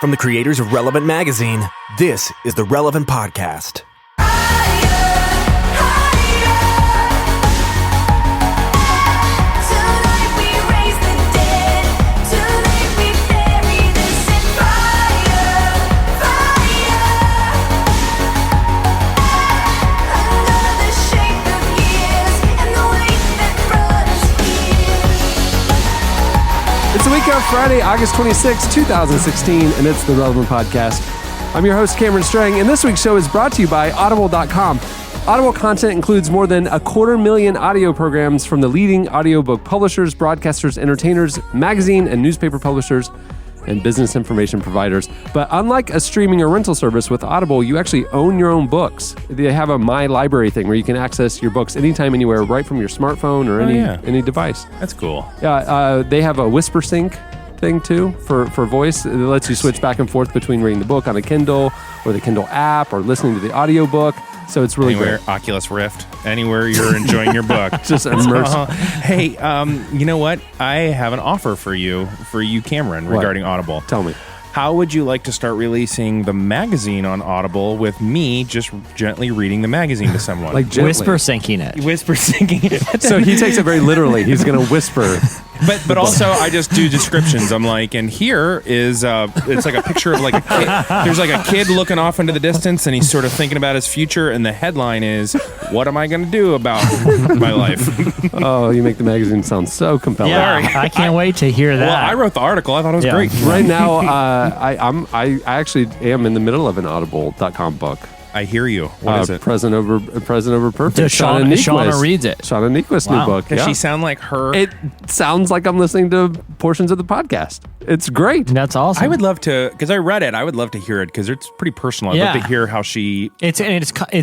From the creators of Relevant Magazine, this is the Relevant Podcast. It's the week of Friday, August 26, 2016, and it's the Relevant Podcast. I'm your host, Cameron Strang, and this week's show is brought to you by Audible.com. Audible content includes more than 250,000 audio programs from the leading audiobook publishers, broadcasters, entertainers, magazine and newspaper publishers, and business information providers. But unlike a streaming or rental service with Audible, you actually own your own books. They have a My Library thing where you can access your books anytime, anywhere, right from your smartphone or any device. That's cool. Yeah, they have a Whisper Sync thing too for voice. It lets you switch back and forth between reading the book on a Kindle or the Kindle app or listening to the audiobook. So it's really anywhere, great. Oculus Rift, anywhere you're enjoying your book. Just immerse. Hey, you know what? I have an offer for you, Cameron, regarding Audible. Tell me. How would you like to start releasing the magazine on Audible with me just gently reading the magazine to someone? Like gently. Whisper syncing it. Whisper syncing it. So he takes it very literally. He's going to whisper. But also I just do descriptions. I'm like, and here is it's like a picture of like a kid. There's like a kid looking off into the distance, and he's sort of thinking about his future. And the headline is, "What am I going to do about my life?" Oh, you make the magazine sound so compelling. Yeah, I can't wait to hear that. Well, I wrote the article. I thought it was great. Right now, I actually am in the middle of an Audible.com book. I hear you. What is it? Present Over Perfect. Shauna reads it. Shauna Nequist's new book. Does she sound like her? It sounds like I'm listening to portions of the podcast. It's great. That's awesome. I would love to, because I read it. I would love to hear it because it's pretty personal. I'd love to hear how she. It's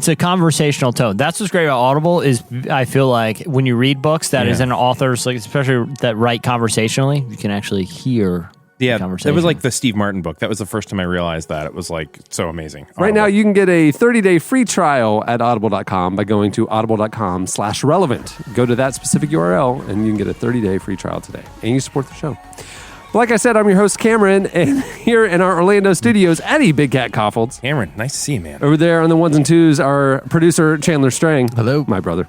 a conversational tone. That's what's great about Audible is I feel like when you read books that is an author's, like especially that write conversationally, you can actually hear. Yeah, that was like the Steve Martin book. That was the first time I realized that. It was like so amazing. Audible. Right now, you can get a 30-day free trial at audible.com by going to audible.com/relevant. Go to that specific URL and you can get a 30-day free trial today. And you support the show. Like I said, I'm your host, Cameron, and here in our Orlando studios, Eddie Big Cat Koffolds. Cameron, nice to see you, man. Over there on the ones and twos, our producer, Chandler Strang. Hello. My brother.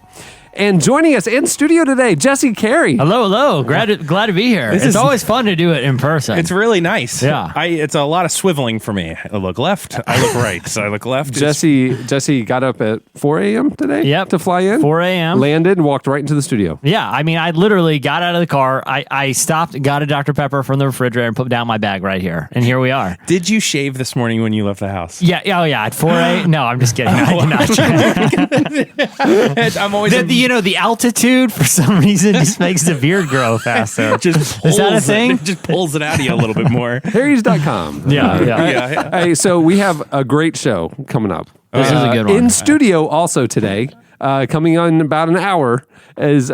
And joining us in studio today, Jesse Carey. Hello. Glad to be here. It's always fun to do it in person. It's really nice. Yeah. It's a lot of swiveling for me. I look left, I look right. So I look left. Jesse got up at 4 a.m. today to fly in. 4 a.m. Landed and walked right into the studio. Yeah, I mean, I literally got out of the car. I stopped, got a Dr. Pepper from the refrigerator and put down my bag right here. And here we are. Did you shave this morning when you left the house? Yeah. Oh, yeah. At 4 a.m. No, I'm just kidding. I did not. I'm always... The altitude for some reason just makes the beard grow faster. Just is that a thing? It just pulls it out of you a little bit more. Harrys.com. Yeah. Hey, so we have a great show coming up. This is a good one. In studio also today, coming on in about an hour, is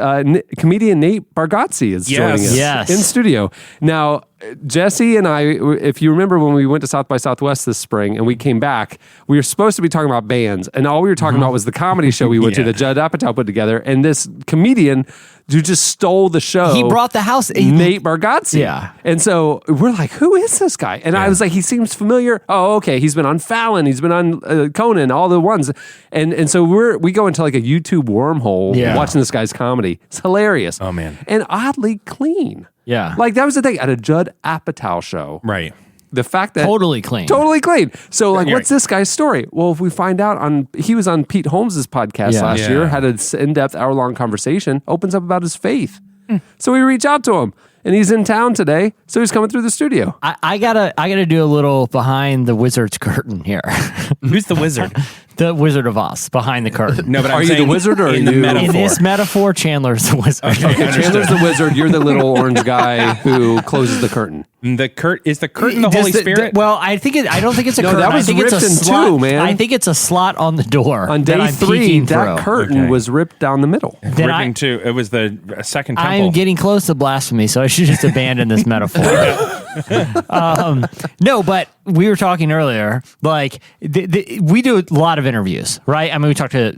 comedian Nate Bargatze is joining us in studio. Now, Jesse and I, if you remember when we went to South by Southwest this spring and we came back, we were supposed to be talking about bands, and all we were talking about was the comedy show we went to that Judd Apatow put together, and this comedian who just stole the show. He brought the house. Nate Bargatze. Yeah. And so we're like, who is this guy? And I was like, he seems familiar. Oh, okay. He's been on Fallon. He's been on Conan, all the ones. And so we go into like a YouTube wormhole watching this guy's comedy. It's hilarious. Oh, man. And oddly clean. Yeah. Like that was the thing at a Judd Apatow show. Right. The fact that totally clean. So like, what's this guy's story? Well, if we find out he was on Pete Holmes' podcast last year, had an in-depth hour-long conversation, opens up about his faith. So we reach out to him, and he's in town today. So he's coming through the studio. I gotta do a little behind the wizard's curtain here. Who's the wizard? The Wizard of Oz, behind the curtain. No, but are you the wizard or are you... In this metaphor, Chandler's the wizard. Okay, Chandler's the wizard. You're the little orange guy who closes the curtain. Is the curtain the Holy Spirit? Well, I don't think it's a curtain. That was ripped in two, man. I think it's a slot on the door. On day 3, that curtain was ripped down the middle. Ripping too. It was the second temple. I'm getting close to blasphemy, so I should just abandon this metaphor. No, but we were talking earlier, like we do a lot of interviews, right? I mean, we talk to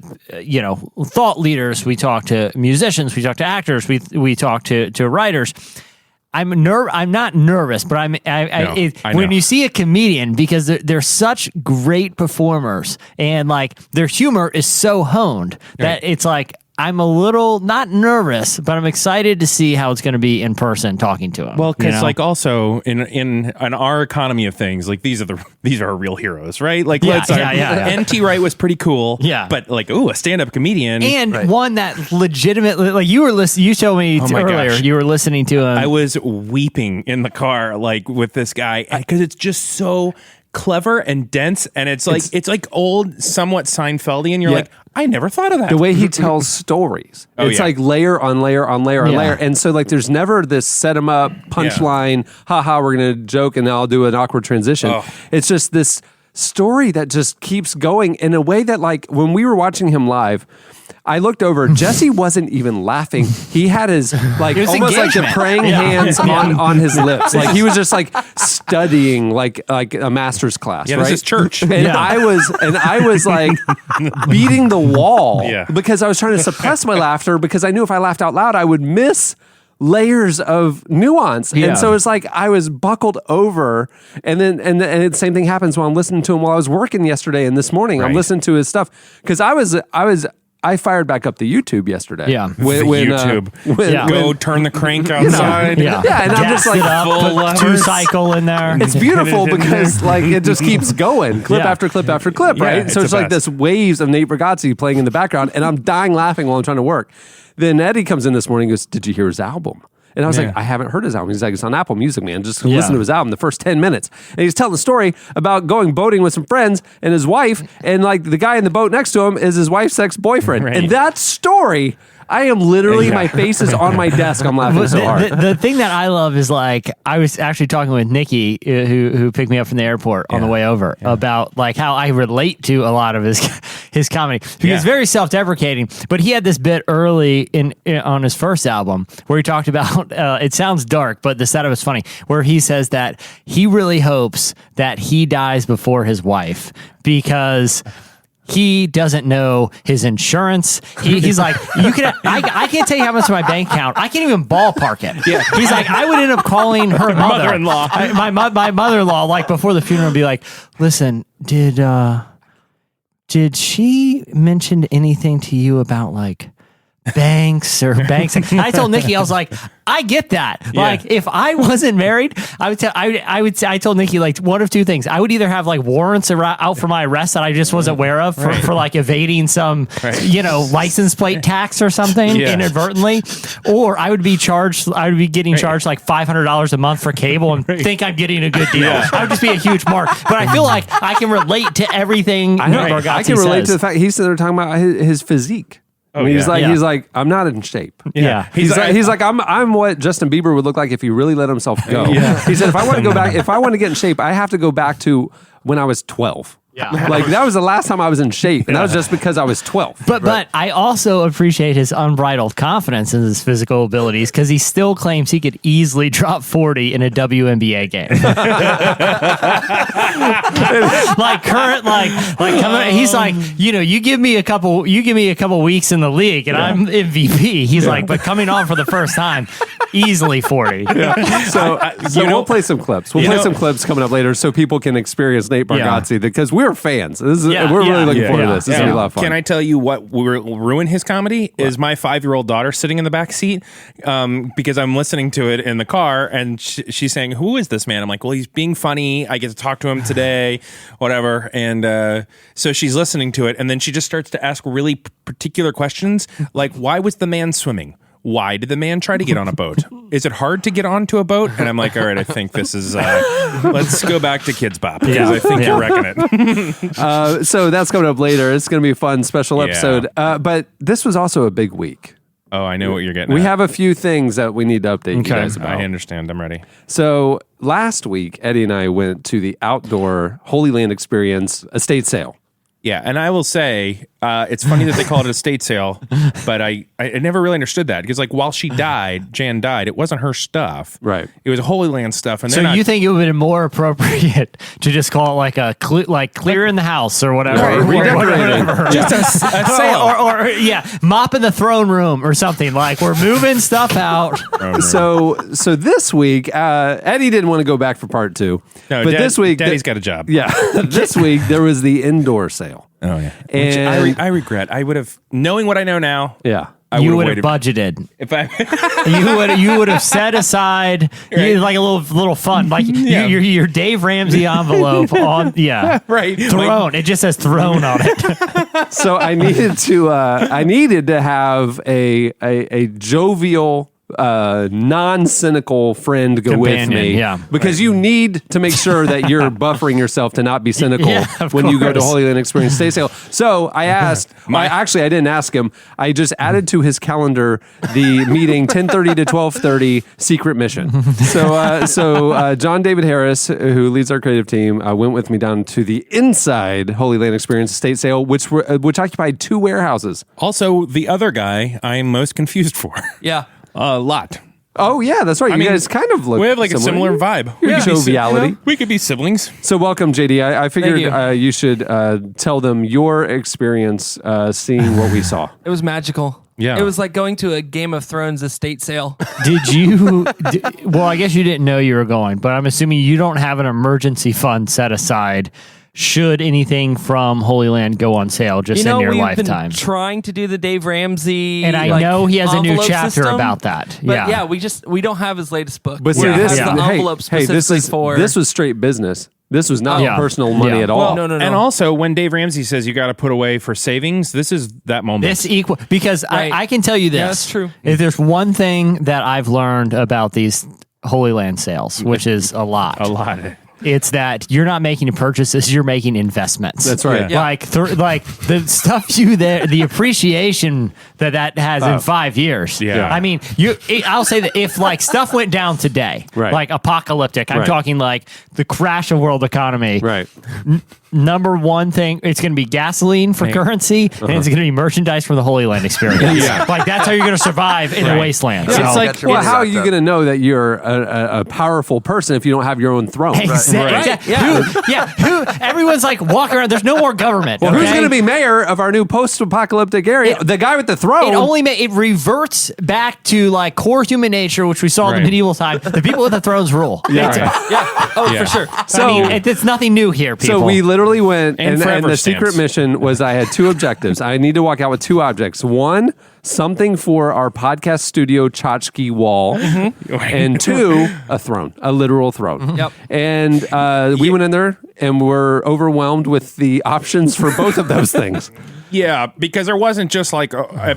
thought leaders, we talk to musicians, we talk to actors, we talk to writers. I'm not nervous, but I when know. you see a comedian, because they're such great performers and like their humor is so honed that it's like I'm a little not nervous, but I'm excited to see how it's going to be in person talking to him. Well, because like also in our economy of things, like these are our real heroes, right? Like NT Wright was pretty cool, but like a stand-up comedian and one that legitimately like you were listening. You showed me earlier. Gosh. You were listening to him. I was weeping in the car like with this guy because it's just so clever and dense, and it's like old, somewhat Seinfeldian. You're like, I never thought of that. The way he tells stories, it's like layer on layer on layer on layer, and so like there's never this set him up punchline. Haha, we're gonna joke, and then I'll do an awkward transition. It's just this story that just keeps going in a way that like when we were watching him live, I looked over. Jesse wasn't even laughing. He had his like almost like the praying hands on his lips. Like he was just like studying like a master's class. Yeah, right? this is church. And I was like beating the wall because I was trying to suppress my laughter because I knew if I laughed out loud, I would miss layers of nuance. And so it's like I was buckled over, and then and the same thing happens while I'm listening to him while I was working yesterday and this morning. I'm listening to his stuff because I fired back up the YouTube yesterday. Yeah. Go turn the crank outside. And I'm just like put 2-cycle in there. It's beautiful because like it just keeps going, clip after clip after clip, right? So it's like this waves of Nate Bargatze playing in the background, and I'm dying laughing while I'm trying to work. Then Eddie comes in this morning and goes, "Did you hear his album?" And I was like, I haven't heard his album. He's like, it's on Apple Music, man. Just listen to his album, the first 10 minutes. And he's telling the story about going boating with some friends and his wife, and like the guy in the boat next to him is his wife's ex-boyfriend. Right. And that story, I am literally, my face is on my desk. I'm laughing so hard. The thing that I love is like, I was actually talking with Nikki, who picked me up from the airport on the way over, about like how I relate to a lot of his comedy. He's very self-deprecating, but he had this bit early on his first album where he talked about, it sounds dark, but the setup is funny, where he says that he really hopes that he dies before his wife because he doesn't know his insurance. He's like, I can't tell you how much of my bank account. I can't even ballpark it. Yeah. He's like, I would end up calling her mother-in-law. my mother-in-law, like before the funeral, and be like, listen, did she mention anything to you about like banks or banks? And I told Nikki, I was like, I get that. Like, if I wasn't married, I told Nikki like one of two things. I would either have like warrants out for my arrest that I just wasn't aware of for like evading some, license plate tax or something inadvertently, or I would be getting charged like $500 a month for cable and think I'm getting a good deal. I would just be a huge mark. But I feel like I can relate to everything. I can relate to the fact he's sitting there talking about his physique. He's like, I'm not in shape. Yeah. He's like, I'm what Justin Bieber would look like if he really let himself go. He said, if I want to go back, if I want to get in shape, I have to go back to when I was 12. Yeah. Like that was the last time I was in shape, and that was just because I was 12. But I also appreciate his unbridled confidence in his physical abilities because he still claims he could easily drop 40 in a WNBA game. He's like, you give me a couple weeks in the league, and I'm MVP. He's like, but coming on for the first time, easily 40. Yeah. So we'll play some clips. We'll play some clips coming up later, so people can experience Nate Bargatze because we're fans. We're really looking forward to this. This is going to be a lot of fun. Can I tell you what will ruin his comedy? Is my 5-year-old daughter sitting in the back seat because I'm listening to it in the car, and she's saying, "Who is this man?" I'm like, "Well, he's being funny. I get to talk to him today, whatever." And so she's listening to it, and then she just starts to ask really particular questions, like, "Why was the man swimming? Why did the man try to get on a boat? Is it hard to get onto a boat?" And I'm like, all right, I think this is, let's go back to Kids Bop because I think you're wrecking it. So that's coming up later. It's going to be a fun special episode. But this was also a big week. Oh, I know what you're getting We at. have a few things that we need to update you guys about. I understand. I'm ready. So last week, Eddie and I went to the outdoor Holy Land Experience estate sale. Yeah, and I will say, it's funny that they call it a estate sale, but I never really understood that because, like, while Jan died, it wasn't her stuff. Right. It was Holy Land stuff. And So they're you not, think it would have been more appropriate to just call it like a clearing the house or whatever, Right, redecorating. whatever. just a sale. or mopping the throne room or something, like we're moving stuff out. So this week, Eddie didn't want to go back for part 2. No, but this week, Daddy's got a job. Yeah, this week there was the indoor sale. Oh, yeah. Which And I regret. I would have, knowing what I know now, yeah. You would have waited. budgeted. If I, You would have set aside like a little fun, like your Dave Ramsey envelope on right. throne. It just says throne on it. So I needed to have a jovial, non-cynical friend go with Companion, me, yeah. because you need to make sure that you're buffering yourself to not be cynical Yeah, of when you go to course. Holy Land Experience Stay Sale. So I asked, I didn't ask him. I just added to his calendar the meeting 10:30 to 12:30 secret mission. So John David Harris, who leads our creative team, went with me down to the inside Holy Land Experience Estate Sale, which occupied 2 warehouses. also, the other guy I'm most confused for. Yeah. A lot. Oh yeah, that's right. I you mean, guys kind of look. We have like a similar vibe. We could be Joviality. we could be siblings. So welcome, JD. I figured Thank you should tell them your experience seeing what we saw. It was magical. Yeah. It was like going to a Game of Thrones estate sale. Did you? Well, I guess you didn't know you were going, but I'm assuming you don't have an emergency fund set aside should anything from Holy Land go on sale just in your we've lifetime. been trying to do the Dave Ramsey, And I know he has a new envelope chapter system, about that. But Yeah. we don't have his latest book. But see, Where it this has the envelope specifically for. this was straight business. This was not Yeah. personal money Yeah. at all. No. And also, when Dave Ramsey says you got to put away for savings, this is that moment. This equal because Right. I can tell you this. Yeah, that's true. If there's one thing that I've learned about these Holy Land sales, which is a lot. a lot. It's that you're not making purchases; you're making investments. That's right. Yeah. Like the stuff the appreciation that has in 5 years. Yeah. I mean, I'll say that if like stuff went down today, Right. like apocalyptic, I'm Right. talking like the crash of world economy. Right. Number one thing, it's going to be gasoline for currency, and it's going to be merchandise from the Holy Land experience. Yeah. Like that's how you're going to survive in the wasteland. It's So- like, well, how are you going to know that you're a powerful person if you don't have your own throne? Exactly. Who? Everyone's like walking around. There's no more government. Well, okay? who's going to be mayor of our new post-apocalyptic area? The guy with the throne. It reverts back to like core human nature, which we saw in Right. the medieval time. The people with the thrones rule. Yeah. It's- Right. yeah. Oh, Yeah. for sure. So- I mean, it's nothing new here, people. So we literally went, And and forever the stamps. secret mission was I had 2 objectives. I need to walk out with 2 objects. One, something for our podcast studio tchotchke wall, and 2, a throne, a literal throne. Yep. And we went in there and were overwhelmed with the options for both of those things. Yeah, because there wasn't just like,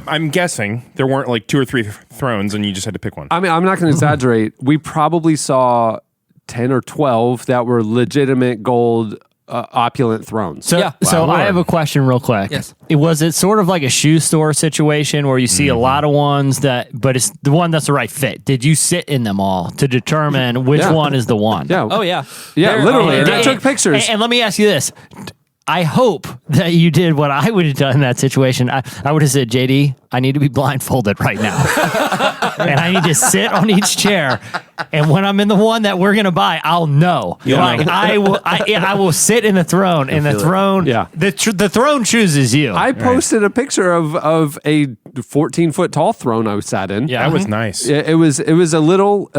I'm guessing there weren't like 2 or 3 thrones and you just had to pick one. I mean, I'm not going to exaggerate. We probably saw 10 or 12 that were legitimate gold opulent thrones. So, Yeah. so Wow. I have a question real quick. Yes. Was it sort of like a shoe store situation where you see a lot of ones but it's the one that's the right fit? Did you sit in them all to determine which Yeah. one is the one? Yeah. Oh, yeah. Yeah, They're- literally. oh, And yeah. I took pictures. And let me ask you this. I hope that you did what I would have done in that situation. I would have said, JD, I need to be blindfolded right now. And I need to sit on each chair. And when I'm in the one that we're going to buy, I'll know. Yeah. Like I will sit in the throne, and the throne, Yeah. the throne chooses you. I posted a picture of a 14-foot tall throne I sat in. Yeah. That was nice. It was a little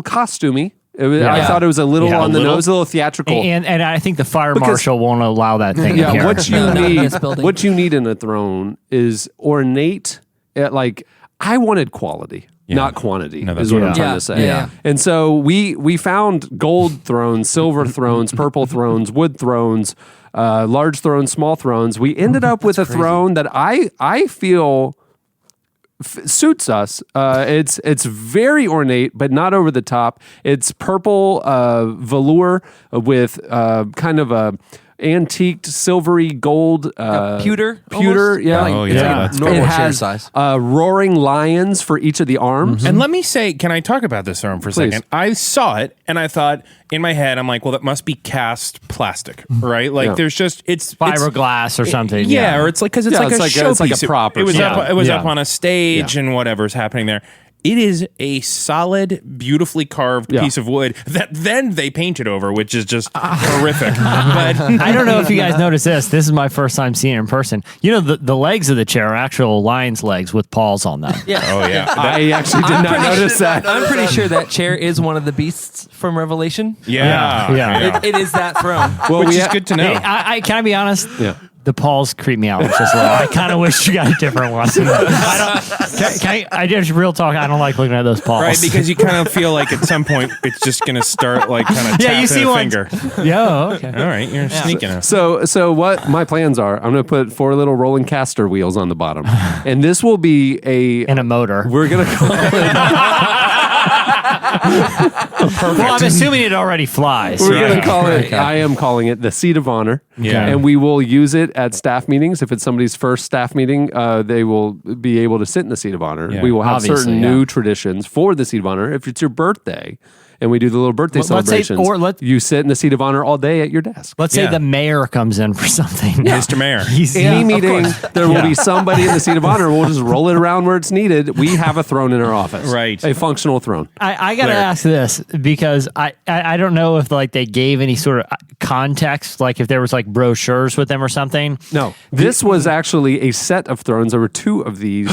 costumey. I Yeah. thought it was a little Yeah, on a the little. nose, a little theatrical. and I think the fire Because- marshal won't allow that thing in Yeah, here. what you No, not in need, this building. what you need in a throne is ornate. Like I wanted quality, not quantity. No, that's is what I'm right. trying Yeah. to say. Yeah. And so we found gold thrones, silver thrones, purple thrones, wood thrones, large thrones, small thrones. We ended up with a throne that I feel suits us. It's very ornate, but not over the top. It's purple velour with kind of a antiqued silvery gold pewter, pewter. almost? Yeah, Oh, It's yeah, like that's normal cool. it Chair has size. roaring lions for each of the arms. And let me say, can I talk about this throne for a Please. second? I saw it and I thought in my head, I'm like, well, that must be cast plastic, right? Like Yeah. there's just it's Fiberglass or something. Yeah, or it's like because it's Yeah, like it's a like a- showpiece. it's like a prop or It was something. up. It was Yeah. up on a stage and whatever's happening there. It is a solid, beautifully carved Yeah. piece of wood that then they painted over, which is just horrific. But I don't know if you guys noticed this. This is my first time seeing it in person. You know, the legs of the chair are actual lion's legs with paws on them. Yeah. oh yeah, I actually did not notice that. I'm pretty sure that chair is one of the beasts from Revelation. yeah. It is that throne. Well, Which we is ha- good to know. Can I be honest? Yeah. The paws creep me out just a little. I kind of wish you got a different one. I just real talk. I don't like looking at those paws. Right, because you kind of feel like at some point it's just going to start like kind of Yeah, you see a one. finger. Yeah, okay. All right, you're sneaking us. So what my plans are, I'm going to put 4 little rolling caster wheels on the bottom. And this will be And a motor. we're going to call it, Well, I'm assuming it already flies. we're going Right. to call it, I am calling it the seat of honor. Yeah. And we will use it at staff meetings. If it's somebody's first staff meeting, they will be able to sit in the seat of honor. Yeah. We will have Obviously, certain yeah. new traditions for the seat of honor. If it's your birthday and we do the little birthday Well, let's say- celebrations, you sit in the seat of honor all day at your desk. Let's say Yeah. the mayor comes in for something. Mr. Mayor. Any meeting, there will Yeah. be somebody in the seat of honor. We'll just roll it around where it's needed. We have a throne in our office. Right. A functional throne. I got to Claire. ask this because I don't know if like they gave any sort of context, like if there was like brochures with them or something. No. This was actually a set of thrones. There were 2 of these.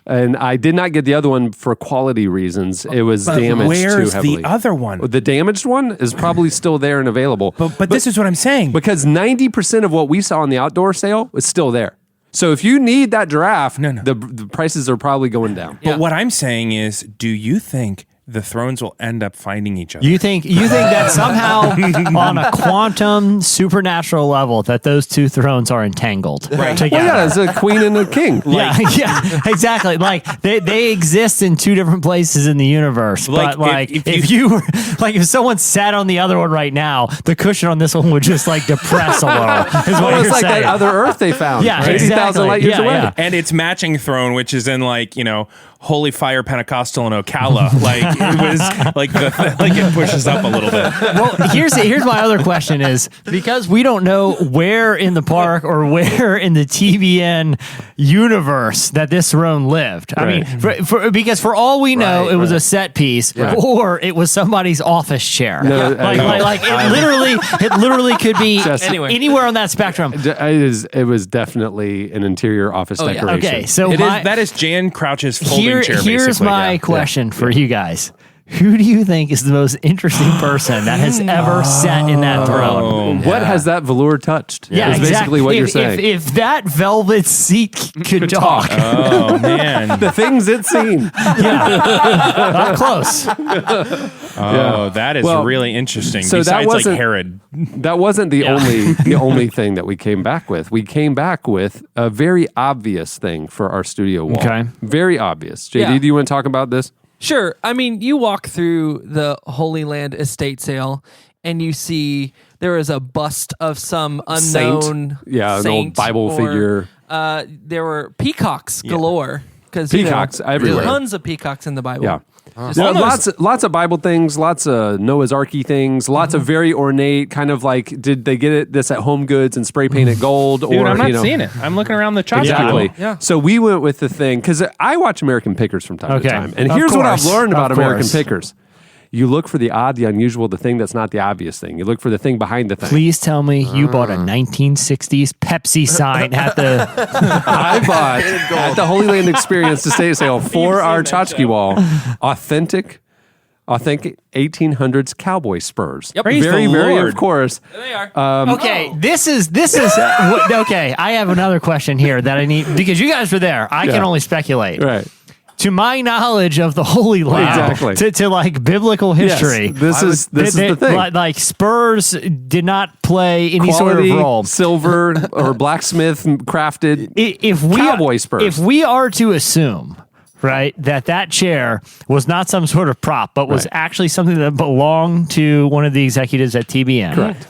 And I did not get the other one for quality reasons. It was damaged where's too heavily. the other one? The damaged one is probably still there and available. But this is what I'm saying. because 90% of what we saw on the outdoor sale is still there. So if you need that giraffe, No. the prices are probably going down. But what I'm saying is, do you think the thrones will end up finding each other? You think that somehow on a quantum supernatural level that those 2 thrones are entangled together? Well, yeah, it's a queen and a king. Yeah, exactly. Like they exist in 2 different places in the universe. Like, But like if if you- you were like if someone sat on the other one right now, the cushion on this one would just like depress a little. Is what Well, it's you're like saying. that other Earth they found. Yeah, 80,000 exactly. light years Yeah, away. yeah. And its matching throne, which is in like, Holy Fire Pentecostal in Ocala. Like it was like it pushes up a little bit. Well, here's my other question is because we don't know where in the park or where in the TBN universe that this throne lived. I mean, because for all we know, it was a set piece or it was somebody's office chair. No, like it literally could be Just- anywhere on that spectrum. It was definitely an interior office decoration. Okay, so That is Jan Crouch's folding chair. here's basically. my question for you guys. Who do you think is the most interesting person that has ever sat in that throne? What has that velour touched? Yeah, is basically what you're If- saying. If that velvet seat could talk, Oh man. the things it's seen. not close. Oh, that is Well, really interesting. so that Besides like wasn't- Herod. That wasn't the only thing that we came back with. We came back with a very obvious thing for our studio wall. Okay. Very obvious. JD, Yeah. do you want to talk about this? Sure. I mean, you walk through the Holy Land estate sale and you see there is a bust of some Saint. unknown Yeah, an old saint Bible or, figure. There were peacocks galore. Because Peacocks everywhere. Tons of peacocks in the Bible. Yeah. Just Well, Almost- lots of Bible things, lots of Noah's Arky things, lots of very ornate kind of like, did they get this at Home Goods and spray paint it gold? Dude, or I'm not you know, seeing it. I'm looking around the chop Exactly. table. Yeah. So we went with the thing because I watch American Pickers from time to Okay. time, and Of here's what I've course. learned about Of American course. Pickers: you look for the odd, the unusual, the thing that's not the obvious thing. You look for the thing behind the thing. Please tell me you bought a 1960s Pepsi sign at the. I bought at the Holy Land Experience estate sale for our tchotchke wall authentic 1800s cowboy spurs. Yep. Praise Very, the very, Lord. of course. There they are. Okay, this is okay. I have another question here that I need because you guys were there. I can Yeah. only speculate. Right. To my knowledge of the Holy Land, Exactly. to like biblical history, Yes, this is the thing. Like Spurs did not play any Quality, sort of role. silver or blacksmith crafted. If we Cowboy Spurs. if we are to assume, right, that chair was not some sort of prop, but was Right. actually something that belonged to one of the executives at TBN. Correct.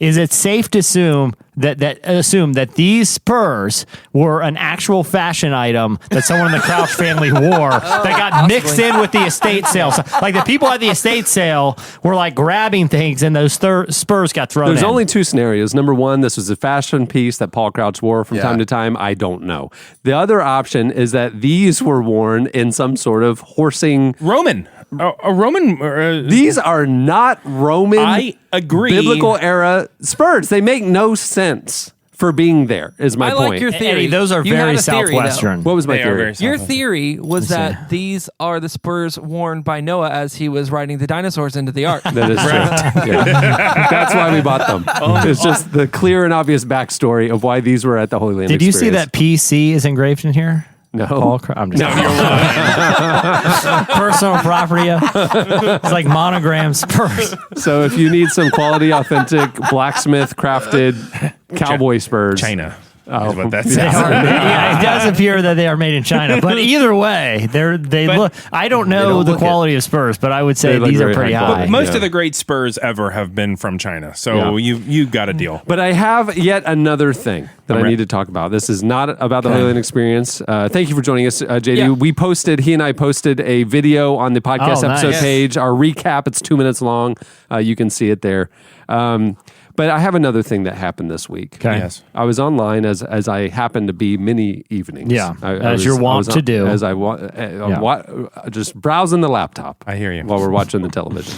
is it safe to assume that these spurs were an actual fashion item that someone in the Crouch family wore that got mixed in with the estate sale? So, like the people at the estate sale were like grabbing things, and those spurs got thrown. There's in. only two scenarios. Number one, this was a fashion piece that Paul Crouch wore from time to time. I don't know. The other option is that these were worn in some sort of horsing. Roman. A Roman. These are not Roman. I agree. Biblical era spurs. They make no sense for being there. Is my I point. like your theory. Eddie, those are You had very a theory, though. southwestern. What was my They are theory? very Your southwestern. theory was that these are the spurs worn by Noah as he was riding the dinosaurs into the ark. That is true. Yeah. That's why we bought them. It's just the clear and obvious backstory of why these were at the Holy Land. Did you see Experience. that PC is engraved in here? No. Paul I'm just personal property. It's like monogram spurs. So if you need some quality, authentic, blacksmith crafted cowboy spurs, China. Oh, Is what that yeah. says. Yeah, it does appear that they are made in China. But either way, they look. I don't know don't the look quality of spurs, but I would say They look these are very pretty high high. quality. Most Yeah. of the great spurs ever have been from China. So Yeah. you got a deal. But I have yet another thing that I right. need to talk about. This is not about the Holy Land Experience. Thank you for joining us, JD. Yeah. He and I posted a video on the podcast Oh, episode nice. page. Our recap, it's 2 minutes long. You can see it there. But I have another thing that happened this week. Okay. Yes. I was online as I happened to be many evenings. Yeah, I as you're wont to do. As just browsing the laptop. I hear you. While we're watching the television,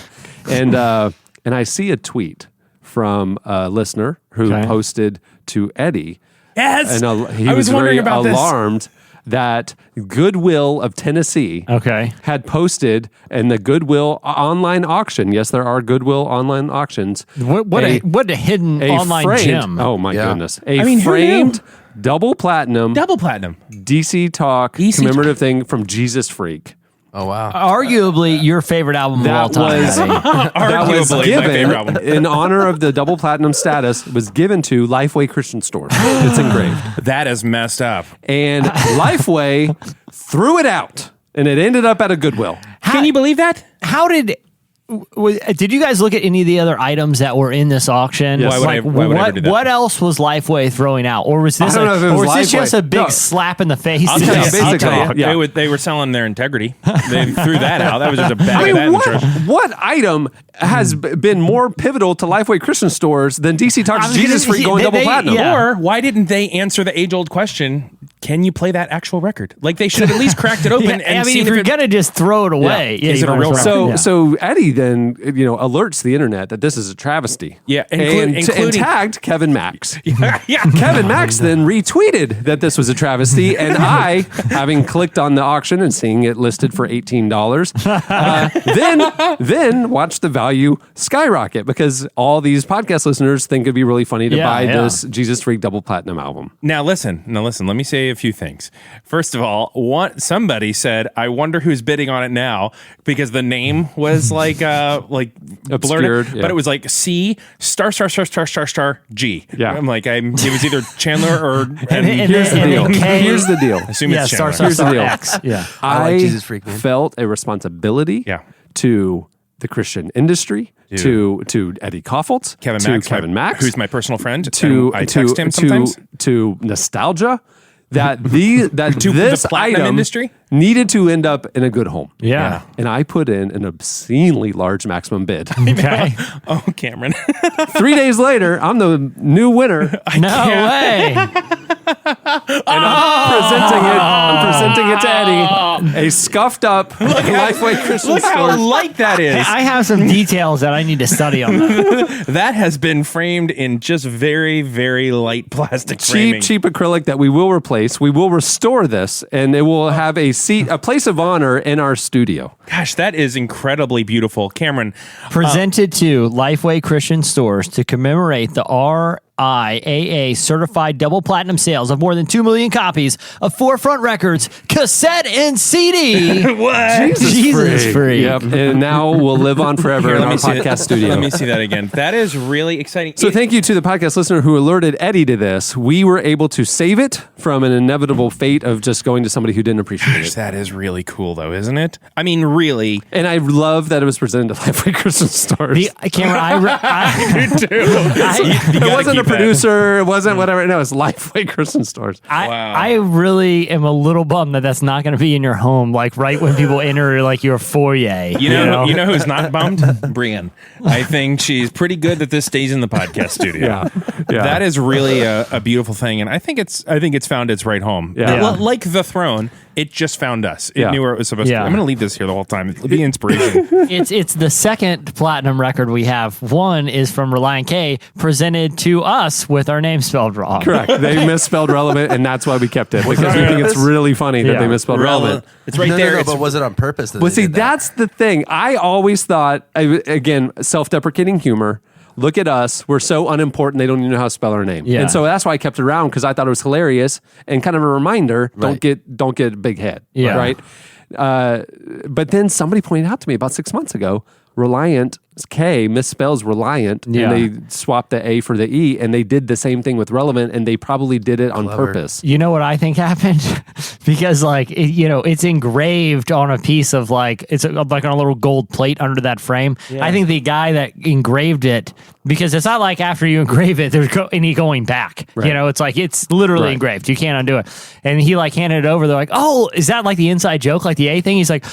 and I see a tweet from a listener who Okay. posted to Eddie. Yes. And he I was was wondering very about this. alarmed that Goodwill of Tennessee Okay. had posted in the Goodwill online auction. Yes, there are Goodwill online auctions. What a hidden online framed, gem. Oh my goodness! A I mean, who framed double platinum Double platinum. DC Talk DC commemorative thing from Jesus Freak. Oh, wow. Arguably your favorite album of all That time. was Eddie. that was Arguably my given favorite album. in honor of the double platinum status. Was given to Lifeway Christian Stores. It's engraved, That is messed up. and Lifeway threw it out, and it ended up at a Goodwill. Can you believe that? How did you guys look at any of the other items that were in this auction? Yes. Why would I ever do that? What else was Lifeway throwing out, or was this I don't know if it was this just Lifeway. a big No. slap in the face? I'll to tell you, DC basically, Talk? yeah. They were selling their integrity. They threw that out. That was just a bag I of mean, that in the trash. what item has been more pivotal to Lifeway Christian Stores than DC Talk's Jesus Freak going double platinum? yeah. Or why didn't they answer the age-old question? Can you play that actual record? Like they should have at least cracked it open Yeah, and I mean, seen if if you're it, gonna just throw it away, Is it a you might real as well. So Yeah. Eddie then alerts the internet that this is a travesty. Yeah, and including- tagged Kevin Max. yeah. Kevin Max then retweeted that this was a travesty, and I, having clicked on the auction and seeing it listed for $18, then watched the value skyrocket because all these podcast listeners think it'd be really funny to Yeah, buy yeah. this Jesus Freak double platinum album. Now listen. Let me say a few things. First of all, somebody said, "I wonder who's bidding on it now," because the name was like blurred, Obscured, yeah. but it was like C star G. Yeah. I'm like, it was either Chandler or And Here's the then deal. K- Here's the deal. assume Yeah, it's star, Chandler. star, Here's the star, deal. X. Yeah. I like Jesus Freak, man. felt a responsibility Yeah. to the Christian industry, to Eddie Koffoltz, Kevin to Max, Kevin Max, who's my personal friend. to and I text him sometimes. to nostalgia that To this the platinum item industry? needed to end up in a good home. Yeah. And I put in an obscenely large maximum bid. Okay. Oh, Cameron. 3 days later, I'm the new winner. No way. I'm presenting it to Eddie. A scuffed up Lifeway Christian Look how Stores. light that is. I have some details that I need to study on that. That has been framed in just very, very light plastic framing. Cheap acrylic that we will replace. We will restore this, and it will have a place of honor in our studio. Gosh, that is incredibly beautiful. Cameron, Presented to Lifeway Christian Stores to commemorate the RIAA certified double platinum sales of more than 2 million copies of Forefront Records cassette and CD. What? Jesus freak. Yep. And now will live on forever in our podcast studio. Let me see that again. That is really exciting. So thank you to the podcast listener who alerted Eddie to this. We were able to save it from an inevitable fate of just going to somebody who didn't appreciate it. That is really cool, though, isn't it? I mean, really. And I love that it was presented to Lifeway Christian Stars. It wasn't a producer. It wasn't whatever. No, it's Lifeway Christian Stores. I really am a little bummed that that's not going to be in your home, like right when people enter like your foyer. You know who's not bummed? Brian. I think she's pretty good that this stays in the podcast studio. Yeah. That is really a beautiful thing, and I think it's found its right home. Yeah. Like the throne, it just found us. It Yeah. knew where it was supposed to. Yeah. I'm going to leave this here the whole time. It'll be inspiration. It's the second platinum record we have. One is from Reliant K, presented to us with our name spelled wrong. Correct. They misspelled relevant, and that's why we kept it because we think it's really funny that Yeah. they misspelled relevant. It's right No, there. no, It's- but was it on purpose? That Well, they see, did that? that's the thing. I always thought, again, self-deprecating humor. Look at us. We're so unimportant. They don't even know how to spell our name. Yeah. And so that's why I kept it around because I thought it was hilarious and kind of a reminder. Right. Don't get a big head. Yeah. Right. But then somebody pointed out to me about 6 months ago, Reliant K misspells Reliant, Yeah. and they swapped the A for the E, and they did the same thing with Relevant, and they probably did it on purpose. You know what I think happened? Because it's engraved on a piece of it's like on a little gold plate under that frame. I think the guy that engraved it, because it's not like after you engrave it, there's any going back. Right. It's like it's literally Right. engraved. You can't undo it. And he handed it over. They're like, "Oh, is that like the inside joke, like the A thing?" He's like,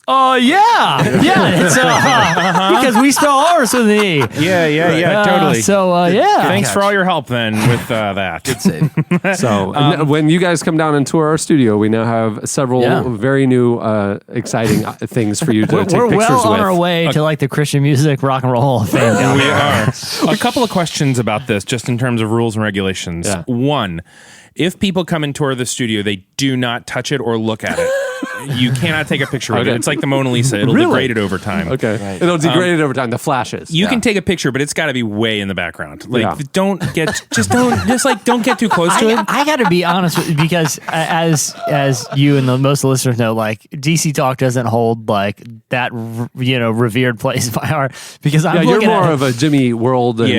"Oh yeah. It's because we spell ours with an E." Yeah, totally. So yeah. Thanks for all your help then with that. Good save. So and when you guys come down and tour our studio, we now have several Yeah. very new, exciting things for you to take We're pictures well on with. our way to the Christian music rock and roll Hall of Fame. down We there. are. A couple of questions about this, just in terms of rules and regulations. Yeah. One, if people come and tour the studio, they do not touch it or look at it. You cannot take a picture of Okay. it. It's like the Mona Lisa. It'll Really? degrade it over time. Okay. It'll degrade it over time. The flashes. You can take a picture, but it's got to be way in the background. Yeah. Don't get too close to it. I got to be honest with you because as you and most of the listeners know, DC Talk doesn't hold that revered place in my heart because I'm you're looking more at of a Jimmy World and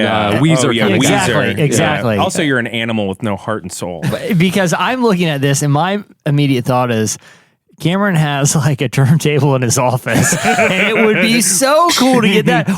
Weezer Oh, yeah, kind of guy. Exactly, Weezer. exactly. Yeah. Also, you're an animal with no heart and soul. because I'm looking at this and my immediate thought is, Cameron has a turntable in his office, and it would be so cool to get that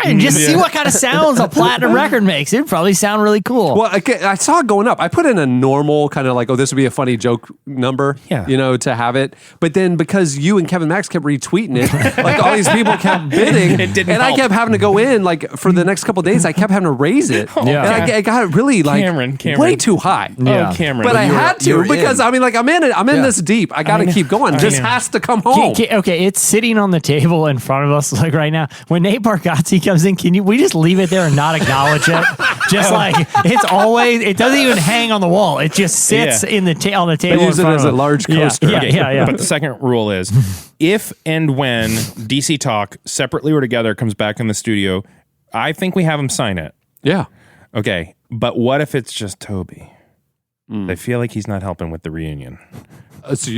and just see what kind of sounds a platinum record makes. It'd probably sound really cool. Well, I saw it going up. I put in a normal kind of this would be a funny joke number, to have it. But then because you and Kevin Max kept retweeting it, all these people kept bidding, It didn't and I help. kept having to go in for the next couple of days. I kept having to raise it. Yeah. And I got really Cameron. way too high. Yeah. Oh, Cameron. But I had to you're because in. I'm in it. I'm in this deep. I got to keep going. This know. has to come home. Okay, it's sitting on the table in front of us right now. When Nate Bargatze comes in, we just leave it there and not acknowledge it? Just it's always, it doesn't even hang on the wall. It just sits on the table. I use in it front as of a us. large Yeah, coaster. Yeah. But the second rule is, if and when DC Talk separately or together comes back in the studio, I think we have them sign it. Yeah. Okay, but what if it's just Toby? I feel like he's not helping with the reunion. So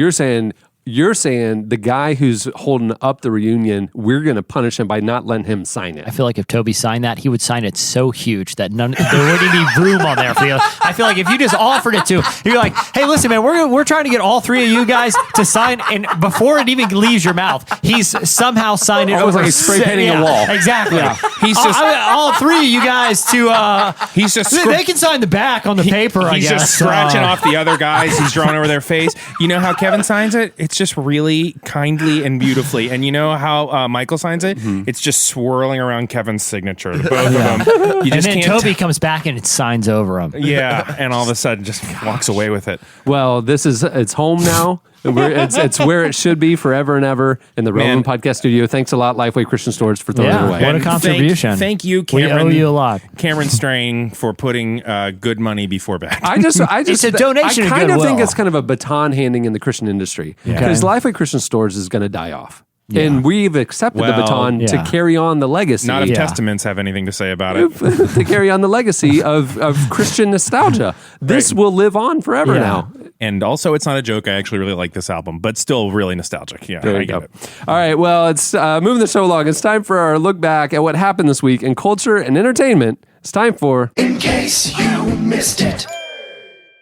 you're saying the guy who's holding up the reunion, we're going to punish him by not letting him sign it. I feel like if Toby signed that, he would sign it so huge that there wouldn't be room on there for you. I feel like if you just offered it to, you're like, "Hey, listen, man, we're trying to get all three of you guys to sign," and before it even leaves your mouth, he's somehow signed it Almost over. like he's spray painting a wall. Exactly. He's just all three of you guys to. he's just They can sign the back on the paper. I he's guess. just scratching off the other guys. He's drawing over their face. You know how Kevin signs it? It's just really kindly and beautifully. And you know how Michael signs it? It's just swirling around Kevin's signature. The both of them. You And just then can't. Toby comes back and it signs over him. Yeah, and all of a sudden just walks away with it. Well, it's home now. It's where it should be forever and ever in the Relevant Podcast Studio. Thanks a lot, Lifeway Christian Stores, for throwing it away. What a And contribution. Thank you, We Cameron. owe you a lot. Cameron Strang, for putting good money before bad. I just It's a donation I of kind of think goodwill. it's kind of a baton handing in the Christian industry because Lifeway Christian Stores is going to die off. And we've accepted the baton to carry on the legacy. Not if Testaments have anything to say about it. To carry on the legacy of Christian nostalgia. This will live on forever now. And also, it's not a joke. I actually really like this album, but still really nostalgic. Yeah, There I you get go. it. All right, well, it's moving the show along. It's time for our look back at what happened this week in culture and entertainment. It's time for In Case You Missed It.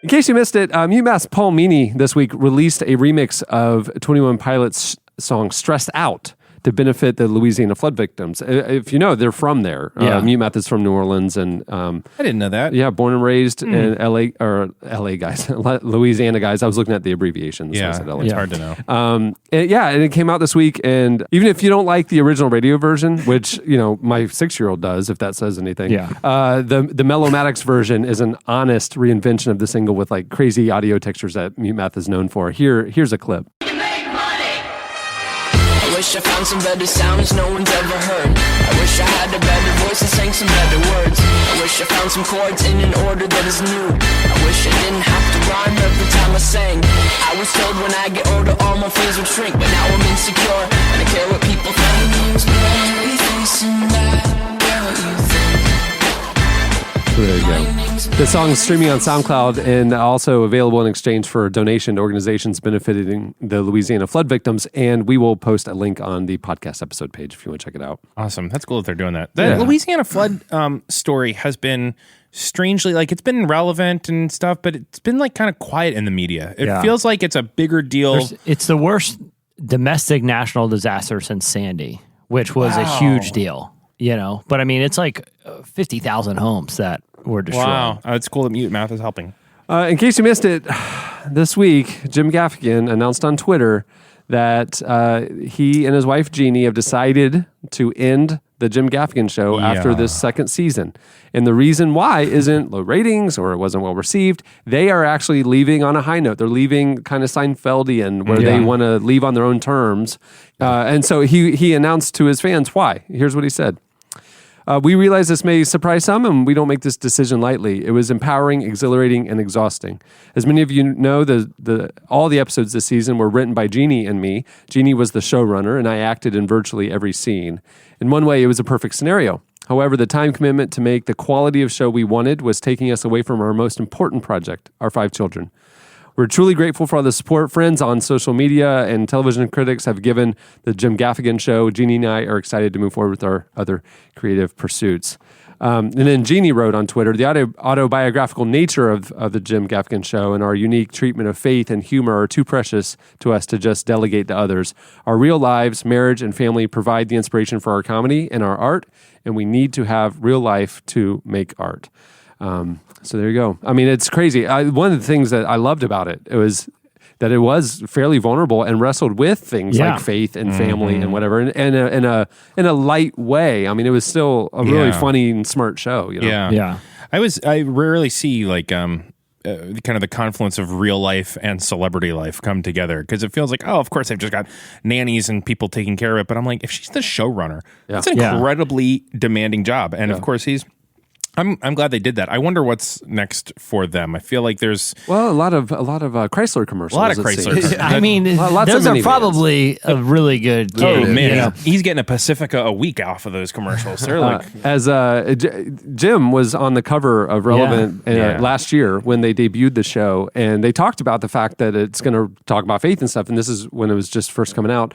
In case you missed it, UMass Paul Meany this week released a remix of 21 Pilots' song Stressed Out to benefit the Louisiana flood victims. If you know, they're from there. UMass is from New Orleans. And I didn't know that. yeah, born and raised in LA guys, Louisiana guys. I was looking at the abbreviations. So I said LA. It's hard to know. And it came out this week, and even if you don't like the original radio version, which my 6-year-old does, if that says anything, the Mellomatics version is an honest reinvention of the single with like crazy audio textures that Mute Math is known for. Here's a clip. I wish I found some better sounds no one's ever heard. I wish I had a better voice and sang some better words. I wish I found some chords in an order that is new. I wish I didn't have to rhyme every time I sang. I was told when I get older all my fears would shrink, but now I'm insecure and I care what people think. So there you go. The song is streaming on SoundCloud and also available in exchange for a donation to organizations benefiting the Louisiana flood victims. And we will post a link on the podcast episode page if you want to check it out. Awesome. That's cool that they're doing that. The Louisiana flood story has been strangely, like, it's been relevant and stuff, but it's been like kind of quiet in the media. It feels like it's a bigger deal. It's the worst domestic national disaster since Sandy, which was a huge deal. But I mean, it's like 50,000 homes that were destroyed. Wow. It's cool that Mute Math is helping. In case you missed it, this week, Jim Gaffigan announced on Twitter that he and his wife, Jeannie, have decided to end the Jim Gaffigan Show after this second season. And the reason why isn't low ratings or it wasn't well received. They are actually leaving on a high note. They're leaving kind of Seinfeldian, where they want to leave on their own terms. And so he announced to his fans why. Here's what he said. We realize this may surprise some, and we don't make this decision lightly. It was empowering, exhilarating, and exhausting. As many of you know, all the episodes this season were written by Jeannie and me. Jeannie was the showrunner, and I acted in virtually every scene. In one way, it was a perfect scenario. However, the time commitment to make the quality of show we wanted was taking us away from our most important project, our 5 children. We're truly grateful for all the support friends on social media and television critics have given the Jim Gaffigan Show. Jeannie and I are excited to move forward with our other creative pursuits. And then Jeannie wrote on Twitter, the autobiographical nature of the Jim Gaffigan Show and our unique treatment of faith and humor are too precious to us to just delegate to others. Our real lives, marriage, and family provide the inspiration for our comedy and our art, and we need to have real life to make art. So there you go. I mean, it's crazy. One of the things that I loved about it was that it was fairly vulnerable and wrestled with things like faith and family and whatever, and in a light way. I mean, it was still a really funny and smart show. Yeah. I rarely see like kind of the confluence of real life and celebrity life come together, because it feels like, oh, of course they've just got nannies and people taking care of it. But I'm like, if she's the showrunner, that's an incredibly demanding job, and of course I'm glad they did that. I wonder what's next for them. I feel like there's a lot of Chrysler commercials. A lot of Chrysler commercials. I mean, those are probably a really good gig. Oh man, he's getting a Pacifica a week off of those commercials. They're like, as Jim was on the cover of Relevant last year when they debuted the show, and they talked about the fact that it's going to talk about faith and stuff. And this is when it was just first coming out.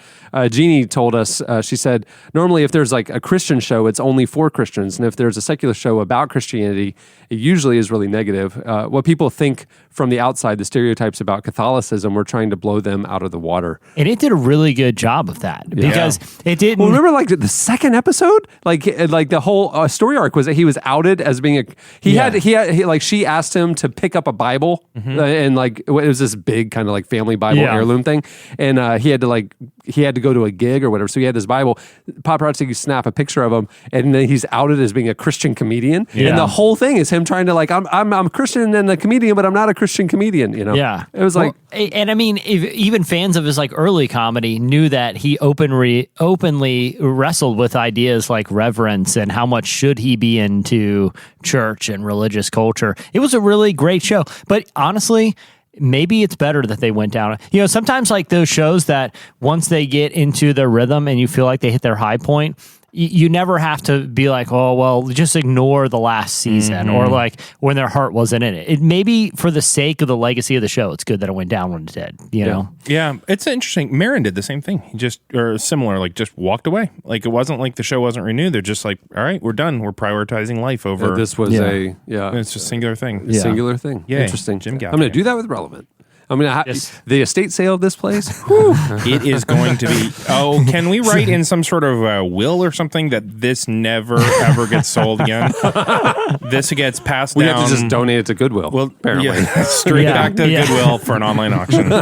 Jeannie told us, she said, normally if there's like a Christian show, it's only for Christians, and if there's a secular show about Christianity, it usually is really negative. What people think from the outside, the stereotypes about Catholicism, we're trying to blow them out of the water. And it did a really good job of that because it didn't. Well, remember, like the second episode, like the whole story arc was that he was outed as being he had like she asked him to pick up a Bible and like it was this big kind of like family Bible heirloom thing, and he had to go to a gig or whatever, so he had this Bible. Paparazzi snap a picture of him, and then he's outed as being a Christian comedian, and the whole thing is him trying to like I'm a Christian and a comedian, but I'm not a Christian comedian. It was like, and I mean, even fans of his like early comedy knew that he openly wrestled with ideas like reverence and how much should he be into church and religious culture. It was a really great show, but honestly, maybe it's better that they went down. Sometimes like those shows that once they get into the rhythm and you feel like they hit their high point, you never have to be like, oh, well, just ignore the last season or like when their heart wasn't in it. It maybe for the sake of the legacy of the show, it's good that it went down when it did, you know? Yeah, it's interesting. Marin did the same thing. He just walked away. Like it wasn't like the show wasn't renewed. They're just like, all right, we're done. We're prioritizing life over. This was it's just a singular thing. Singular thing. Yeah. Interesting. Jim got I'm going to there. do that with Relevant. I mean, the estate sale of this place. It is going to be. Oh, can we write in some sort of will or something that this never ever gets sold again? This gets passed down. We have to just donate it to Goodwill. Well, apparently, straight back to Goodwill for an online auction,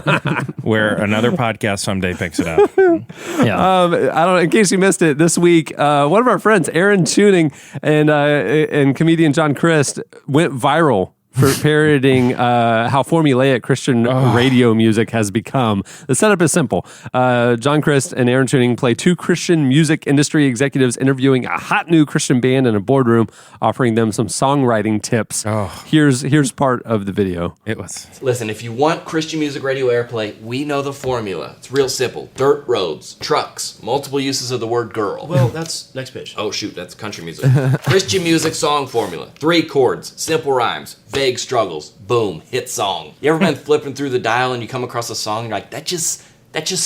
where another podcast someday picks it up. I don't know. In case you missed it, this week, one of our friends, Aaron Tuning, and comedian John Christ went viral for parodying how formulaic Christian radio music has become. The setup is simple. John Christ and Aaron Tuning play two Christian music industry executives interviewing a hot new Christian band in a boardroom, offering them some songwriting tips. Here's part of the video. It was. Listen, if you want Christian music radio airplay, we know the formula. It's real simple. Dirt roads, trucks, multiple uses of the word girl. Well, that's next pitch. Oh, shoot, that's country music. Christian music song formula. 3 chords, simple rhymes, vague struggles, boom, hit song. You ever been flipping through the dial and you come across a song and you're like, that just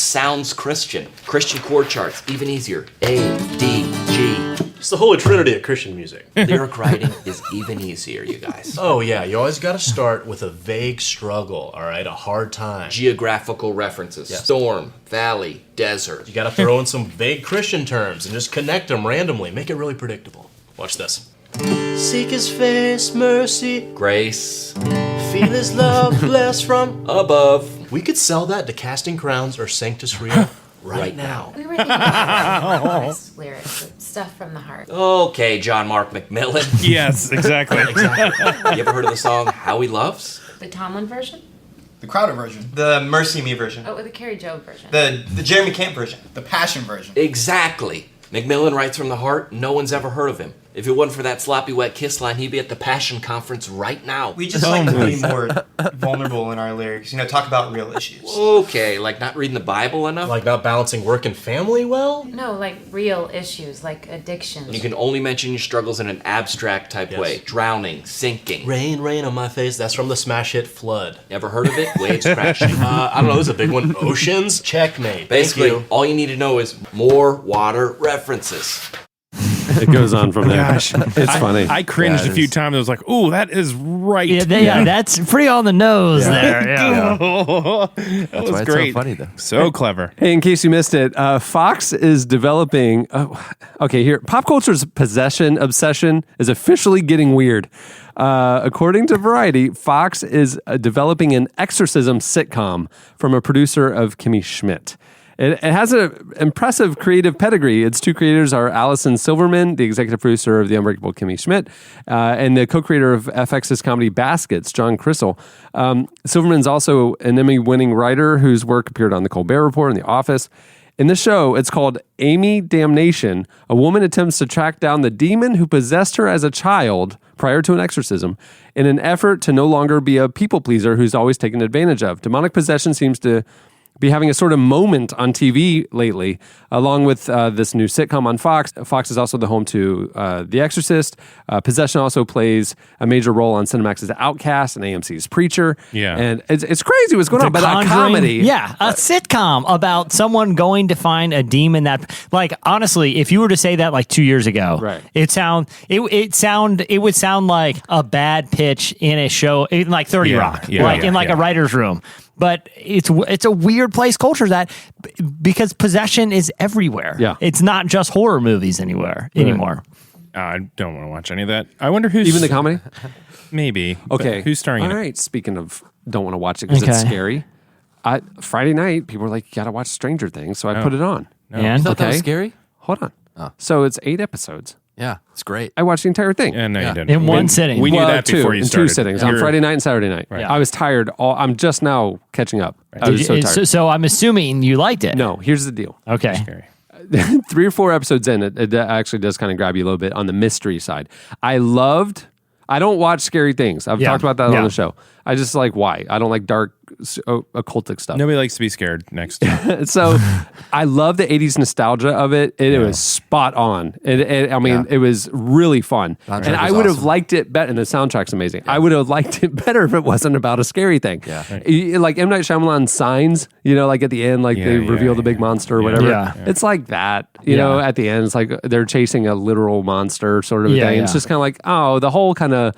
sounds Christian. Christian chord charts, even easier. A, D, G. It's the holy trinity of Christian music. Lyric writing is even easier, you guys. Oh, yeah, you always got to start with a vague struggle, all right, a hard time. Geographical references. Yes. Storm, valley, desert. You got to throw in some vague Christian terms and just connect them randomly. Make it really predictable. Watch this. Seek his face, mercy, Grace. feel his love, blessed from Above. We could sell that to Casting Crowns or Sanctus Rio right now. We were thinking about honest lyrics, stuff from the heart. Okay, John Mark McMillan. Yes, exactly. You ever heard of the song How He Loves? The Tomlin version? The Crowder version. The Mercy Me version. Oh, the Carrie Joe version. The Jeremy Camp version. The Passion version. Exactly. McMillan writes from the heart. No one's ever heard of him. If it wasn't for that sloppy wet kiss line, he'd be at the Passion Conference right now. We just like to be more vulnerable in our lyrics. Talk about real issues. Okay, like not reading the Bible enough? Like not balancing work and family well? No, like real issues, like addiction. You can only mention your struggles in an abstract type way. Drowning, sinking. Rain, rain on my face. That's from the smash hit Flood. Ever heard of it? Waves crashing. I don't know. This is a big one. Oceans? Checkmate. Basically, Thank you. all you need to know is more water references. It goes on from there. Gosh, it's funny. I cringed a few times. I was like, "Ooh, that is right." Yeah, that's pretty on the nose there. Yeah. That was great. So funny though. So clever. Hey, in case you missed it, Fox is developing. Here, pop culture's possession obsession is officially getting weird. According to Variety, Fox is developing an exorcism sitcom from a producer of Kimmy Schmidt. It has an impressive creative pedigree. Its two creators are Alison Silverman, the executive producer of The Unbreakable Kimmy Schmidt, and the co-creator of FX's comedy Baskets, John Crystal. Silverman's also an Emmy-winning writer whose work appeared on The Colbert Report and The Office. In the show, it's called Amy Damnation. A woman attempts to track down the demon who possessed her as a child prior to an exorcism in an effort to no longer be a people pleaser who's always taken advantage of. Demonic possession seems to be having a sort of moment on TV lately, along with this new sitcom on Fox. Fox is also the home to The Exorcist. Possession also plays a major role on Cinemax's Outcast and AMC's Preacher. Yeah. And it's crazy what's going on, but a comedy. Yeah, a sitcom about someone going to find a demon that, like, honestly, if you were to say that like 2 years ago, right. it would sound like a bad pitch in a show, in like 30 Rock, a writer's room. But it's a weird place culture that because possession is everywhere. Yeah. It's not just horror movies anymore. I don't want to watch any of that. I wonder who's Even the comedy? Maybe. Okay. Who's starring in All it? right. Speaking of don't want to watch it because it's scary. Friday night, people were like, you got to watch Stranger Things. So I put it on. And You thought that was scary? Hold on. Oh. So it's 8 episodes. Yeah, it's great. I watched the entire thing. No, you didn't. In one sitting. We knew that before you started. In 2 sittings, on Friday night and Saturday night. Right. I was tired. I'm just now catching up. I was so tired. So I'm assuming you liked it. No, here's the deal. Okay. Scary. 3 or 4 episodes in, it actually does kind of grab you a little bit on the mystery side. I don't watch scary things. I've talked about that on the show. I just like why. I don't like dark occultic stuff. Nobody likes to be scared next. So I love the 80s nostalgia of it. It was spot on. It was really fun. And I would have liked it better. And the soundtrack's amazing. I would have liked it better if it wasn't about a scary thing. Yeah. Like M. Night Shyamalan's Signs, like at the end, like they reveal the big monster or whatever. Yeah. It's like that, you know, at the end, it's like they're chasing a literal monster sort of thing. Yeah. It's just kind of like, the whole kind of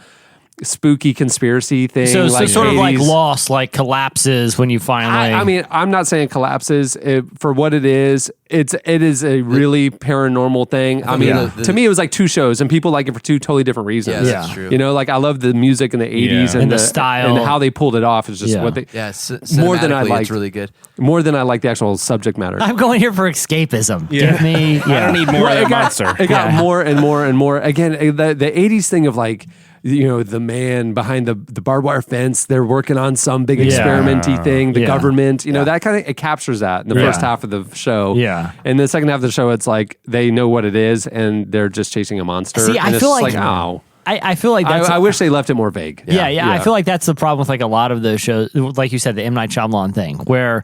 spooky conspiracy thing. So like sort 80s. of like Lost, like collapses when you finally. I mean, I'm not saying collapses for what it is. It is a really paranormal thing. I mean, to me, it was like two shows, and people like it for two totally different reasons. Yeah, that's true. Like I love the music in the 80s and the style and how they pulled it off. Is just what they. Yeah, more than I like. It's really good. More than I like the actual subject matter. I'm going here for escapism. Yeah. Give me. I don't need more of the monster. It got more and more and more. Again, the 80s thing of like. The man behind the barbed wire fence, they're working on some big experimenty thing, the government, that kind of, it captures that in the first half of the show. Yeah. And the second half of the show, it's like they know what it is and they're just chasing a monster. See, and I feel like, oh. I feel like that's I wish they left it more vague. Yeah. I feel like that's the problem with like a lot of those shows, like you said, the M. Night Shyamalan thing, where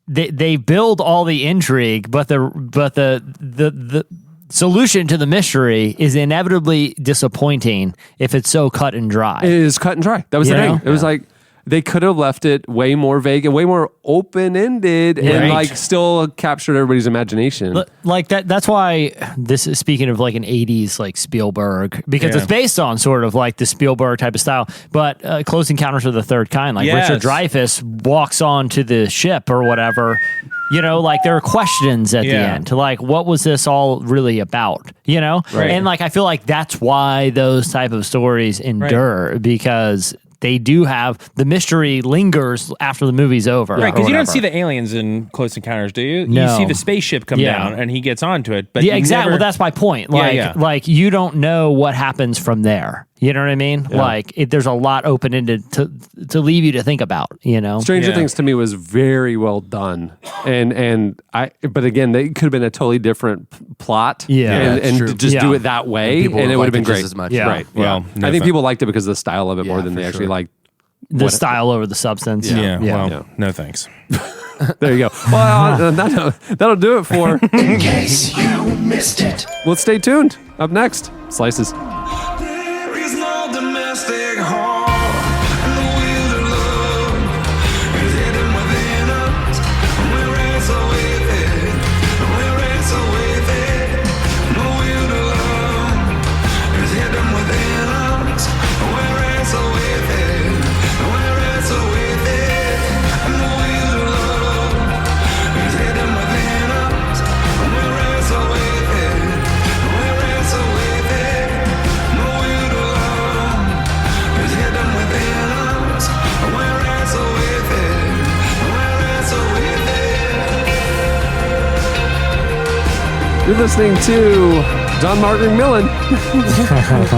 they build all the intrigue, but the solution to the mystery is inevitably disappointing if it's so cut and dry. It is cut and dry. That was the thing. It was like they could have left it way more vague and way more open-ended and like still captured everybody's imagination. Like that's why this is speaking of like an 80s like Spielberg, because it's based on sort of like the Spielberg type of style, but Close Encounters of the Third Kind, like Richard Dreyfuss walks onto the ship or whatever. Like there are questions at the end, like what was this all really about? And like I feel like that's why those type of stories endure, because they do have the mystery lingers after the movie's over. Right, because you don't see the aliens in Close Encounters, do you? No. You see the spaceship come down and he gets onto it. But exactly. Well, that's my point. Like you don't know what happens from there. You know what I mean? Yeah. Like there's a lot open-ended to leave you to think about, Stranger Things to me was very well done. But again, they could have been a totally different plot. And just do it that way. And it would have been great. As much. Yeah. Right. Well, I think people liked it because of the style of it more than they actually liked the style over the substance. No thanks. There you go. Well, that'll do it for. In case you missed it. Well, stay tuned. Up next, Slices. There is no domestic harm. The wheel of love is hidden within us. We wrestle with it. We wrestle with it. The wheel of love is hidden within us. We wrestle with it. We wrestle with it. The wheel of love is hidden within us. We wrestle with it. We wrestle with it. The wheel of love is hidden within us. We wrestle with it. We wrestle with it. You're listening to John Martin Millen.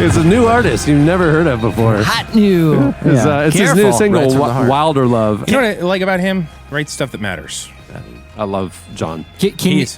It's a new artist you've never heard of before. Hot new. It's his new single, Wilder Love. You know what I like about him? Writes stuff that matters. I love John.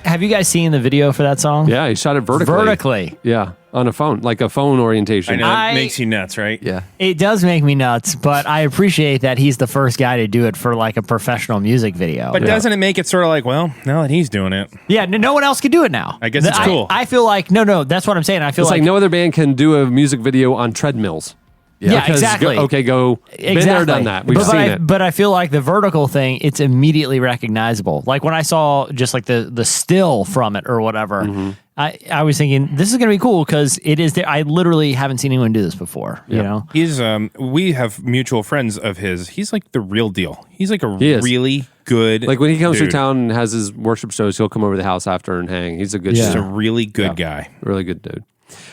Have you guys seen the video for that song? Yeah, he shot it vertically. Yeah, on a phone, like a phone orientation. I know that makes you nuts, right? Yeah. It does make me nuts, but I appreciate that he's the first guy to do it for like a professional music video. But doesn't it make it sort of like, well, now that he's doing it? Yeah, no one else can do it now. I guess it's cool. I feel like, no, that's what I'm saying. I feel it's like no other band can do a music video on treadmills. Yeah, exactly. Been there, done that. We've seen it. But I feel like the vertical thing, it's immediately recognizable. Like when I saw just like the still from it or whatever, I was thinking this is going to be cool because it is there. I literally haven't seen anyone do this before. You know, he's we have mutual friends of his. He's like the real deal. He's like a really good. Like when he comes through town and has his worship shows, he'll come over to the house after and hang. He's a good. He's a really good guy. Really good dude.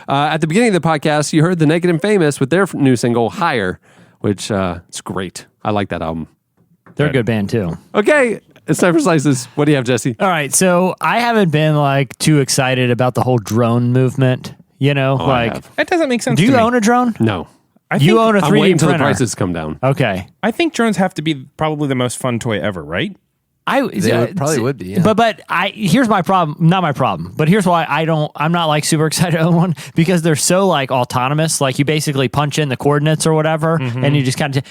At the beginning of the podcast, you heard the Naked and Famous with their new single "Higher," which it's great. I like that album. They're a good band too. Okay, it's time for Slices. What do you have, Jesse? All right, so I haven't been like too excited about the whole drone movement. You know, that doesn't make sense. Do you to me. own a drone? No. You own a 3D I'm waiting until the printer. prices come down. Okay. I think drones have to be probably the most fun toy ever, right? Probably would be. Yeah. But here's my problem. Not my problem. But here's why I'm not like super excited to own one, because they're so like autonomous. Like you basically punch in the coordinates or whatever, and you just kind of.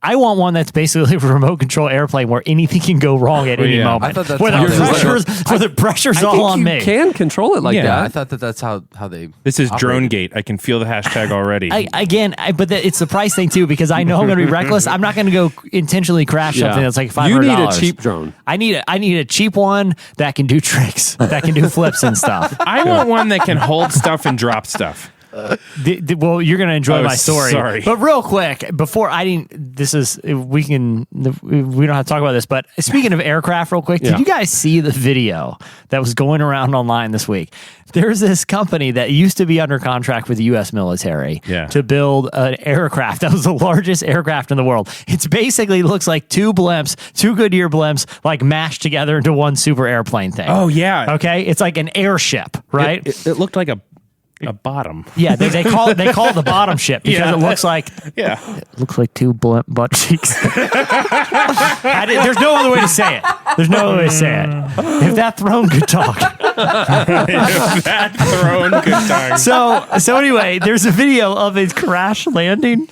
I want one that's basically a remote control airplane where anything can go wrong at any moment. I thought that's where how the pressure's all on me. You can control it like that. Yeah, I thought that's how they. This is operated. DroneGate. I can feel the hashtag already. But it's the price thing too, because I know I'm going to be reckless. I'm not going to go intentionally crash something that's like $500. You need a cheap drone. I need a cheap one that can do tricks, that can do flips and stuff. I want one that can hold stuff and drop stuff. Well, you're going to enjoy my story. Sorry. But real quick, before we don't have to talk about this, but speaking of aircraft real quick, did you guys see the video that was going around online this week? There's this company that used to be under contract with the U.S. military to build an aircraft that was the largest aircraft in the world. It's basically looks like two Goodyear blimps, like mashed together into one super airplane thing. Oh, yeah. Okay? It's like an airship, right? It looked like a bottom. Yeah, they call it the bottom ship because it looks like it looks like two blimp butt cheeks. There's no other way to say it. There's no other way to say it. If that throne could talk. If that throne could talk. So anyway, there's a video of a crash landing.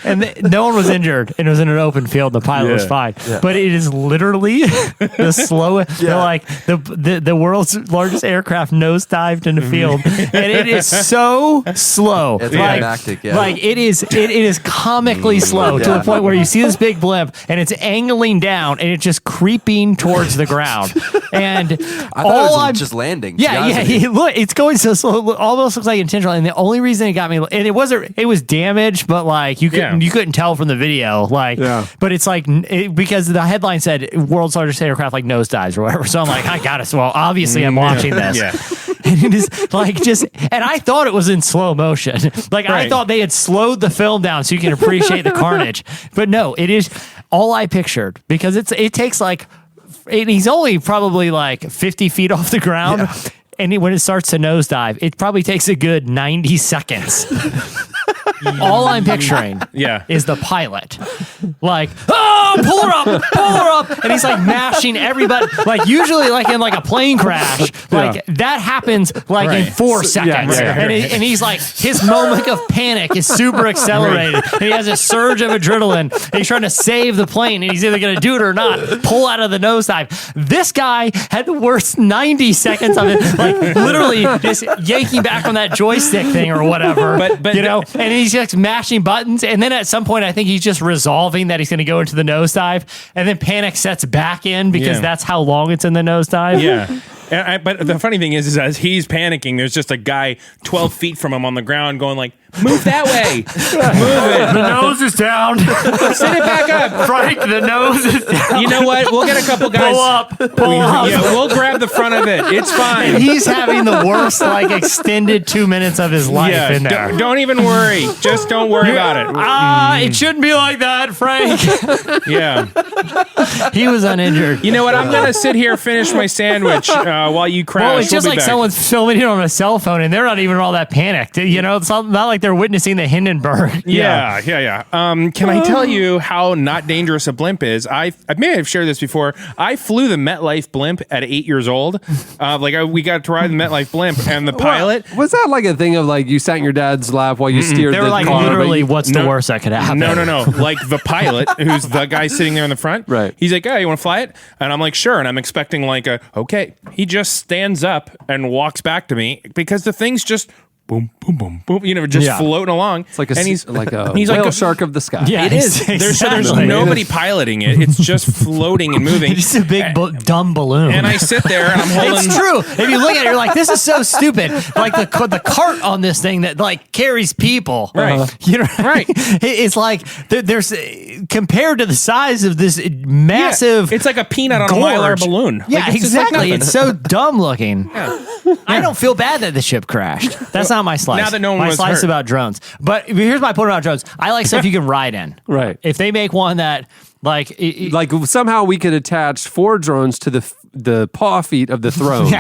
And no one was injured, and it was in an open field. The pilot was fine, but it is literally the slowest. Like the world's largest aircraft nosedived in the field, and it is so slow. It's like, climactic, like it is comically slow to the point where you see this big blimp, and it's angling down, and it's just creeping towards the ground. And I thought it was just landing. Look, it's going so slow. It almost looks like intentional. And the only reason it got me, and it was damaged, but like you couldn't tell from the video, like. But it's like because the headline said world's largest aircraft like nosedives or whatever. So I'm like, I got it. Well, obviously I'm watching this. And it is like and I thought it was in slow motion. Like I thought they had slowed the film down so you can appreciate the carnage. But no, it is all I pictured because it takes like. He's only probably like 50 feet off the ground. And when it starts to nosedive, it probably takes a good 90 seconds. All I'm picturing is the pilot. Like, pull her up. And he's like mashing everybody. Like usually like in like a plane crash, like that happens like in 4 seconds. And he's like, his moment of panic is super accelerated. And he has a surge of adrenaline. And he's trying to save the plane. And he's either going to do it or not. Pull out of the nosedive. This guy had the worst 90 seconds of it. Like literally just yanking back on that joystick thing or whatever. But you know, and he's just mashing buttons, and then at some point I think he's just resolving that he's going to go into the nosedive, and then panic sets back in because that's how long it's in the nosedive. But the funny thing is as he's panicking, there's just a guy 12 feet from him on the ground going like, move that way. Move it. The nose is down. Sit it back up. Frank, the nose is down. You know what? We'll get a couple guys. Pull up. Yeah, we'll grab the front of it. It's fine. And he's having the worst, like, extended 2 minutes of his life in there. Don't even worry. Just don't worry about it. It shouldn't be like that, Frank. He was uninjured. You know what? I'm going to sit here, finish my sandwich while you crash. Well, it's just like someone's filming it on a cell phone, and they're not even all that panicked. You know, it's not like they're witnessing the Hindenburg. Yeah. Can I tell you how not dangerous a blimp is? I may have shared this before. I flew the MetLife blimp at 8 years old. We got to ride the MetLife blimp, and the pilot was that like a thing of like you sat in your dad's lap while you steered. They were like car, literally, what's the worst that could happen? No. Like the pilot, who's the guy sitting there in the front. Right. He's like, "Hey, you want to fly it?" And I'm like, "Sure." And I'm expecting like okay. He just stands up and walks back to me because the thing's just. Boom, boom, boom, boom. You know, just floating along. It's like he's like a whale shark of the sky. Yeah, it is. Exactly. There's nobody piloting it. It's just floating and moving. It's just a big dumb balloon. And I sit there and I'm holding. It's true. If you look at it, you're like, this is so stupid. Like the cart on this thing that like carries people. Right. You know. Right. It's like there's compared to the size of this massive. It's like a peanut on a Mylar balloon. Yeah, like, exactly. It's so dumb looking. I don't feel bad that the ship crashed. That's not my slice. Now that no one my was slice hurt. about drones. But here's my point about drones. I like stuff you can ride in. Right. If they make one that like somehow we could attach 4 drones to the paw feet of the throne.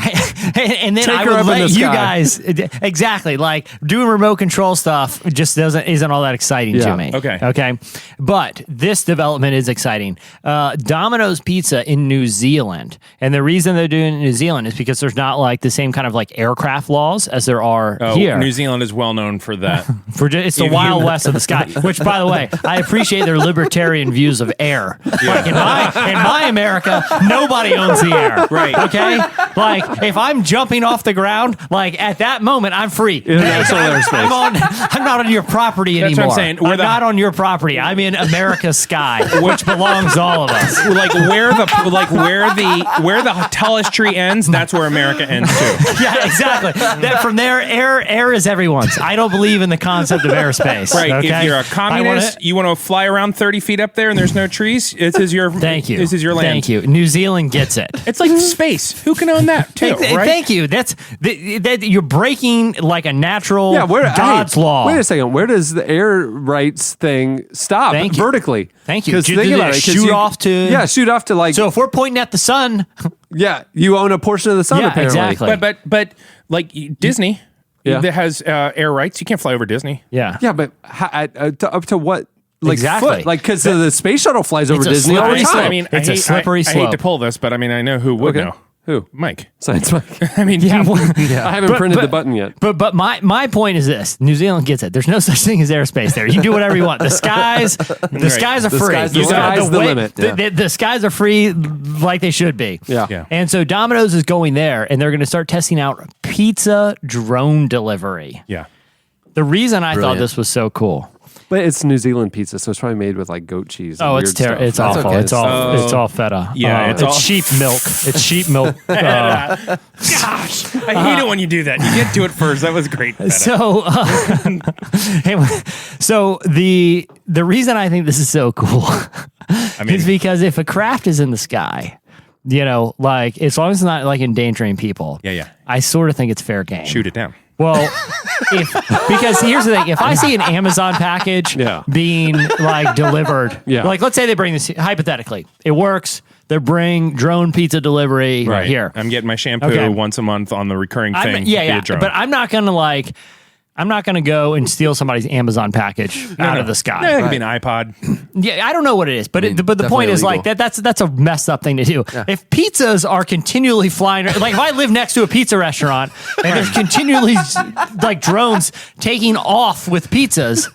and then Take I her would up in let the you sky. guys exactly like doing remote control stuff just isn't all that exciting Yeah. to me. Okay. But this development is exciting. Domino's Pizza in New Zealand, and the reason they're doing it in New Zealand is because there's not like the same kind of like aircraft laws as there are here. New Zealand is well known for that. It's the Wild West of the sky. Which, by the way, I appreciate their libertarian views of air. Like in my America, nobody owns the air. Right. Okay. Like if I'm jumping off the ground, like at that moment I'm free. International airspace. I'm not on your property That's what anymore. I'm saying. I'm not on your property. I'm in America's sky, which belongs to all of us. Like where the tallest tree ends, that's where America ends too. Yeah, exactly. That from there, air is everyone's. I don't believe in the concept of airspace. Right. Okay? If you're a communist, you want to fly around 30 feet up there and there's no trees. This is your Thank you. This is your land. Thank you. New Zealand gets it. It's like space. Who can own that too? Right? Thank you. That you're breaking like a natural God's law. Wait a second. Where does the air rights thing stop? Thank you. Vertically. Thank you. Because Do think they about it. 'cause shoot off to? Yeah, shoot off to like. So if we're pointing at the sun, yeah, you own a portion of the sun. Yeah, apparently. exactly. But like Disney, Yeah. that has air rights. You can't fly over Disney. yeah. Yeah, but up to what? Like Exactly. foot? Like because the space shuttle flies over It's a Disney all the slippery time. slope. I mean, It's I a hate, slippery I hate slope. to pull this, but I mean, I know who would Okay. know. Who? Mike. Science Mike. I mean, Yeah, well, I haven't printed the button yet. But my point is this: New Zealand gets it. There's no such thing as airspace there. You can do whatever you want. The skies are The free. sky's the You got sky's the limit. The skies are free, like they should be. Yeah. Yeah. And so Domino's is going there, and they're going to start testing out pizza drone delivery. yeah. The reason I thought Brilliant. this was so cool. But it's New Zealand pizza, so it's probably made with like goat cheese. And Oh, weird it's terrible. stuff. It's That's awful. okay. It's all feta. Yeah, it's it's all- sheep milk. It's sheep milk. Gosh, I hate it when you do that. You get to it first. That was great. So, anyway, so the reason I think this is so cool is because if a craft is in the sky, you know, like as long as it's not like endangering people, Yeah. I sort of think it's fair game. Shoot it down. Well, because here's the thing: if I see an Amazon package being like delivered, like let's say they bring this hypothetically, it works. They bring drone pizza delivery here. I'm getting my shampoo once a month on the recurring thing. via drone. But I'm not gonna go and steal somebody's Amazon package out of the sky. Yeah, it could be an iPod. Yeah, I don't know what it is, but the point definitely is illegal. like that's a messed up thing to do. If pizzas are continually flying, like if I live next to a pizza restaurant and there's continually like drones taking off with pizzas,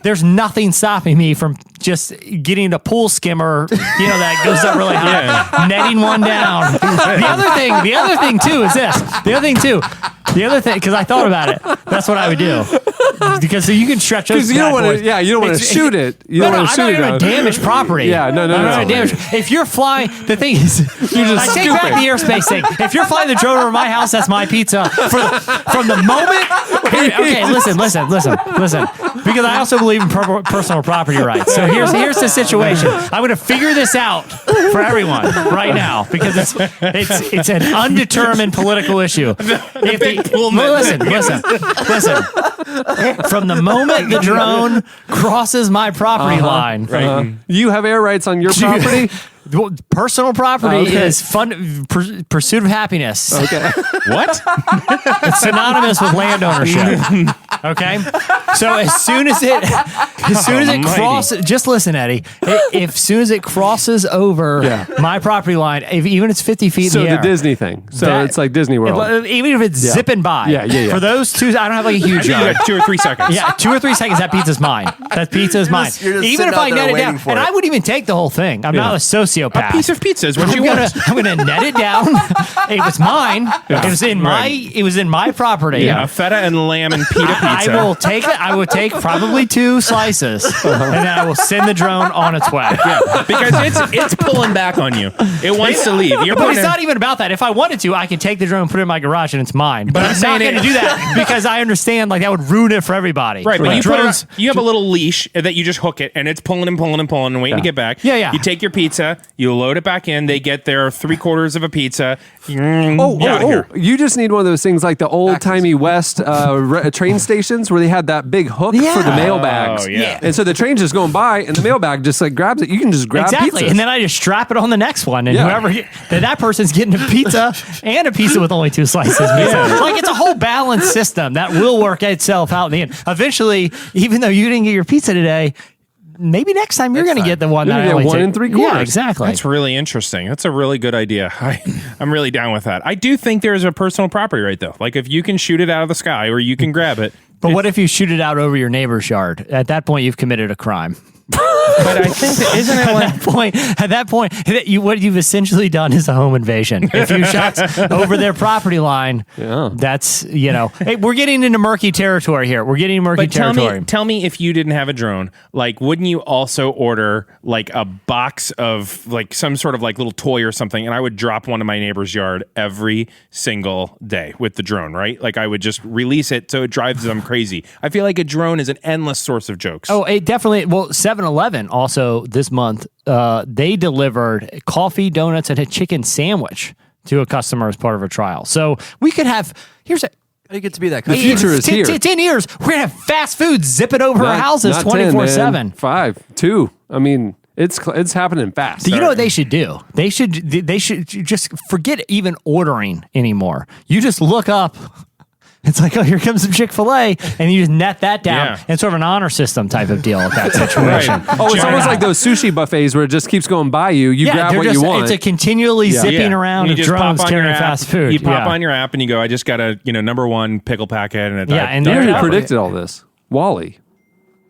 there's nothing stopping me from just getting a pool skimmer, you know, that goes up really high, netting one down. The other thing too is this. The other thing, because I thought about it, that's what I would do. Because so you can stretch those. Because you don't want to. Yeah, you don't want to shoot it. You don't want to shoot it. I'm not going to damage proproperty. Yeah, no. I'm not gonna damage. If you're flying, the thing is, I take back the airspace thing. If you're flying the drone over my house, that's my pizza. From the moment. Okay, listen. Because I also believe in personal property rights. So here's the situation. I'm going to figure this out for everyone right now because it's an undetermined political issue. Listen. From the moment the drone crosses my property line, You have air rights on your property. Personal property is pursuit of happiness. Okay. What? It's synonymous with land ownership. Okay, so as soon as it crosses, just listen, Eddie. As soon as it crosses over my property line, even if it's 50 feet So in the air, Disney thing. So it's like Disney World. even if it's zipping by. Yeah. For those two, I don't have like a huge yard. 2 or 3 seconds. Yeah, 2 or 3 seconds. That pizza's mine. That pizza is mine. you're just Even sitting if I out there net it waiting down, for and it. I wouldn't even take the whole thing. I'm not a sociopath. A piece of pizza is what you want. I'm gonna net it down. It was mine. It was in my property. Yeah, feta and lamb and pita pizza. I will take it. I would take probably 2 slices, and then I will send the drone on its way. Yeah, because it's pulling back on you. It wants to leave. But it's not even about that. If I wanted to, I could take the drone, put it in my garage, and it's mine. But I'm not saying going to do that because I understand like that would ruin it for everybody. Right, but Drones. you have a little leash that you just hook it, and it's pulling and waiting to get back. Yeah. You take your pizza, you load it back in. They get their 3/4 of a pizza. Get out of here. You just need one of those things like the old timey West train stations where they had that that big hook for the mail bags. Oh, yeah. And so the train's just going by, and the mailbag just like grabs it. You can just grab Exactly. pizzas. And then I just strap it on the next one, and Yeah. whoever that person's getting a pizza and a pizza with only 2 slices. Like it's a whole balanced system that will work itself out in the end. Eventually, even though you didn't get your pizza today, maybe next time you're going to get the one You're that gonna I get only 1 took. 3/4. Yeah, exactly. That's really interesting. That's a really good idea. I'm really down with that. I do think there's a personal property right, though. Like if you can shoot it out of the sky or you can grab it. But what if you shoot it out over your neighbor's yard? At that point, you've committed a crime. But I think isn't it like At that point, what you've essentially done is a home invasion. If you shot over their property line, that's Hey, we're getting into murky territory here. We're getting murky But territory. tell me if you didn't have a drone, like, wouldn't you also order like a box of like some sort of like little toy or something, and I would drop one in my neighbor's yard every single day with the drone, right? Like I would just release it so it drives them crazy. I feel like a drone is an endless source of jokes. Oh, it definitely. Well, 7-Eleven also this month, they delivered coffee, donuts, and a chicken sandwich to a customer as part of a trial. So we could have. Here's a. How do you get to be that The kind future is here. 10 years, we're going to have fast food zipping over our houses 24/7. 5, 2. I mean, it's happening fast. So you know what they should do? They should just forget even ordering anymore. You just look up. It's like, oh, here comes some Chick-fil-A, and you just net that down. Yeah. It's sort of an honor system type of deal with that situation. Oh, it's almost like those sushi buffets where it just keeps going by you. You grab they're what you want. It's a continually zipping around You of just drones pop on your carrying app, fast food. You pop on your app and you go, I just got a number 1 pickle packet and Yeah, and You know they're who out. predicted all this? Wall-E.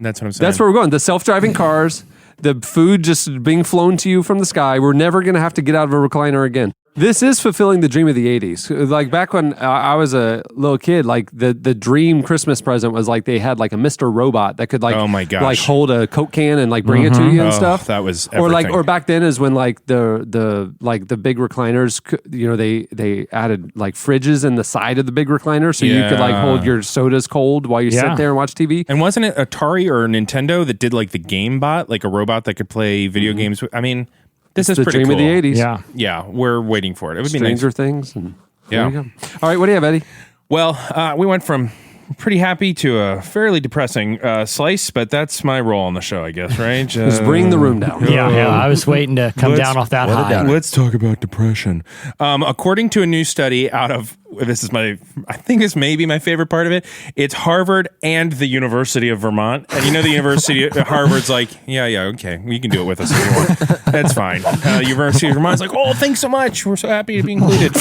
that's what I'm saying. That's where we're going. The self-driving cars, the food just being flown to you from the sky. We're never going to have to get out of a recliner again. This is fulfilling the dream of the 80s. Like back when I was a little kid, like the dream Christmas present was like they had like a Mr. Robot that could like, Oh my gosh. like hold a Coke can and like bring it to you and Oh, stuff. that was or like, everything. or back then is when like the big recliners, they added like fridges in the side of the big recliner so you could like Yeah. hold your sodas cold while you Yeah. sit there and watch TV. And wasn't it Atari or Nintendo that did like the game bot, like a robot that could play video games? I mean, this is the pretty dream cool. of the 80s. Yeah. Yeah, we're waiting for it. It would be Stranger nice. Things. And Yeah. there you go. All right, what do you have, Eddie? Well, we went from pretty happy to a fairly depressing slice, but that's my role on the show, I guess, right? Just bring the room down. Yeah, I was waiting to come down off that high. Let's talk about depression. According to a new study out of, I think this may be my favorite part of it. It's Harvard and the University of Vermont. And you know, the University of Harvard's like, yeah, okay, you can do it with us if you want. That's fine. University of Vermont's like, oh, thanks so much. We're so happy to be included.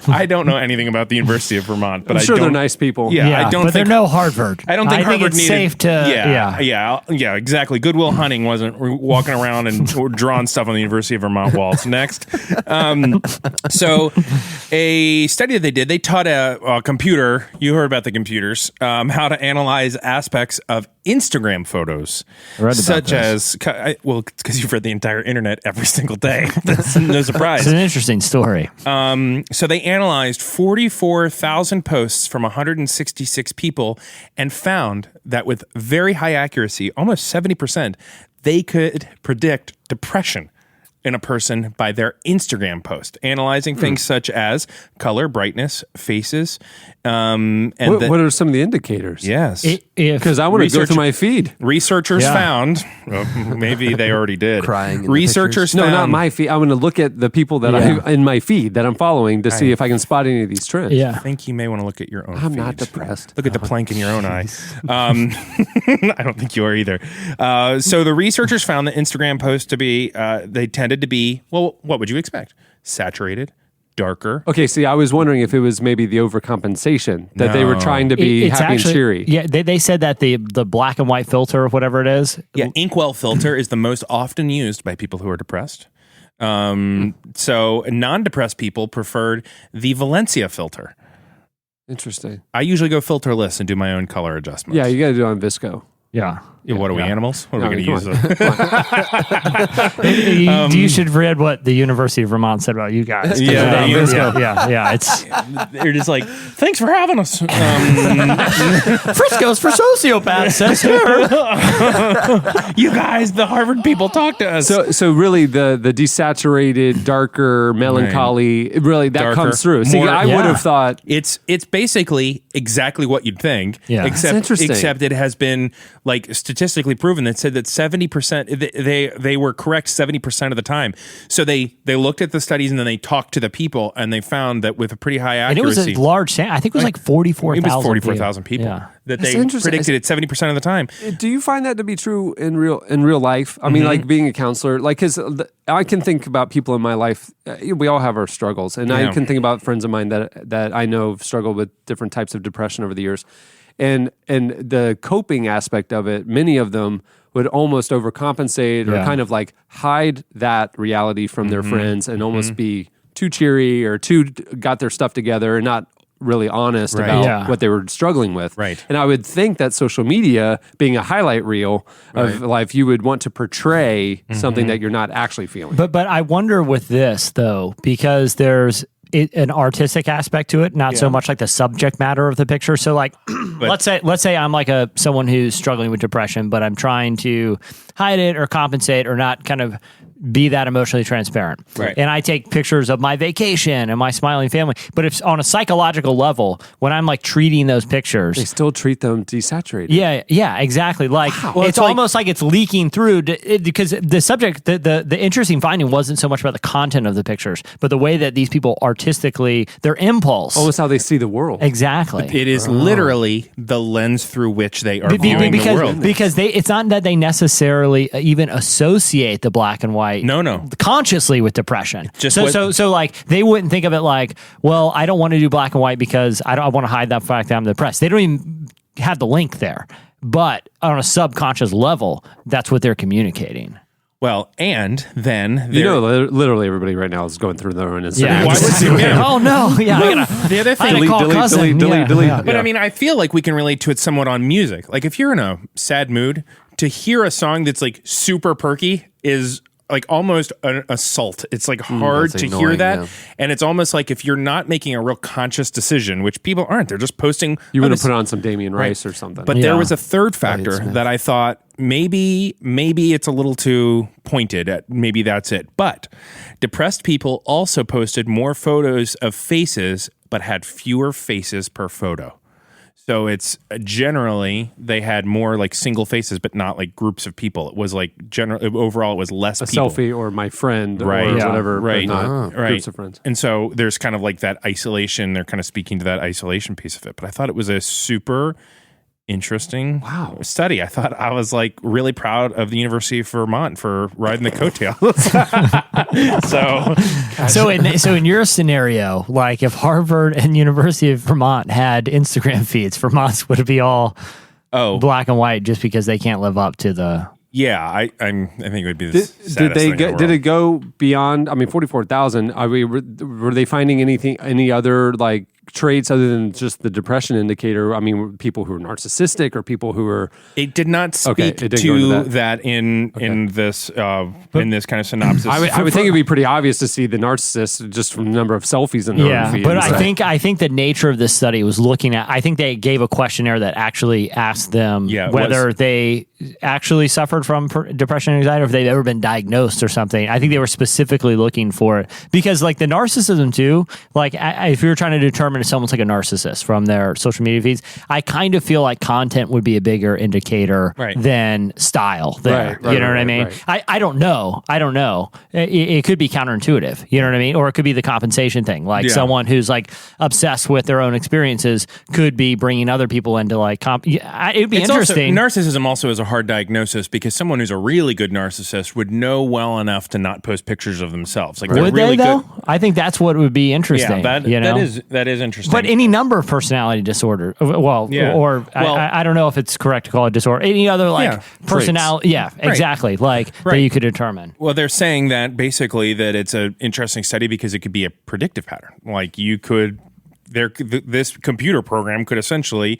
I don't know anything about the University of Vermont, but I'm sure I don't, they're nice people. Yeah, Yeah, I don't but think they're no Harvard. I don't think Harvard it's needed, safe to. yeah, exactly. Goodwill Hunting wasn't walking around and drawing stuff on the University of Vermont walls. Next, so a study that they did, they taught a computer. You heard about the computers, how to analyze aspects of Instagram photos, such as because you've read the entire internet every single day. That's no surprise. It's an interesting story. So they analyzed 44,000 posts from 166 people and found that with very high accuracy, almost 70%, they could predict depression in a person by their Instagram post, analyzing things such as color, brightness, faces, and What are some of the indicators? yes. Because I want to go through my feed. Researchers found, well, maybe they already did. Crying in the Researchers No, found, not my feed. I want to look at the people that I in my feed that I'm following to see if I can spot any of these trends. I think you may want to look at your own I'm not feed. depressed. Look at the plank in your own eye. I don't think you are either. So the researchers found that Instagram posts to be, they tended to be, well, what would you expect? Saturated, darker. Okay, see, I was wondering if it was maybe the overcompensation that they were trying to be It's happy actually- and cheery. Yeah, they said that the black and white filter or whatever it is. Yeah, Inkwell filter is the most often used by people who are depressed. So non-depressed people preferred the Valencia filter. Interesting. I usually go filterless and do my own color adjustments. Yeah, you got to do it on Visco. Yeah. What are we, animals? What are we No, going to use? You should have read what the University of Vermont said about you guys. Yeah, yeah. It's They're just like, thanks for having us. Frisco's for sociopaths. Says here. You guys, the Harvard people, talk to us. So really, the desaturated, darker, melancholy, really that Darker, comes through. See, more- I would have thought It's basically exactly what you'd think. Yeah. That's interesting. Except it has been like statistically proven that said that 70% they were correct 70% of the time. So they looked at the studies and then they talked to the people and they found that with a pretty high And accuracy. it was a large sample. I think it was like 44,000. It was 44,000 people Yeah. that That's they interesting. predicted it 70% of the time. Do you find that to be true in real life? I mean, like being a counselor, like because I can think about people in my life. We all have our struggles, and I Yeah. can think about friends of mine that I know have struggled with different types of depression over the years, and the coping aspect of it. Many of them would almost overcompensate or Yeah. kind of like hide that reality from their friends and almost be too cheery or too got their stuff together and not really honest Right. about Yeah. what they were struggling with. Right. And I would think that social media, being a highlight reel of life, you would want to portray something that you're not actually feeling. But I wonder with this though, because there's an artistic aspect to it, not so much like the subject matter of the picture. So like, let's say I'm like someone who's struggling with depression, but I'm trying to hide it or compensate or not kind of be that emotionally transparent. Right. And I take pictures of my vacation and my smiling family. But if on a psychological level, when I'm like treating those pictures, They still treat them desaturated. yeah, exactly. Like Well, it's it's like- almost like it's leaking through because the subject, the interesting finding wasn't so much about the content of the pictures, but the way that these people artistically, their impulse. Almost how they see the world. Exactly. It is literally the lens through which they are viewing the world. because it's not that they necessarily even associate the black and white No. consciously with depression. Just So like they wouldn't think of it like, well, I don't want to do black and white because I want to hide that fact that I'm depressed. They don't even have the link there. But on a subconscious level, that's what they're communicating. Well, and then You know, literally everybody right now is going through their own Instagram. Yeah. Why would you? Oh no! Yeah, The other I thing, gotta call cousin. delete. Yeah. but I mean, I feel like we can relate to it somewhat on music. Like if you're in a sad mood, to hear a song that's like super perky is like almost an assault. It's like hard that's to hear annoying, that. yeah. And it's almost like if you're not making a real conscious decision, which people aren't, they're just posting. You would have this- put on some Damien Rice or something. But Yeah. there was a third factor that I thought maybe it's a little too pointed at maybe that's it. But depressed people also posted more photos of faces but had fewer faces per photo. So it's generally they had more like single faces, but not like groups of people. It was like overall it was less a people. selfie or my friend Right. or Yeah. whatever, Right. but not Right. groups of friends. And so there's kind of like that isolation. They're kind of speaking to that isolation piece of it. But I thought it was a super interesting study. I was like really proud of the University of Vermont for riding the coattails. So in your scenario, like if Harvard and University of Vermont had Instagram feeds, Vermont's would be all black and white just because they can't live up to the. Yeah, I think it would be the Did saddest they thing in the go, world. did it go beyond? I mean, 44,000. Were they finding any other like traits other than just the depression indicator? I mean, people who are narcissistic or people who are. It did not speak Okay, it didn't go to into that in this kind of synopsis. I would think it'd be pretty obvious to see the narcissist just from the number of selfies in their own feed. But I think the nature of this study was looking at. I think they gave a questionnaire that actually asked them whether they actually suffered from depression and anxiety, or if they've ever been diagnosed or something. I think they were specifically looking for it because, like the narcissism too. Like if you're trying to determine if someone's like a narcissist from their social media feeds, I kind of feel like content would be a bigger indicator than style. There, you know what I mean? Right. I don't know. It could be counterintuitive. You know what I mean? Or it could be the compensation thing. Like someone who's like obsessed with their own experiences could be bringing other people into like. It'd be interesting. Narcissism also is a hard diagnosis because someone who's a really good narcissist would know well enough to not post pictures of themselves. Like they're would really they though? good. I think that's what would be interesting. Yeah, that is interesting. But any number of personality disorder, I don't know if it's correct to call it disorder. Any other personality, exactly, that you could determine. Well, they're saying that basically that it's an interesting study because it could be a predictive pattern. Like you could, this computer program could essentially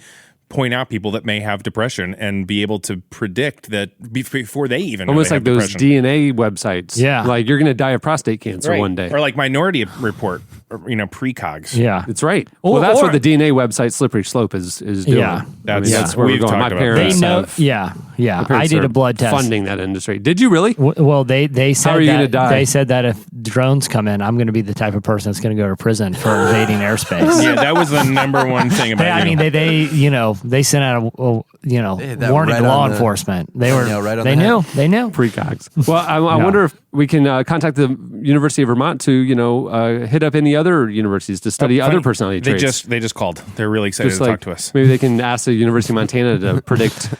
point out people that may have depression and be able to predict that before they even know almost they like have those depression. DNA websites. Yeah. Like you're going to die of prostate cancer Right. one day. Or like Minority Report, or, precogs. Yeah. It's right. Or- Well, that's or- what the DNA website Slippery Slope is doing. Yeah. That's where we're we've going. My talked about parents They know. have. Yeah. my I parents did are a blood test. funding that industry. Did you really? Well, they said How are you that gonna die? they said that if drones come in, I'm going to be the type of person that's going to go to prison for invading airspace. Yeah, that was the number one thing about they sent out a had that warning right to law on the- enforcement. They were nail right on they the knew head. they knew. Precogs. Well, I wonder if we can contact the University of Vermont to hit up any other universities to study other personality traits. They just called. They're really excited Just to like, talk to us. Maybe they can ask the University of Montana to predict,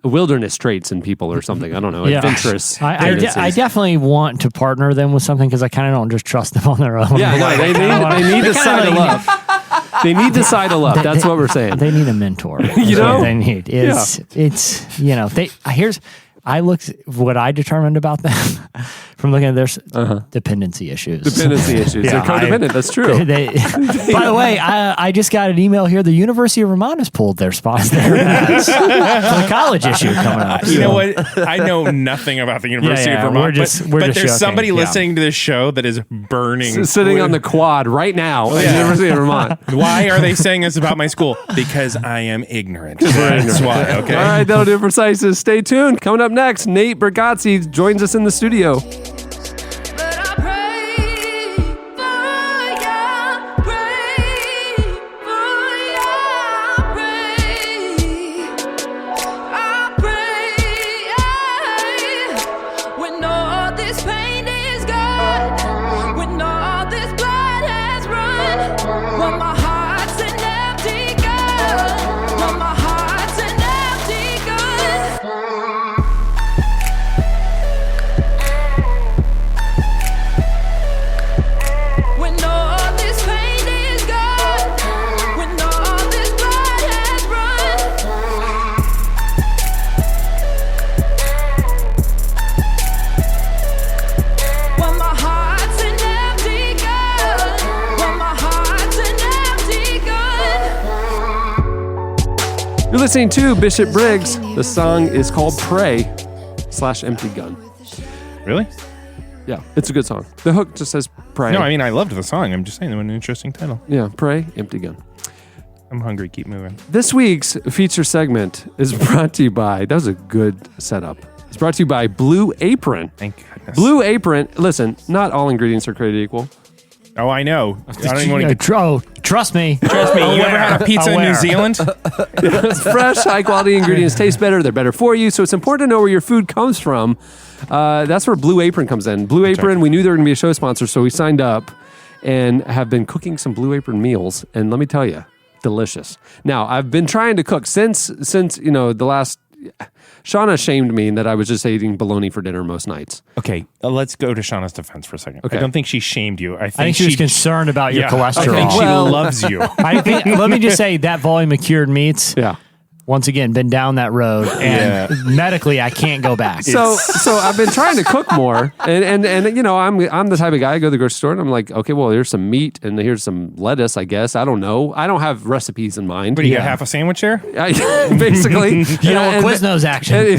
wilderness traits in people or something. I don't know. Adventurous. I definitely want to partner them with something because I kind of don't just trust them on their own. Yeah, no, they need to sidle up. They need to sidle up. That's what we're saying. They need a mentor. You know? What they need I looked what I determined about them from looking at their dependency issues. Dependency issues. They're codependent. That's true. By the way, I just got an email here. The University of Vermont has pulled their sponsor for the college issue coming up. You know what? I know nothing about the University of Vermont, we're but just there's somebody joking. listening to this show that is burning. Sitting on the quad right now at the University of Vermont. Why are they saying this about my school? Because I am ignorant. That's why, okay? All right, that'll do it for Slices. Stay tuned. Coming up next, Nate Bargatze joins us in the studio. You're listening to Bishop Briggs. The song is called Pray /Empty Gun. Really? Yeah, it's a good song. The hook just says pray. No, I mean, I loved the song. I'm just saying, it was an interesting title. Yeah, Pray, Empty Gun. I'm hungry. Keep moving. This week's feature segment is brought to you by, that was a good setup. It's brought to you by Blue Apron. Thank goodness. Blue Apron, listen, not all ingredients are created equal. Oh, I know. I don't even want to get... Trust me. Trust me. You ever had a pizza in New Zealand? It's fresh, high quality ingredients taste better. They're better for you. So it's important to know where your food comes from. That's where Blue Apron comes in. Blue Apron, we knew they were going to be a show sponsor, so we signed up and have been cooking some Blue Apron meals. And let me tell you, delicious. Now, I've been trying to cook since the last... Shauna shamed me that I was just eating bologna for dinner most nights. Okay, let's go to Shauna's defense for a second. Okay. I don't think she shamed you. I think she was concerned about your cholesterol. I think she loves you. Let me just say that volume of cured meats. Yeah. Once again, been down that road, and medically, I can't go back. So I've been trying to cook more, and I'm the type of guy I go to the grocery store and I'm like, okay, well, here's some meat and here's some lettuce, I guess. I don't know. I don't have recipes in mind. But you got half a sandwich there? Basically, Quiznos action.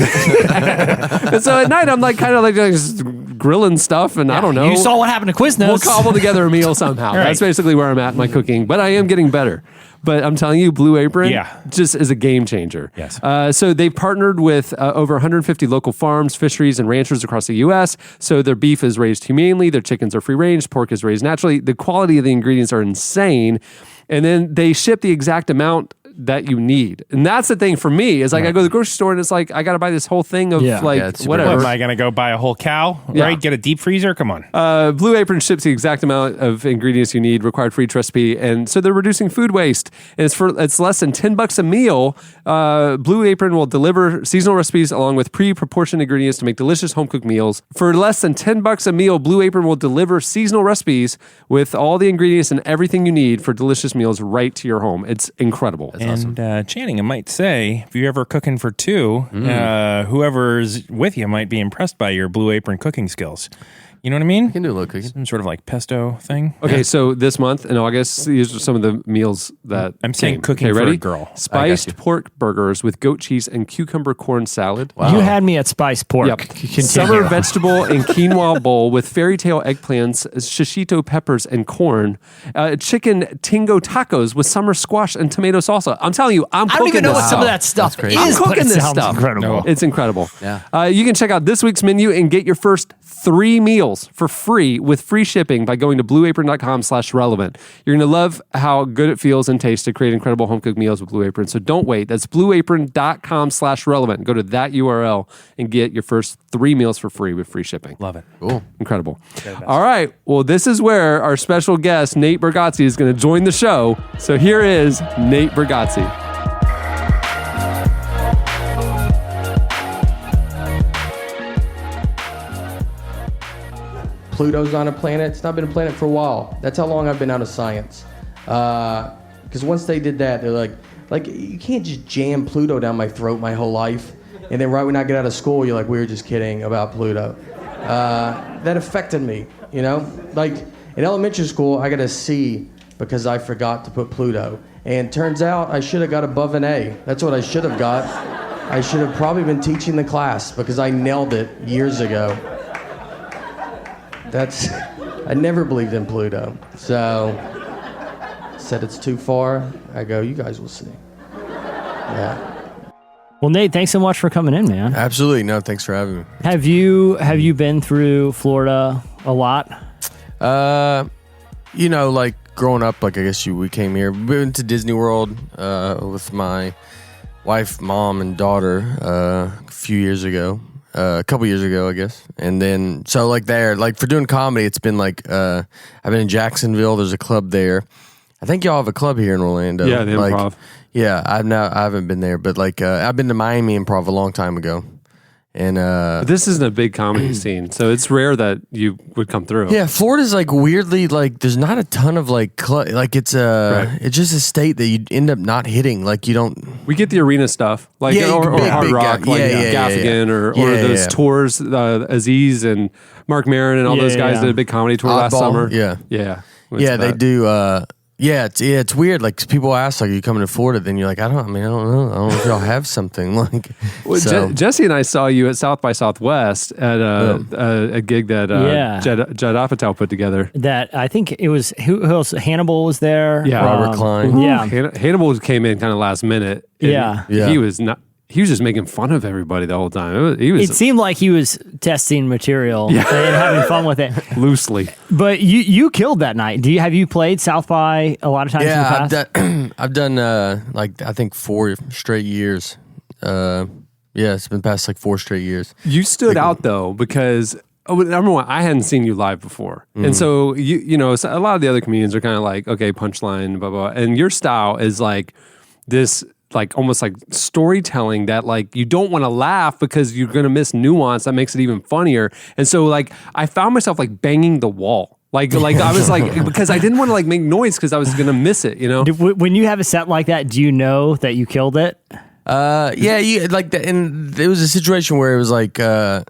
And so at night, I'm like kind of like just grilling stuff, and I don't know. You saw what happened to Quiznos. We'll cobble together a meal somehow. Right. That's basically where I'm at in my cooking, but I am getting better. But I'm telling you, Blue Apron just is a game changer. Yes. So they've partnered with over 150 local farms, fisheries, and ranchers across the U.S. So their beef is raised humanely, their chickens are free range, pork is raised naturally. The quality of the ingredients are insane. And then they ship the exact amount that you need. And that's the thing for me is like I go to the grocery store and it's like I got to buy this whole thing of whatever. What, am I going to go buy a whole cow? Yeah. Right? Get a deep freezer? Come on. Blue Apron ships the exact amount of ingredients you need required for each recipe, and so they're reducing food waste. And it's less than $10 a meal. Blue Apron will deliver seasonal recipes along with pre-proportioned ingredients to make delicious home cooked meals. For less than $10 a meal, Blue Apron will deliver seasonal recipes with all the ingredients and everything you need for delicious meals right to your home. It's incredible. And Channing, I might say, if you're ever cooking for two, whoever's with you might be impressed by your Blue Apron cooking skills. You know what I mean? You can do a little cooking. Some sort of like pesto thing. Okay, so this month in August, these are some of the meals that I'm saying came. cooking okay, for ready? a girl. Spiced pork burgers with goat cheese and cucumber corn salad. You had me at spiced pork. Yep. Continue. Summer vegetable and quinoa bowl with fairy tale eggplants, shishito peppers, and corn. Chicken tingo tacos with summer squash and tomato salsa. I'm telling you, I'm I cooking don't even know this what some of stuff. that stuff is. I'm but cooking it this sounds stuff. incredible. It's incredible. Yeah. You can check out this week's menu and get your first 3 meals for free with free shipping by going to blueapron.com/relevant. You're going to love how good it feels and tastes to create incredible home cooked meals with Blue Apron. So don't wait. That's blueapron.com/relevant. Go to that URL and get your first 3 meals for free with free shipping. Love it. Cool. Incredible. All right. Well, this is where our special guest, Nate Bargatze, is going to join the show. So here is Nate Bargatze. Pluto's not a planet. It's not been a planet for a while. That's how long I've been out of science. Because once they did that, they're like, you can't just jam Pluto down my throat my whole life. And then right when I get out of school, you're like, we were just kidding about Pluto. That affected me, you know? Like, in elementary school, I got a C because I forgot to put Pluto. And turns out I should have got above an A. That's what I should have got. I should have probably been teaching the class because I nailed it years ago. I never believed in Pluto. So, said it's too far. I go, you guys will see. Yeah. Well, Nate, thanks so much for coming in, man. Absolutely. No, thanks for having me. Have you been through Florida a lot? You know, like growing up, like I guess we came here. We went to Disney World with my wife, mom, and daughter a few years ago. A couple years ago, I guess. And then, so like there, like for doing comedy, it's been like, I've been in Jacksonville. There's a club there. I think y'all have a club here in Orlando. Yeah, the like, Improv. Yeah, I haven't been there, but like, I've been to Miami Improv a long time ago. And But this isn't a big comedy scene, so it's rare that you would come through. yeah, Florida's like weirdly like there's not a ton of like like it's it's just a state that you end up not hitting. Like you don't. We get the arena stuff, like Yeah, or big, Hard big Rock, guy. like Yeah. Gaffigan, or Yeah, those yeah. tours. Aziz and Mark Maron and all those guys did a big comedy tour last Oddball, summer. yeah. yeah, Yeah, they do. It's weird. Like people ask, like, "Are you coming to Florida?" Then you're like, I don't know. I don't know if y'all have something like. Well, so. Jesse and I saw you at South by Southwest at a gig that Judd Apatow put together. That I think it was who else? Hannibal was there. Yeah, Robert Klein. Yeah, Hannibal came in kind of last minute. Yeah. He was not. He was just making fun of everybody the whole time. It seemed like he was testing material and having fun with it loosely. But you killed that night. Have you played South by a lot of times in the past? I've done like I think 4 straight years. It's been past like 4 straight years. You stood out though because number one, I hadn't seen you live before, and so you know so a lot of the other comedians are kind of like, okay, punchline, blah blah, and your style is like this. Like almost like storytelling that like you don't want to laugh because you're going to miss nuance that makes it even funnier. And so like I found myself like banging the wall. Like I was like, because I didn't want to like make noise because I was going to miss it, you know? When you have a set like that, do you know that you killed it? You like that. And there was a situation where it was like, the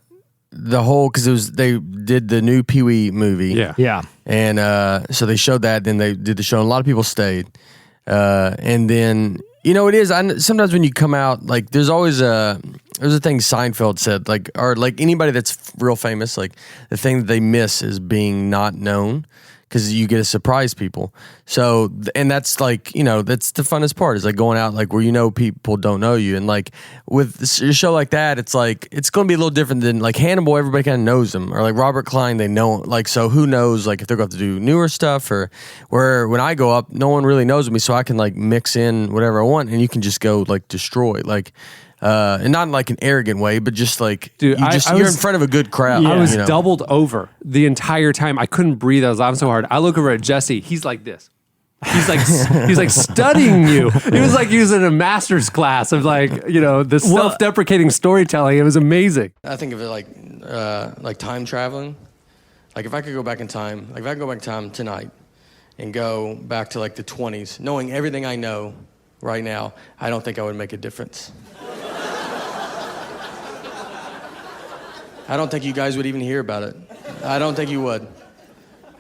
whole, cause they did the new Pee-wee movie. Yeah. And, so they showed that, then they did the show and a lot of people stayed. And then, you know, it is. Sometimes when you come out, like, there's always there's a thing Seinfeld said, like, or like anybody that's real famous, like, the thing that they miss is being not known because you get to surprise people. So, and that's like, you know, that's the funnest part is like going out, like, where you know people don't know you. And like with a show like that, it's like, it's going to be a little different than like Hannibal, everybody kind of knows him. Or like Robert Klein, they know, like, so who knows, like, if they're going to have to do newer stuff or where when I go up, no one really knows me. So I can like mix in whatever I want and you can just go like destroy. Like, and not in like an arrogant way, but just like, dude, you're in front of a good crowd. I was you know? doubled over the entire time. I couldn't breathe. I was laughing so hard. I look over at Jesse. He's like this. He's like studying you. It was like he was in a master's class of like, you know, this self-deprecating storytelling. It was amazing. I think of it like time traveling. Like if I could go back in time, like if I could go back in time tonight and go back to like the 20s, knowing everything I know right now, I don't think I would make a difference. I don't think you guys would even hear about it. I don't think you would.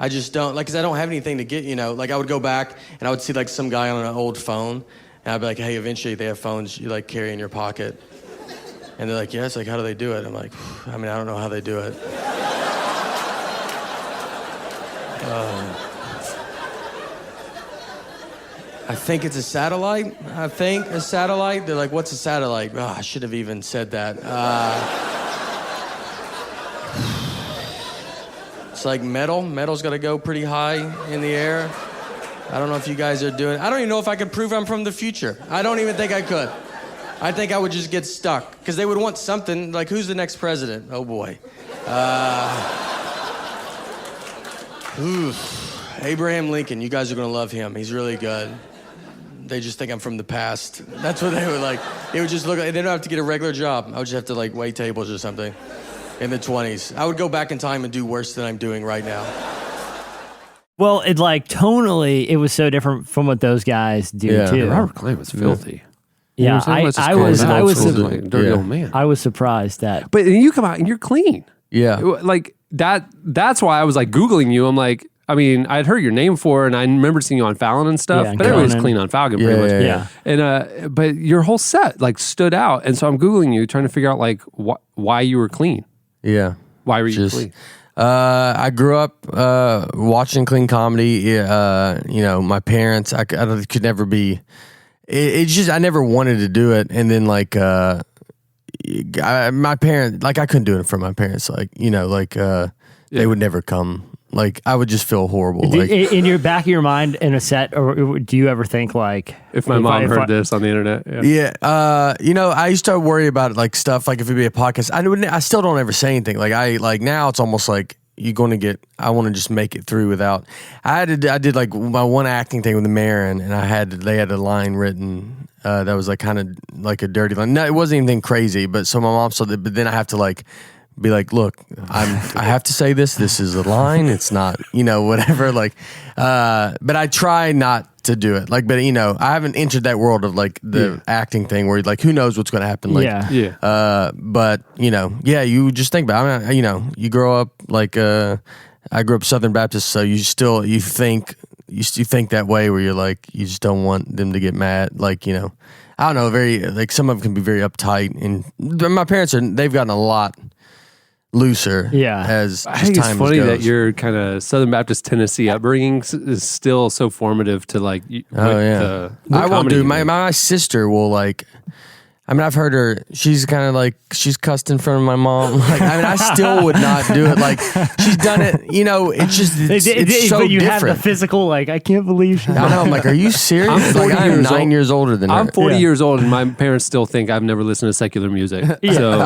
I just don't, like, because I don't have anything to get, like, I would go back and I would see, like, some guy on an old phone, and I'd be like, hey, eventually they have phones you, like, carry in your pocket. And they're like, yes, like, how do they do it? I'm like, I mean, I don't know how they do it. I think it's a satellite. They're like, what's a satellite? Oh, I should have even said that. It's like metal. Metal's got to go pretty high in the air. I don't know if you guys are doing it. I don't even know if I could prove I'm from the future. I don't even think I could. I think I would just get stuck. Because they would want something, like, who's the next president? Oh, boy. Abraham Lincoln. You guys are going to love him. He's really good. They just think I'm from the past. That's what they would like. It would just look like, they don't have to get a regular job. I would just have to, like, wait tables or something in the 20s. I would go back in time and do worse than I'm doing right now. Well, it like tonally, it was so different from what those guys do too. Robert Clay was filthy. Yeah, I was dirty old man. I was surprised that. But you come out and you're clean. Yeah. Like that. That's why I was like Googling you. I'm like, I mean, I'd heard your name for, and I remember seeing you on Fallon and stuff. Yeah, but everybody's clean on Falcon pretty much. Yeah. And but your whole set like stood out, and so I'm Googling you, trying to figure out like why you were clean. Yeah. Why were you clean? I grew up watching clean comedy. My parents, I could never be. It's just I never wanted to do it, and then like my parents, like I couldn't do it for my parents. Like they would never come. Like I would just feel horrible. Like In your back of your mind, in a set, or do you ever think like, if my mom heard this on the internet? Yeah. I used to worry about like stuff like if it'd be a podcast. I still don't ever say anything. Like now it's almost like you're going to get. I want to just make it through without. I did like my one acting thing with the Marin, and they had a line written that was like kind of like a dirty line. No, it wasn't anything crazy, but so my mom saw that. But then I have to like. Be like, look, I have to say this. This is a line. It's not, whatever. Like, but I try not to do it. Like, but I haven't entered that world of like the acting thing where like, who knows what's going to happen. Like, but you just think about it. I mean, you grow up like, I grew up Southern Baptist, so you think that way where you're like, you just don't want them to get mad. Like, I don't know, very like some of them can be very uptight, and my parents they've gotten a lot looser. As I think time it's funny goes. that your kind of Southern Baptist Tennessee upbringing is still so formative to like. I won't do. My sister will like. I mean, I've heard her. She's kind of like she's cussed in front of my mom. Like, I mean, I still would not do it. Like, she's done it. It's just it's so but you different. have the physical. Like, I can't believe. I know. I'm like, are you serious? I'm 40 I'm years 9 years older than her. I'm 40 years old, and my parents still think I've never listened to secular music. So,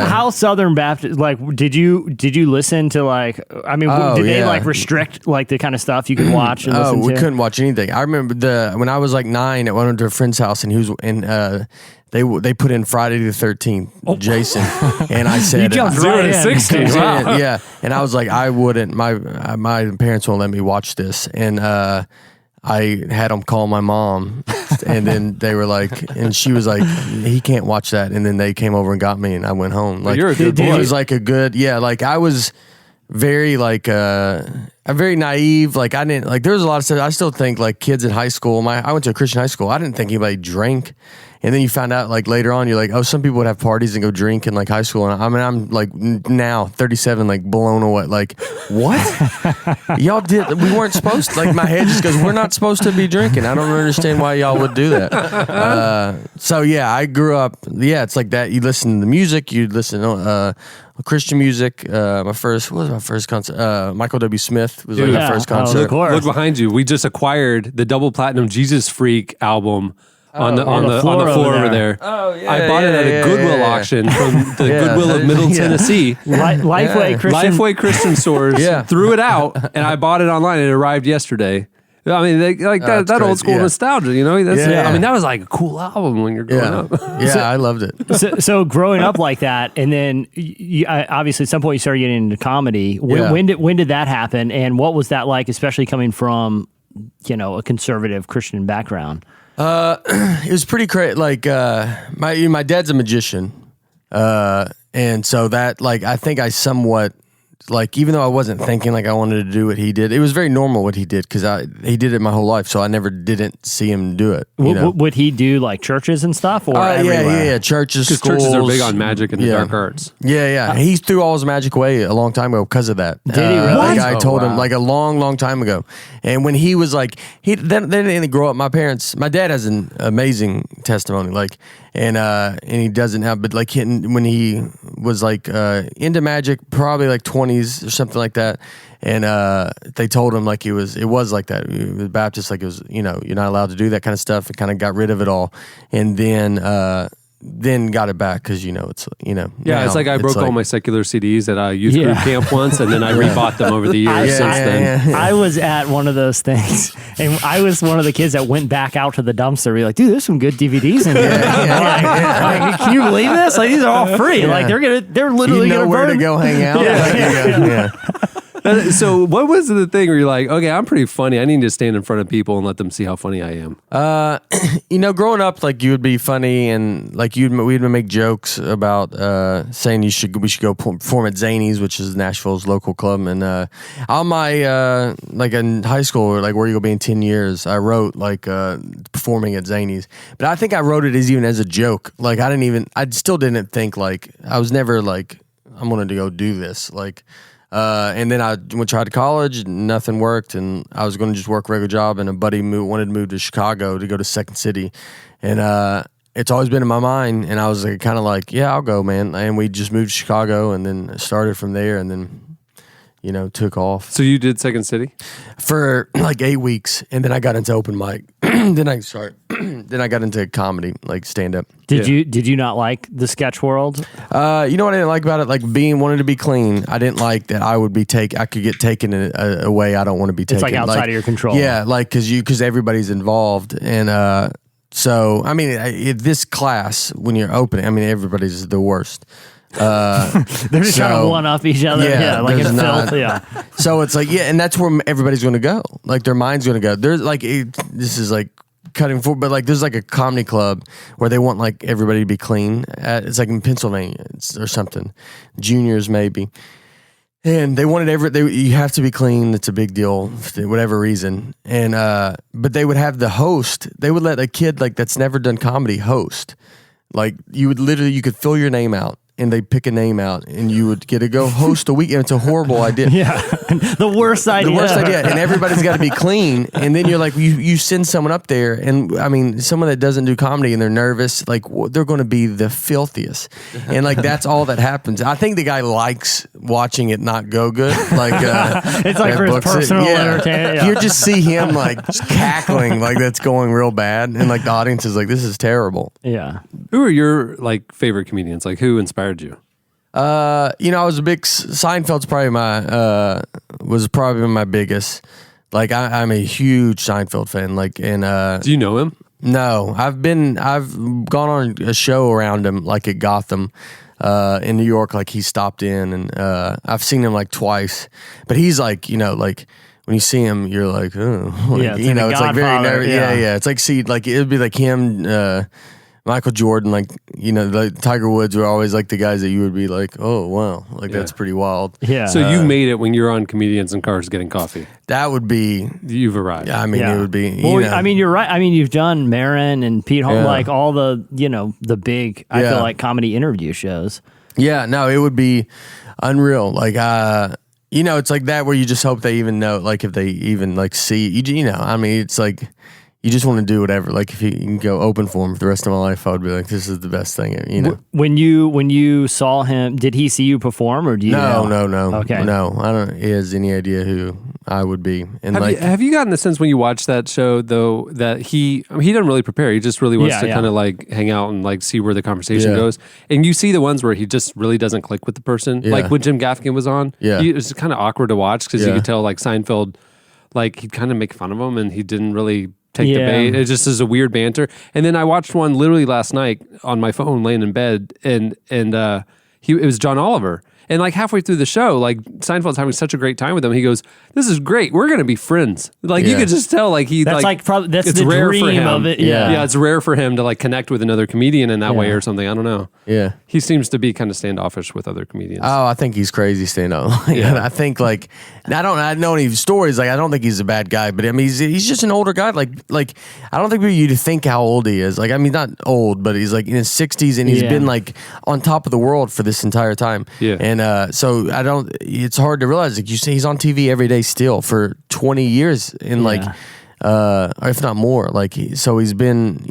How Southern Baptist? Like, did you listen to like? I mean, did they like restrict like the kind of stuff you could watch? And listen we to? couldn't watch anything. I remember when I was like 9, I went to a friend's house, and he was in. They put in Friday the 13th, Jason, and I said, You jumped 0 to 16. Wow. Yeah, and I was like, I wouldn't. My parents won't let me watch this, and I had them call my mom, and then they were like, and she was like, he can't watch that, and then they came over and got me, and I went home. Like, you're a good boy. It was like a good, like I was very like I'm very naive. Like I didn't like. There was a lot of stuff. I still think like kids in high school. I went to a Christian high school. I didn't think anybody drank. And then you found out like later on, you're like, oh, some people would have parties and go drink in like high school. And I mean, I'm like now 37, like blown away. Like, what? Y'all did? We weren't supposed to. Like my head just goes, we're not supposed to be drinking. I don't understand why y'all would do that. So yeah, I grew up. Yeah, it's like that. You listen to the music. You listen to Christian music. What was my first concert? Michael W. Smith was like my first concert. Look behind you. We just acquired the double platinum Jesus Freak album. On the floor over there. Oh yeah! I bought it at a Goodwill auction from the Goodwill of Middle Tennessee. Lifeway Christian stores threw it out, and I bought it online. It arrived yesterday. I mean, that old school nostalgia. I mean, that was like a cool album when you're growing up. Yeah, I loved it. So growing up like that, and then obviously at some point you started getting into comedy. When did that happen, and what was that like, especially coming from a conservative Christian background? It was pretty crazy. Like my dad's a magician, And so that, like, I think I somewhat, like, even though I wasn't thinking like I wanted to do what he did, it was very normal what he did because he did it my whole life, so I never didn't see him do it. You know? Would he do like churches and stuff, or yeah, churches, Because schools. churches are big on magic and the dark arts. Yeah. He threw all his magic away a long time ago because of that. Did he really? Like I told him wow. like a long time ago. And when he was like, they didn't grow up. My dad has an amazing testimony. Like, and he doesn't have, but like when he was like into magic, probably like 20s or something like that. And they told him like it was like that. He was Baptist, like it was, you're not allowed to do that kind of stuff. And kind of got rid of it all. And then got it back because it's Yeah, it's like I broke all my secular CDs at a youth group camp once, and then I rebought them over the years since then. Yeah. I was at one of those things, and I was one of the kids that went back out to the dumpster. Be like, dude, there's some good DVDs in here. Like, can you believe this? Like, these are all free. Like, they're literally you know gonna where burn. to go hang out. Yeah. So what was the thing where you're like, okay, I'm pretty funny. I need to stand in front of people and let them see how funny I am? Growing up, like you would be funny and like we'd make jokes about saying we should go perform at Zanies, which is Nashville's local club. And on my like in high school, like where you gonna be in 10 years, I wrote like performing at Zanies. But I think I wrote it even as a joke. Like I still didn't think like I was never like I'm gonna go do this like. And then I tried to college, nothing worked, and I was going to just work a regular job, and a buddy wanted to move to Chicago to go to Second City, and it's always been in my mind, and I was like, kind of like, yeah, I'll go, man, and we just moved to Chicago, and then started from there, and then, took off. So you did Second City? For like 8 weeks, and then I got into open mic. then I got into comedy, like stand-up. Did you not like the sketch world? You know what I didn't like about it? Like wanted to be clean. I didn't like that I could get taken in a way I don't want to be taken. It's like outside of your control. Yeah, like because everybody's involved, and so I mean, this class when you're opening, I mean, everybody's the worst. They're just trying to one up each other. Yeah, like in filth. Yeah. So it's like, yeah, and that's where everybody's going to go. Like their mind's going to go. There's like this is like cutting forward, but like there's like a comedy club where they want like everybody to be clean. It's like in Pennsylvania or something, juniors maybe. And they wanted you have to be clean. It's a big deal for whatever reason. And but they would have the host. They would let a kid like that's never done comedy host. Like you could fill your name out. And they pick a name out, and you would get to go host a weekend. It's a horrible idea. Yeah, the worst idea. The worst idea, and everybody's got to be clean. And then you're like, you send someone up there, and I mean, someone that doesn't do comedy and they're nervous, like they're going to be the filthiest, and like that's all that happens. I think the guy likes watching it not go good. Like it's like for his personal entertainment. Yeah. You just see him like just cackling, like that's going real bad, and like the audience is like, this is terrible. Yeah. Who are your like favorite comedians? Like who inspired you? I was a big Seinfeld's probably my biggest. Like I'm a huge Seinfeld fan. Like and do you know him? No, I've gone on a show around him, like at Gotham, in New York. Like he stopped in, and I've seen him like twice. But he's like, like when you see him, you're like, oh, like, yeah, it's like very nervous. Yeah. It's like it would be like him. Michael Jordan, like, the Tiger Woods were always like the guys that you would be like, oh, wow, like that's pretty wild. Yeah. So you made it when you're on Comedians in Cars Getting Coffee. That would be. You've arrived. Yeah, I mean, it would be. Well, I mean, you're right. I mean, you've done Maron and Pete Holmes, like all the, the big, I feel like comedy interview shows. Yeah, no, it would be unreal. Like, it's like that where you just hope they even know, like if they even like see, I mean, it's like. You just want to do whatever. Like if you can go open for him for the rest of my life, I would be like, this is the best thing. When you saw him, did he see you perform, or do you? No. Okay. No, I don't. He has any idea who I would be. And have you gotten the sense when you watch that show though that he doesn't really prepare. He just really wants to kind of like hang out and like see where the conversation goes. And you see the ones where he just really doesn't click with the person. Yeah. Like when Jim Gaffigan was on. Yeah. It was kind of awkward to watch because you could tell like Seinfeld, like he'd kind of make fun of him and he didn't really take the bait. It just is a weird banter. And then I watched one literally last night on my phone laying in bed and it was John Oliver. And like halfway through the show, like Seinfeld's having such a great time with him. He goes, "This is great. We're gonna be friends." Like you could just tell, like that's probably that's it's the rare for dream him. of it. Yeah, it's rare for him to like connect with another comedian in that way or something. I don't know. Yeah, he seems to be kind of standoffish with other comedians. Oh, I think he's crazy stand up. I think like I know any stories. Like I don't think he's a bad guy, but I mean he's just an older guy. Like I don't think you'd think how old he is. Like I mean not old, but he's like in his 60s and he's been like on top of the world for this entire time. Yeah, and so I don't. It's hard to realize. Like you say, he's on TV every day still for 20 years in like. If not more, like so he's been,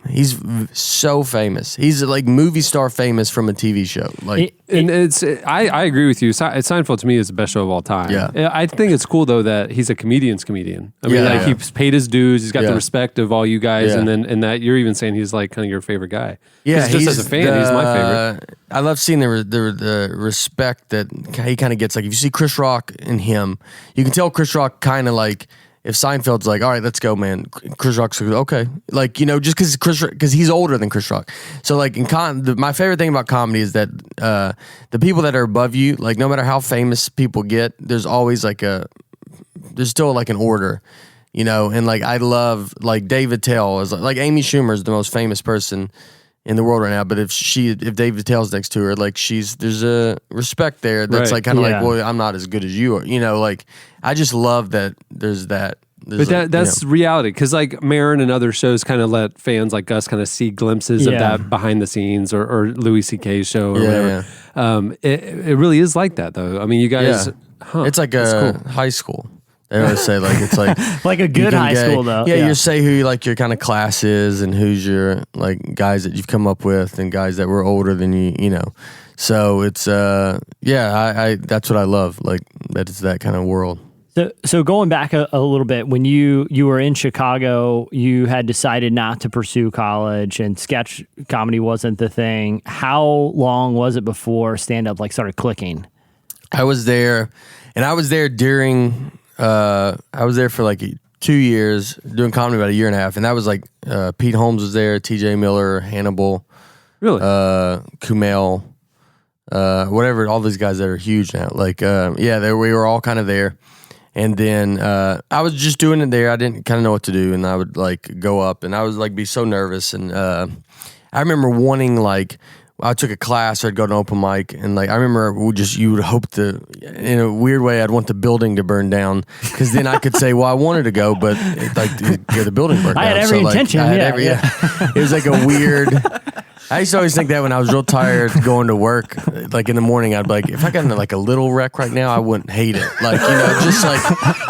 he's so famous. He's like movie star famous from a TV show. Like, I agree with you. Seinfeld to me is the best show of all time. Yeah, I think it's cool though that he's a comedian's comedian. I mean, he's paid his dues. He's got the respect of all you guys, and that you're even saying he's like kind of your favorite guy. Yeah, just as a fan, he's my favorite. I love seeing the respect that he kind of gets. Like if you see Chris Rock and him, you can tell Chris Rock kind of like. If Seinfeld's like, all right, let's go, man. Chris Rock's like, okay, like just because he's older than Chris Rock. So like my favorite thing about comedy is that the people that are above you, like no matter how famous people get, there's always there's still like an order, And like I love like Dave Attell is like Amy Schumer is the most famous person in the world right now, but if Dave Attell's next to her, like there's a respect there that's like kind of like, well, I'm not as good as you are, like I just love that there's that. But that's reality, because like Maron and other shows kind of let fans like us kind of see glimpses of that behind the scenes, or Louis C.K.'s show or whatever. It really is like that though. I mean, you guys, it's like a high school. They always say like it's like like a good high school though. Yeah, you say who your kind of class is and who's your like guys that you've come up with and guys that were older than you. So it's I that's what I love. Like that it's that kind of world. So going back a little bit, when you were in Chicago, you had decided not to pursue college and sketch comedy wasn't the thing. How long was it before stand up like started clicking? I was there during. I was there for like 2 years doing comedy, about a year and a half, and that was like Pete Holmes was there, T.J. Miller, Hannibal, really, Kumail, whatever, all these guys that are huge now. Like, we were all kind of there, and then I was just doing it there. I didn't kind of know what to do, and I would like go up, and I was like be so nervous, and I remember wanting like. I took a class or I'd go to an open mic, and like I remember you would hope in a weird way I'd want the building to burn down, because then I could say, well, I wanted to go, but the building burned down. I had every intention. It was like a weird. I used to always think that when I was real tired going to work, like in the morning, I'd be like, if I got into like a little wreck right now, I wouldn't hate it. Like, just like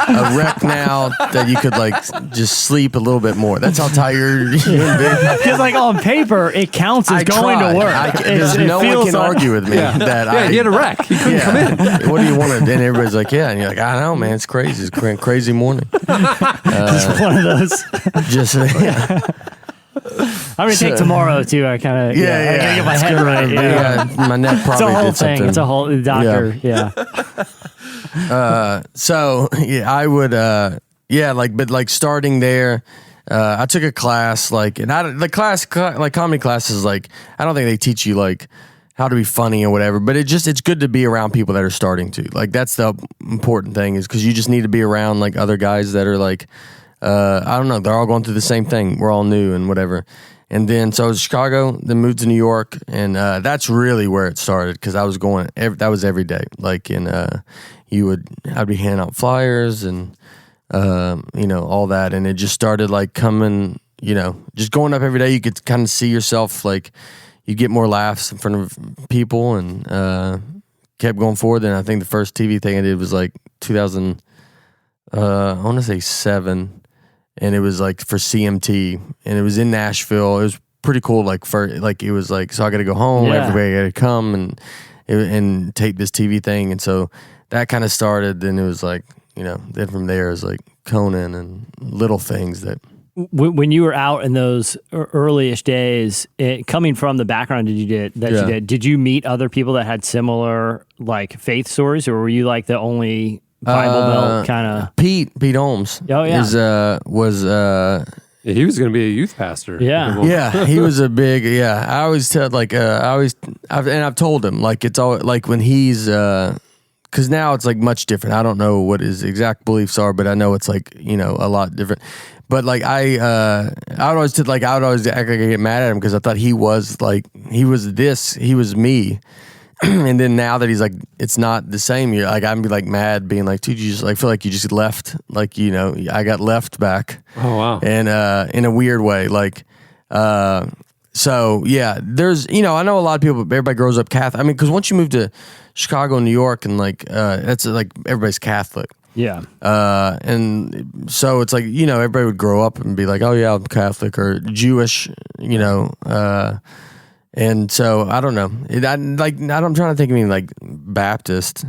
a wreck now that you could like just sleep a little bit more. That's how tired you've been. Because like on paper, it counts as going to work. There's no one can argue with me that he had a wreck. He couldn't come in. What do you want to do? And everybody's like, yeah. And you're like, I know, man. It's crazy. It's a crazy morning. Just one of those. I'm gonna take tomorrow too. I kind of I gotta get my head right. My neck probably it's a whole did thing. something. It's a whole doctor. So I would but starting there, I took a class like, and comedy classes, like I don't think they teach you like how to be funny or whatever, but it's good to be around people that are starting to, like that's the important thing, is because you just need to be around like other guys that are like. I don't know. They're all going through the same thing. We're all new and whatever. And then, so I was in Chicago, then moved to New York. And that's really where it started, because I was going, that was every day. Like, I'd be handing out flyers and, all that. And it just started like coming, just going up every day. You could kind of see yourself, like, you get more laughs in front of people, and kept going forward. And I think the first TV thing I did was like 2000, I want to say 7. And it was like for CMT, and it was in Nashville. It was pretty cool. Like it was like, so I got to go home. Yeah. Everybody got to come and take this TV thing. And so that kind of started. Then it was like, then from there it was like Conan and little things that. When you were out in those early-ish days, coming from the background you did you meet other people that had similar like faith stories, or were you like the only Bible Belt kind of? Pete Holmes. Oh yeah, Yeah, he was going to be a youth pastor. Yeah, he was a big. Yeah, I always tell I've told him like it's all like when he's because now it's like much different. I don't know what his exact beliefs are, but I know it's like a lot different. But like I would always act like I get mad at him because I thought he was me. And then now that he's like, it's not the same. You're like, I'm be like mad, being like, dude, you just like feel like you just left, like I got left back. Oh wow! And in a weird way, like, so yeah, there's I know a lot of people. Everybody grows up Catholic. I mean, because once you move to Chicago, New York, and like that's like everybody's Catholic. Yeah. And so it's like everybody would grow up and be like, oh yeah, I'm Catholic or Jewish, And so I don't know. I'm trying to think of anything like Baptist.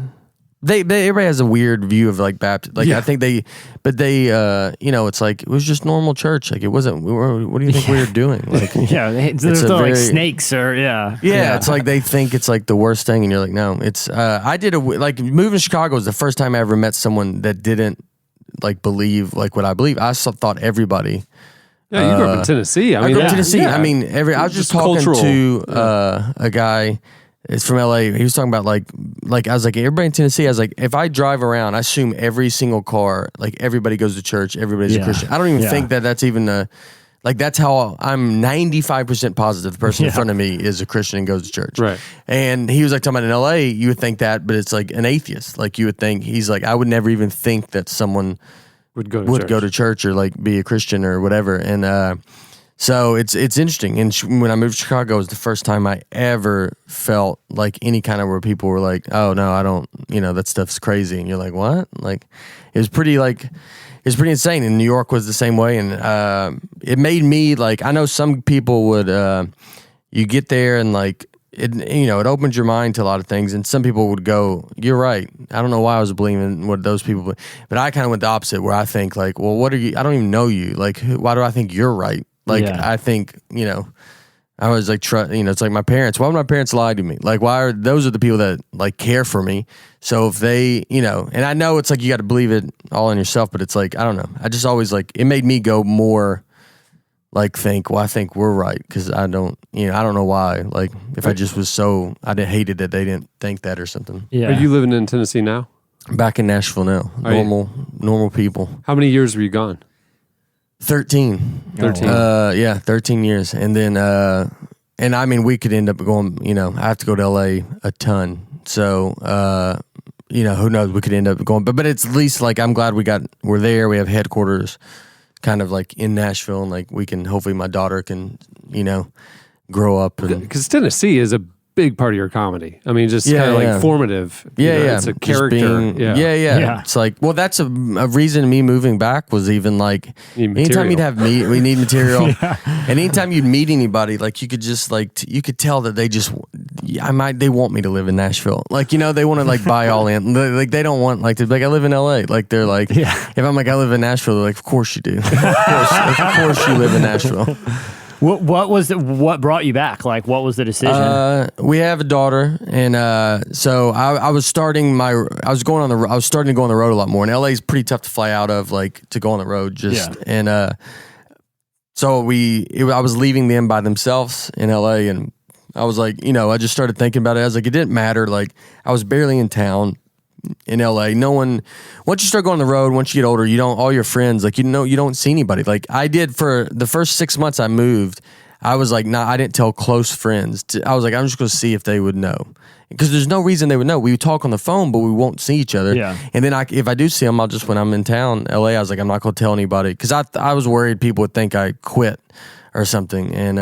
Everybody has a weird view of like Baptist. Like I think it's like it was just normal church. Like it wasn't. What do you think we were doing? Like there's no like snakes or yeah. It's like they think it's like the worst thing, and you're like, no. It's I did like moving to Chicago was the first time I ever met someone that didn't like believe like what I believe. I thought everybody. Yeah, you grew up in Tennessee. I grew up in Tennessee. Yeah. I mean, I was just talking to a guy. It's from LA. He was talking about like I was like, everybody in Tennessee. I was like, if I drive around, I assume every single car, like everybody goes to church, everybody's a Christian. I don't even think that's even that's how I'm 95% positive the person in front of me is a Christian and goes to church. Right. And he was like talking about in LA, you would think that, but it's like an atheist. Like you would think, he's like, I would never even think that someone would go to church or like be a Christian or whatever. And so it's interesting. And when I moved to Chicago, it was the first time I ever felt like any kind of where people were like, oh no, I don't, that stuff's crazy. And you're like, what? Like it was pretty insane. And New York was the same way. And it made me like, I know some people would, you get there and like, it opens your mind to a lot of things, and some people would go, you're right. I don't know why I was believing what those people believe. But I kind of went the opposite, where I think like, well, what are you? I don't even know you. Like, why do I think you're right? Like, I think, I was like, it's like my parents. Why would my parents lie to me? Like, those are the people that like care for me. So if they, and I know it's like you got to believe it all in yourself, but it's like, I don't know. I just always like, it made me go more like think, well, I think we're right because I don't know why. Like if I just was hated that they didn't think that or something. Yeah. Are you living in Tennessee now? I'm back in Nashville now. Normal people. How many years were you gone? 13. 13 years. And then, and I mean, we could end up going, I have to go to LA a ton. So, who knows, we could end up going, but it's at least like, I'm glad we're there. We have headquarters kind of like in Nashville, and like we can, hopefully my daughter can, grow up. Because Tennessee is a big part of your comedy. I mean, just kind of like formative. It's a character. Yeah. It's like, well, that's a reason me moving back was even like, anytime you'd have we need material. And anytime you'd meet anybody, like you could just like, you could tell that they want me to live in Nashville. Like, they want to like buy all in. Like they don't want like, I live in LA. Like they're like, if I'm like, I live in Nashville, they're like, of course you do. Of course you live in Nashville. What brought you back? Like, what was the decision? We have a daughter, and so I was starting to go on the road a lot more. And LA is pretty tough to fly out of, like to go on the road. So I was leaving them by themselves in LA, and I was like, I just started thinking about it. I was like, it didn't matter. Like I was barely in town in LA. No one, once you start going on the road, once you get older, all your friends, like, you don't see anybody. Like I did for the first 6 months I moved, I was like, I didn't tell close friends. I was like, I'm just going to see if they would know. Because there's no reason they would know. We would talk on the phone, but we won't see each other. Yeah. And then if I do see them, when I'm in town, LA, I was like, I'm not going to tell anybody. Because I was worried people would think I quit or something. And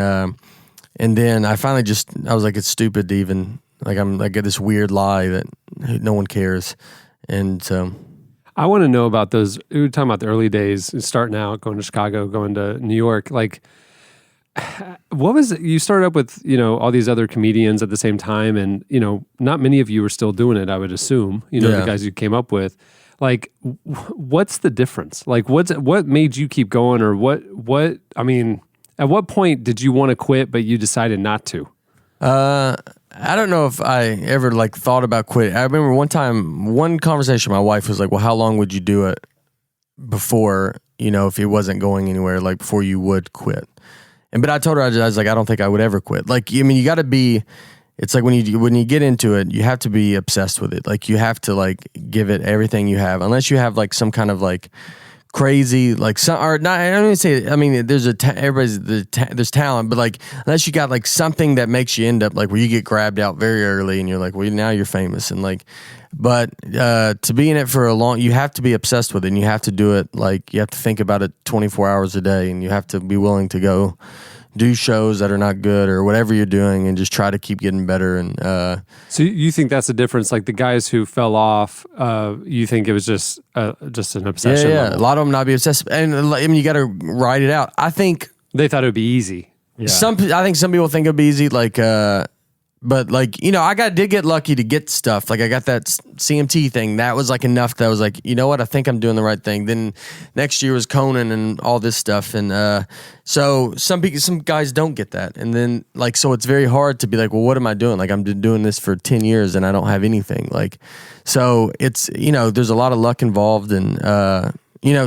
then I finally I was like, it's stupid to even, like I get this weird lie that no one cares. And so I want to know about those. We were talking about the early days, starting out, going to Chicago, going to New York. Like, what was it? You started up with, all these other comedians at the same time, and, not many of you were still doing it, I would assume, the guys you came up with. Like, what's the difference? Like, what made you keep going, or I mean, at what point did you want to quit, but you decided not to? I don't know if I ever like thought about quitting. I remember one conversation, my wife was like, well, how long would you do it before if it wasn't going anywhere, like before you would quit. But I told her, I was like, I don't think I would ever quit. Like, I mean, you got to be. It's like when you get into it, you have to be obsessed with it. Like you have to like give it everything you have, unless you have like some kind of like crazy like some or not. I don't even say. I mean, there's there's talent, but like unless you got like something that makes you end up like where you get grabbed out very early and you're like, well, now you're famous and like. But to be in it for you have to be obsessed with it, and you have to do it like you have to think about it 24 hours a day, and you have to be willing to go do shows that are not good or whatever you're doing and just try to keep getting better. And so you think that's the difference? Like the guys who fell off, you think it was just an obsession? Yeah. A lot of them not be obsessed. And I mean, you got to ride it out. I think they thought it would be easy. Yeah. I think some people think it'd be easy. Like, but like, I did get lucky to get stuff. Like I got that CMT thing. That was like enough that I was like, you know what? I think I'm doing the right thing. Then next year was Conan and all this stuff. And so some guys don't get that. And then like, so it's very hard to be like, well, what am I doing? Like I'm doing this for 10 years and I don't have anything. Like, so it's, there's a lot of luck involved. And,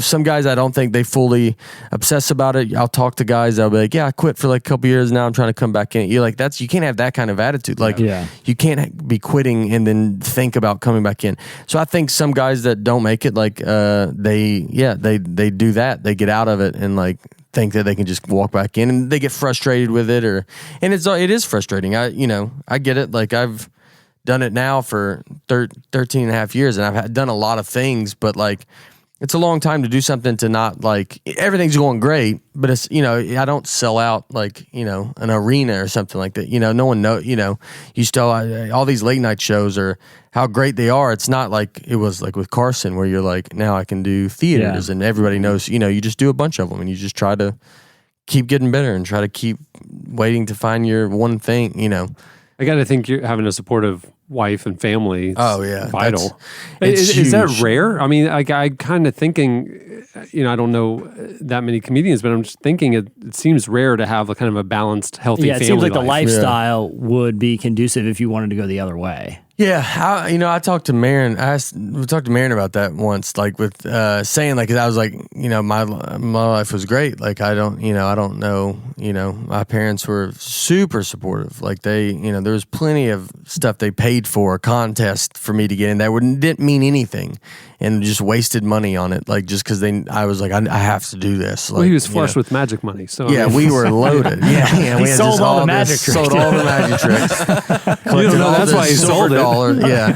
some guys, I don't think they fully obsess about it. I'll talk to guys. I'll be like, yeah, I quit for like a couple years. Now I'm trying to come back in. You're like, you can't have that kind of attitude. Like, you can't be quitting and then think about coming back in. So I think some guys that don't make it, like, they do that. They get out of it and like think that they can just walk back in, and they get frustrated with it, and it is frustrating. I get it. Like I've done it now for 13 and a half years, and I've done a lot of things, but like, it's a long time to do something to not like everything's going great, but it's, I don't sell out like, an arena or something like that. No one you still, all these late night shows or how great they are. It's not like it was like with Carson where you're like, now I can do theaters and everybody knows, you just do a bunch of them and you just try to keep getting better and try to keep waiting to find your one thing, I got to think you're having a supportive wife and family. Oh yeah, vital. Is that rare? I mean, I kind of thinking, I don't know that many comedians, but I'm just thinking it seems rare to have a kind of a balanced, healthy family life. Yeah, it seems like the lifestyle would be conducive if you wanted to go the other way. Yeah, I talked to Marin. We talked to Marin about that once, like with saying like, 'cause I was like, my life was great. Like I don't know, my parents were super supportive. Like they, there was plenty of stuff they paid for, a contest for me to get in that didn't mean anything, and just wasted money on it. Like just because I was like, I have to do this. Like, well, he was flush with magic money, so yeah, we were loaded. Yeah, he sold all the magic tricks. Sold all the magic tricks. You don't know that's why he sold it. Yeah,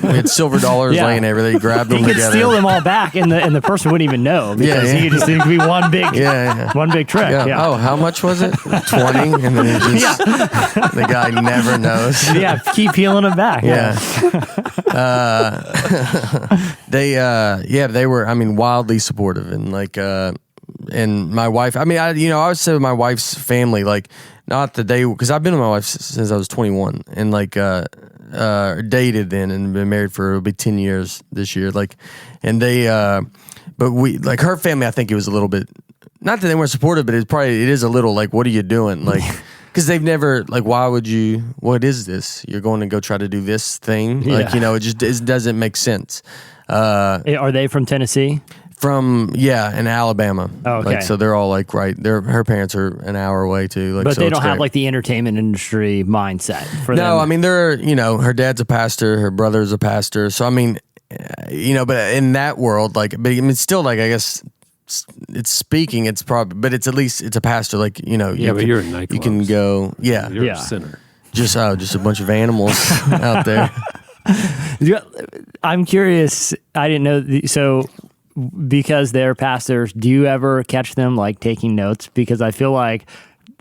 we had silver dollars laying everywhere. They grabbed them together. He could steal them all back, and the person wouldn't even know because he just think it'd be one big one big trick. Yeah. Oh, how much was it? 20, and then it just the guy never knows. Yeah, keep peeling them back. Yeah. They were. I mean, wildly supportive, and like, and my wife. I mean, I would say my wife's family, like, not that because I've been with my wife since I was 21, and like. Dated then and been married for it'll be 10 years this year. Like, and they, but we like her family. I think it was a little bit, not that they weren't supportive, but it is a little like, what are you doing? Like, because they've never like, why would you? What is this? You're going to go try to do this thing? Like, it doesn't make sense. Are they from Tennessee? From in Alabama. Oh, okay. Like, so they're all like right. Her parents are an hour away too. Like, but so they don't have like the entertainment industry mindset for them. No, I mean they're her dad's a pastor, her brother's a pastor. So I mean, but in that world, like, but I mean, it's still like I guess it's speaking. It's probably, but it's at least it's a pastor. Like but you're in nightclubs. You can go. Yeah, you're a sinner. Just a bunch of animals out there. I'm curious. I didn't know. So. Because they're pastors, do you ever catch them like taking notes? Because I feel like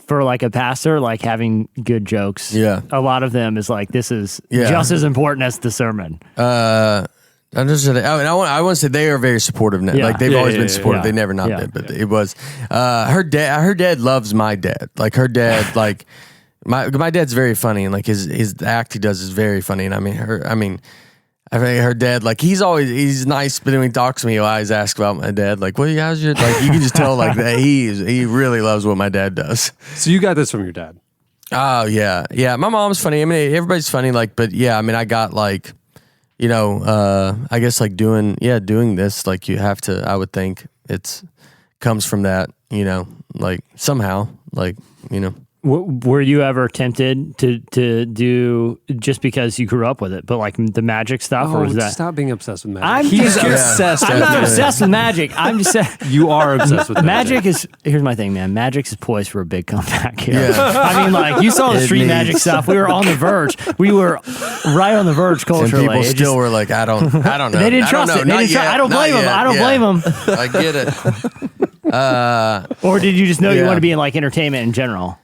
for like a pastor, like having good jokes, a lot of them is like, this is just as important as the sermon. I want to say they are very supportive now. Like they've always been supportive. They never not been, but it was her dad. Her dad loves my dad. Like her dad, like my dad's very funny, and like his act he does is very funny. And I mean I think her dad, like he's nice, but when he talks to me, I always ask about my dad. Like, well, how's your, like, you can just tell like that he really loves what my dad does. So you got this from your dad? Oh yeah. My mom's funny. I mean, everybody's funny. Like, but yeah, I mean, I got like, I guess like doing this, like you have to, I would think, it's comes from that, like somehow, like, Were you ever tempted to do just because you grew up with it, but like the magic stuff, or was that? Stop being obsessed with magic. I'm He's just obsessed. I'm not obsessed with magic. I'm just saying. You are obsessed with magic. Here's my thing, man. Magic is poised for a big comeback here. Yeah. I mean, like you saw the street magic stuff. We were on the verge. We were right on the verge culturally. And people still were like, I don't know. They didn't trust it. They didn't try. I don't blame them. I don't blame them. I get it. Or did you just know you want to be in like entertainment in general?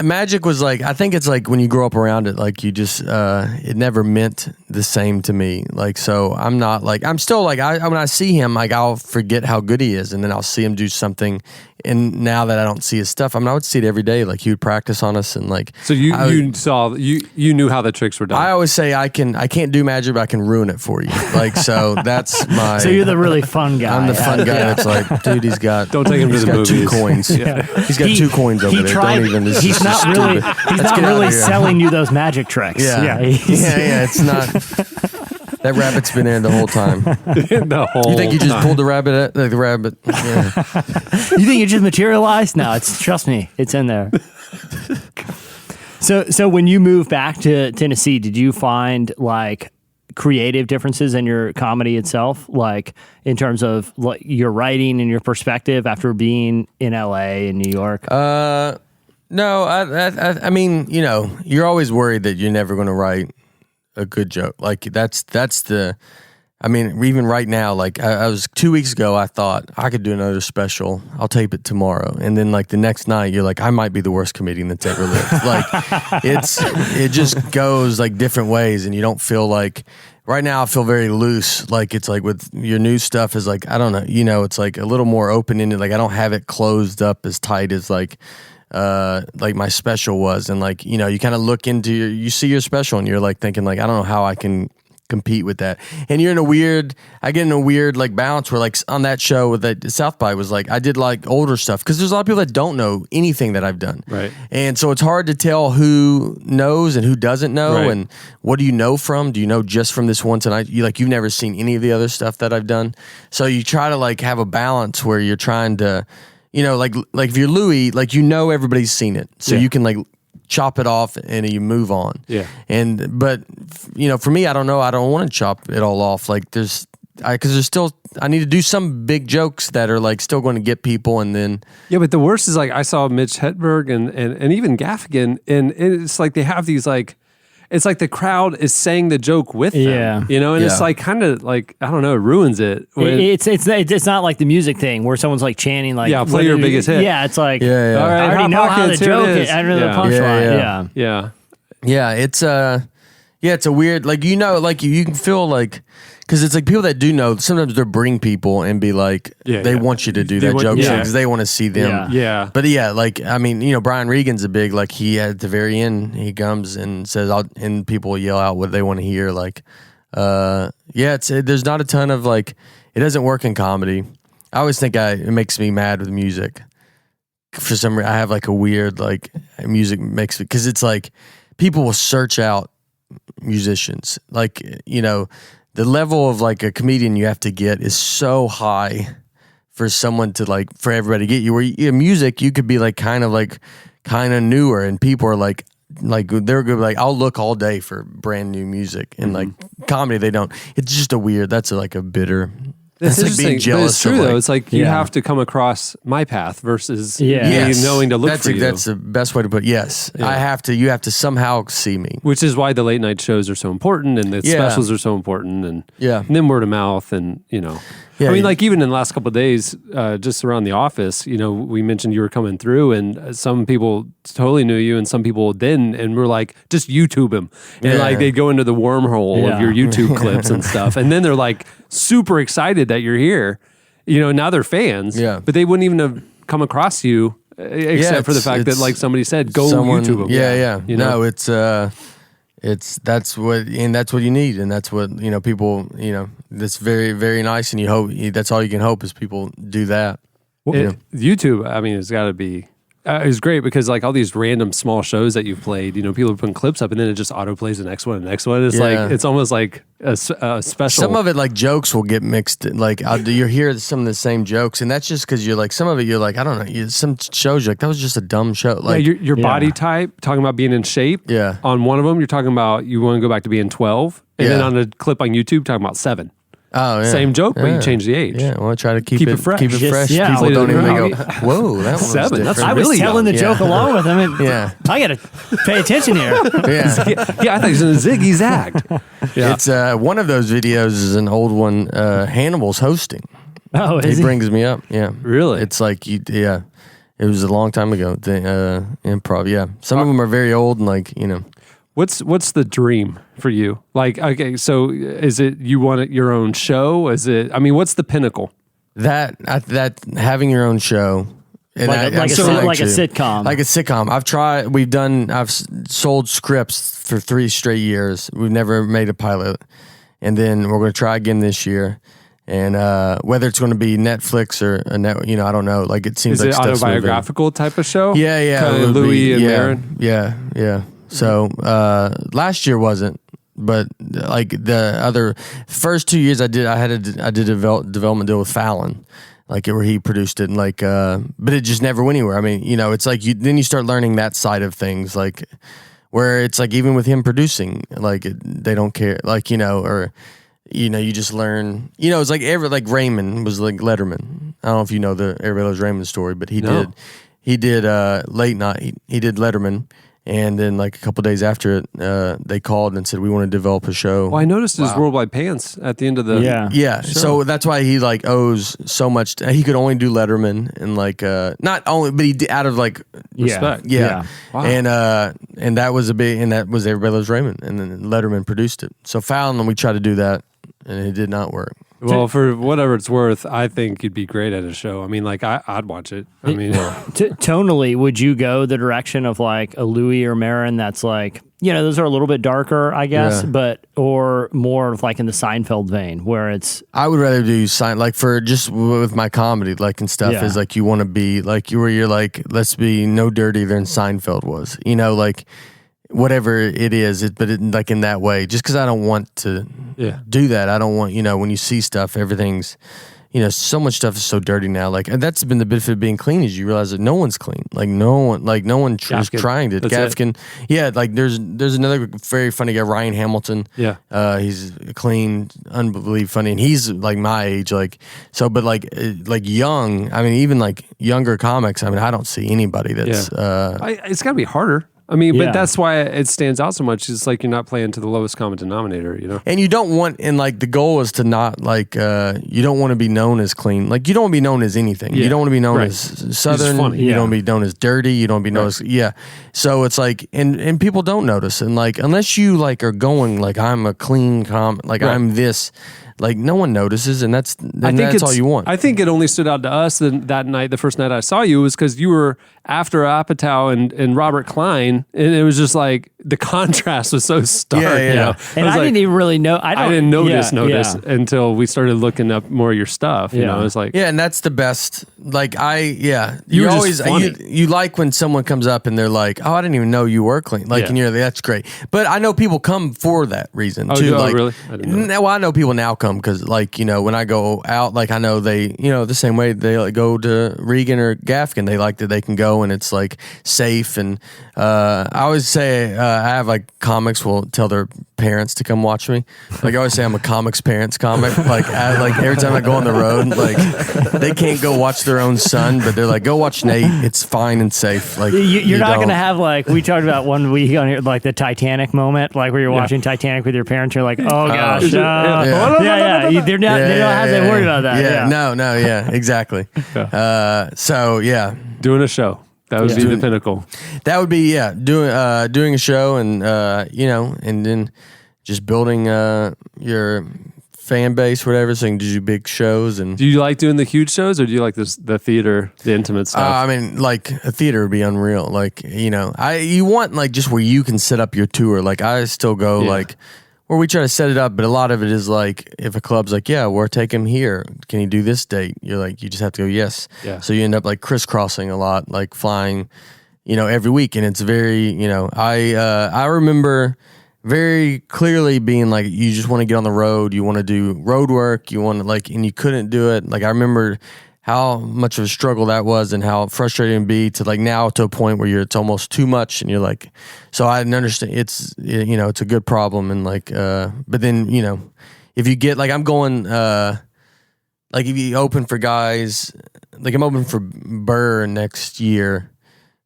Magic was like, I think it's like when you grow up around it, like you just, it never meant the same to me. Like, so I'm not like, I'm still like, when I see him, like I'll forget how good he is. And then I'll see him do something. And now that I don't see his stuff, I would see it every day. Like he would practice on us and like. So you knew how the tricks were done. I always say I can't do magic, but I can ruin it for you. Like, so that's my. So you're the really fun guy. I'm the fun guy that's like, dude, he's got. Don't take him to the movies. 2 coins. He's got 2 coins over there. He's not really selling you those magic tricks. Yeah. It's not. That rabbit's been there the whole time. You think you just pulled the rabbit? The rabbit. Yeah. You think it just materialized? No, trust me, it's in there. So when you moved back to Tennessee, did you find like creative differences in your comedy itself, like in terms of like your writing and your perspective after being in LA and New York? No, I mean, you're always worried that you're never going to write a good joke. Like that's the, I mean, even right now, like I was 2 weeks ago, I thought I could do another special. I'll tape it tomorrow. And then like the next night you're like, I might be the worst comedian that's ever lived. Like it just goes like different ways. And you don't feel like, right now I feel very loose. Like it's like with your new stuff is like, I don't know, it's like a little more open-ended. Like I don't have it closed up as tight as like my special was. And like, you kind of look into you see your special and you're like thinking like, I don't know how I can compete with that. And I get in a weird like balance where like on that show with that South by was like, I did like older stuff because there's a lot of people that don't know anything that I've done. Right. And so it's hard to tell who knows and who doesn't know. Right. And what do you know from? Do you know just from this one tonight? You've never seen any of the other stuff that I've done. So you try to like have a balance where you're trying to, like if you're Louis, like everybody's seen it, so you can like chop it off and you move on. Yeah. But for me, I don't know. I don't want to chop it all off. Like because there's still I need to do some big jokes that are like still going to get people, and then but the worst is like I saw Mitch Hedberg and even Gaffigan, and it's like they have these like. It's like the crowd is saying the joke with them, and it's like kind of like, I don't know, it ruins it. It's not like the music thing where someone's like chanting like, play your biggest hit. Yeah, it's like, all right, I already know how the joke is. I know the punchline. Yeah. It's it's a weird, like, like you can feel like, because it's like people that do know, sometimes they'll bring people and be like, they want you to do that joke because they want to see them. Yeah. But like, I mean, Brian Regan's a big, like, he at the very end, he comes and says, and people yell out what they want to hear. Like, there's not a ton of like, it doesn't work in comedy. I always think it makes me mad with music. For some reason, I have like a weird, like, music makes me, because it's like, people will search out musicians. Like, the level of like a comedian you have to get is so high for someone to like, for everybody to get you. Where music, you could be like kind of newer, and people are like they're good. Like, I'll look all day for brand new music, and like comedy, they don't. It's just a weird. That's like a bitter. That's like being jealous. But it's true though. It's like you Yeah. have to come across my path versus Yes. me knowing to look that's for you. That's the best way to put it. Yes. Yeah. I have to. You have to somehow see me. Which is why the late night shows are so important, and the Yeah. specials are so important, and Yeah. and then word of mouth, and Yeah, I mean, you- like even in the last couple of days, just around the office, we mentioned you were coming through, and some people totally knew you, and some people didn't, and we're like, just YouTube him, and Yeah. like they'd go into the wormhole of Yeah. your YouTube clips and stuff, and then they're like super excited that you're here, now they're fans, Yeah. but they wouldn't even have come across you except for the fact that, like somebody said, go YouTube him. Yeah. know? No, that's what you need, and that's what people. That's very, very nice, and you hope that's all you can hope is people do that. YouTube, I mean, it's got to be. it was great because like all these random small shows that you've played, you know, people are putting clips up and then it just auto plays the next one. The next one. It's like it's almost like a special. Some of it, like jokes, will get mixed. Like you hear some of the same jokes, and that's just because you're like some of it. You're like, I don't know. Some shows you're like that was just a dumb show. Like your body type, talking about being in shape. Yeah. On one of them, you're talking about you want to go back to being 12, and then on a clip on YouTube, talking about 7. Oh, yeah. Same joke, but you change the age. Yeah, well, I try to keep it fresh. Keep it fresh. Yeah. People don't even go, whoa, that was 7. That's I was really telling young. the joke along with him. And Yeah. I got to pay attention here. Yeah. Yeah, I thought he was in a Ziggy's act. Yeah. It's one of those videos is an old one. Hannibal's hosting. Oh, is He he? brings me up. Yeah. Really? It's like yeah. It was a long time ago. The improv. Yeah. Some of them are very old and like What's the dream for you? Like, okay, so is it you want it your own show? Is it? I mean, what's the pinnacle? that having your own show. And Like a sitcom. Like a sitcom. I've sold scripts for 3 straight years. We've never made a pilot. And then we're going to try again this year. And whether it's going to be Netflix or a net, I don't know. Like it seems Is like it stuff's moving. autobiographical type of show? Yeah. Kind it of would Louis be, and yeah, Maron? Yeah. So last year wasn't, but like the other first 2 years I did a development deal with Fallon, like where he produced it, and like but it just never went anywhere. I mean, it's like then you start learning that side of things, like where it's like even with him producing, like they don't care, like or. You just learn. It's like like Raymond was like Letterman. I don't know if you know the Everybody Loves Raymond story, but he did late night. He did Letterman, and then like a couple days after it, they called and said we want to develop a show. Well, I noticed his Worldwide Pants at the end of the yeah. show. So that's why he like owes so much. He could only do Letterman and like not only, but he did out of like respect. Yeah. Wow. And that was that was Everybody Loves Raymond, and then Letterman produced it. So Fallon, we tried to do that. And it did not work. Well, for whatever it's worth, I think you'd be great at a show. I mean, like I'd watch it. I mean, tonally, would you go the direction of like a Louis or Maron? That's like those are a little bit darker, I guess, but or more of like in the Seinfeld vein, where it's. I would rather do like for just with my comedy, like and stuff is like you want to be like where you're like let's be no dirtier than Seinfeld was, like. Whatever it is, but like in that way, just because I don't want to do that. I don't want, when you see stuff, everything's, so much stuff is so dirty now. Like, and that's been the benefit of being clean is you realize that no one's clean. Like no one is trying to. Gaffigan, like there's another very funny guy, Ryan Hamilton. Yeah. He's clean, unbelievably funny. And he's like my age, like, so, but like young, I mean, even like younger comics, I mean, I don't see anybody that's, it's gotta be harder. I mean, but that's why it stands out so much. It's like you're not playing to the lowest common denominator, And you don't want, and like the goal is to not like, you don't want to be known as clean. Like you don't want to be known as anything. You don't want to be known as Southern. You don't want to be known as dirty. You don't want to be known as, So it's like, and people don't notice. And like, unless you like are going like, I'm a clean like I'm this. Like no one notices, and that's all you want. I think it only stood out to us that night, the first night I saw you, was because you were after Apatow and Robert Klein, and it was just like the contrast was so stark. Yeah. And I didn't even really know. I didn't notice until we started looking up more of your stuff. You know, it's like and that's the best. Like you were always just funny. you like when someone comes up and they're like, oh, I didn't even know you were clean. Like, and you're like, that's great. But I know people come for that reason too. Like, really? I didn't know. Well, I know people now come because like when I go out, like I know they the same way they like go to Regan or Gaffigan, they like that they can go and it's like safe. And I always say I have like comics will tell their parents to come watch me. Like I always say I'm a comics parents comic. Like every time I go on the road, like they can't go watch their own son, but they're like, go watch Nate. It's fine and safe. Like you're not gonna have like we talked about one week on here, like the Titanic moment, like where you're watching Titanic with your parents. You're like, oh gosh, They're not. They don't have to worry about that. No, exactly. So doing a show. That would be the pinnacle. That would be doing a show and and then just building your fan base, whatever. So you can do big shows. And do you like doing the huge shows, or do you like the theater, the intimate stuff? I mean, like a theater would be unreal. Like you want like just where you can set up your tour. Like I still go like or we try to set it up, but a lot of it is like, if a club's like, yeah, we'll take him here. Can he do this date? You're like, you just have to go, yes. Yeah. So you end up like crisscrossing a lot, like flying, every week. And it's very, I remember very clearly being like, you just want to get on the road. You want to do road work. You want to and you couldn't do it. Like I remember how much of a struggle that was and how frustrating it would be to now to a point where it's almost too much and you're like, so I understand it's a good problem and but then if you get I'm going if you open for guys I'm open for Burr next year